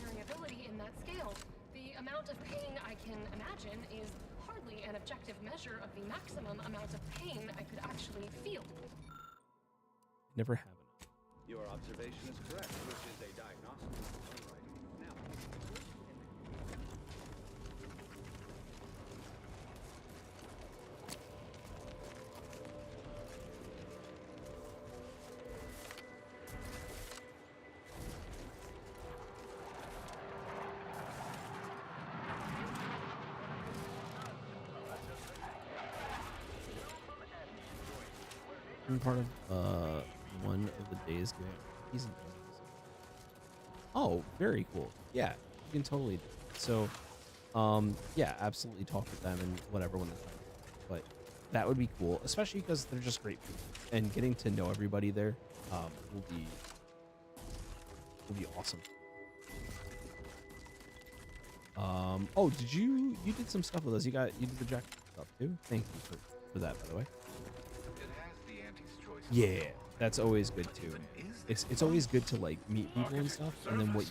S: Variability in that scale. The amount of pain I can imagine is hardly an objective measure of the maximum amount of pain I could actually feel.
A: Never have enough.
L: Your observation is correct, which is a diagnostic. All right. Now,
A: Part of one of the days doing he's oh, very cool. Yeah, you can totally do it. So yeah, absolutely talk with them and whatever when the time comes. But that would be cool, especially because they're just great people, and getting to know everybody there will be awesome. Oh, you did some stuff with us. You did the jack stuff too. Thank you for that, by the way. Yeah, that's always good too. It's always good to like meet people and stuff, and then what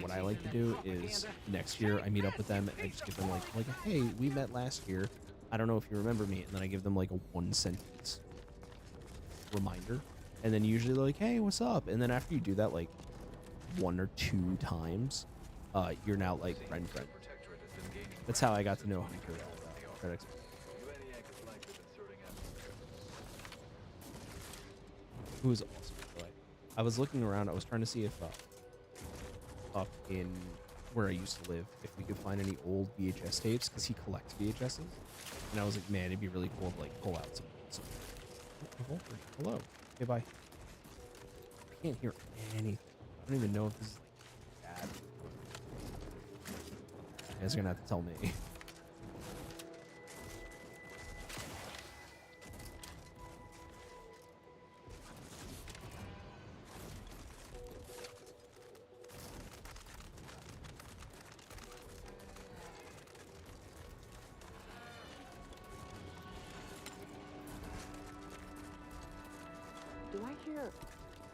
A: what I like to do is next year I meet up with them and I just give them like hey, we met last year. I don't know if you remember me, and then I give them like a 1-sentence reminder, and then usually they're like, hey, what's up? And then after you do that like 1 or 2 times, you're now like friend. That's how I got to know Hunter. Who is awesome, by the way. I was looking around. I was trying to see if up in where I used to live, if we could find any old VHS tapes, because he collects VHSs. And I was like, man, it'd be really cool to like pull out some. Hello. Okay, bye. I can't hear anything. I don't even know if this is like bad. You guys are gonna have to tell me.
U: Do I hear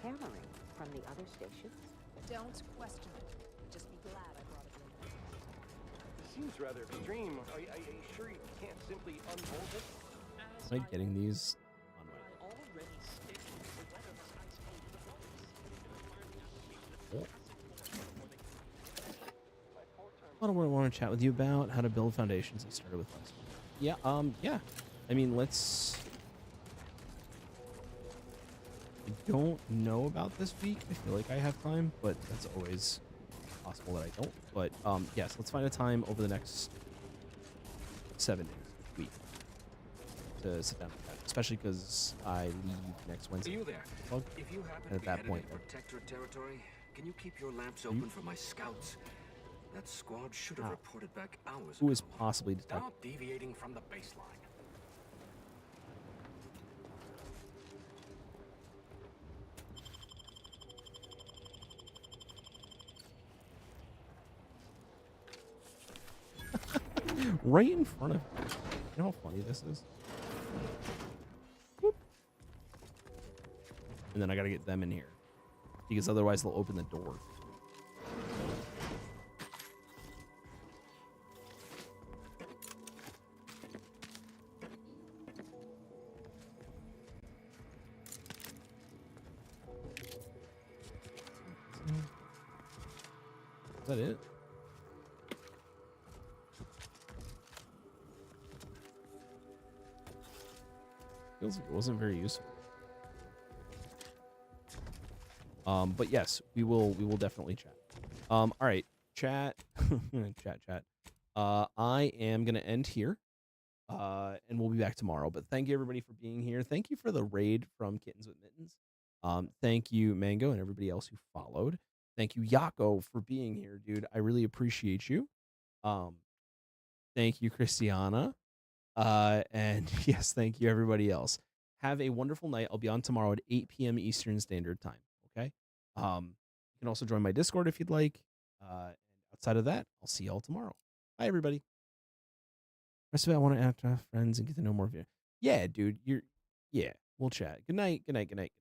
U: hammering from the other stations?
W: Don't question it. Just be glad I brought it in.
X: This seems rather extreme. Are you sure you can't simply unbolt it?
A: Am I getting these on my What do I want to chat with you about? How to build foundations. I started with last one. Yeah, yeah. I mean, let's. I don't know about this week. I feel like I have time, but that's always possible that I don't. But yes, let's find a time over the next 7 days, week, to sit down and chat. Especially because I leave next Wednesday.
Y: Are you there?
A: Plug.
Y: If you happen
A: And
Y: to
A: at
Y: be
A: that
Y: headed
A: point,
Y: to Protectorate territory, can you keep your lamps open for my scouts? That squad should have reported back hours
A: who
Y: ago.
A: is possibly detected?
Y: Stop deviating from the baseline.
A: Right in front of me. You know how funny this is? Whoop. And then I gotta get them in here. Because otherwise they'll open the door. Is that it? Feels like it wasn't very useful. But yes, we will definitely chat. All right, chat. Chat. I am gonna end here. And we'll be back tomorrow. But thank you everybody for being here. Thank you for the raid from Kittens with Mittens. Thank you, Mango, and everybody else who followed. Thank you, Yako, for being here, dude. I really appreciate you. Thank you, Christiana. And yes, thank you, everybody else. Have a wonderful night. I'll be on tomorrow at 8 p.m. Eastern Standard Time. Okay. You can also join my Discord if you'd like. And outside of that, I'll see y'all tomorrow. Bye, everybody. Rest of it, I want to have friends and get to know more of you. Yeah, dude. Yeah, we'll chat. Good night. Good night. Good night.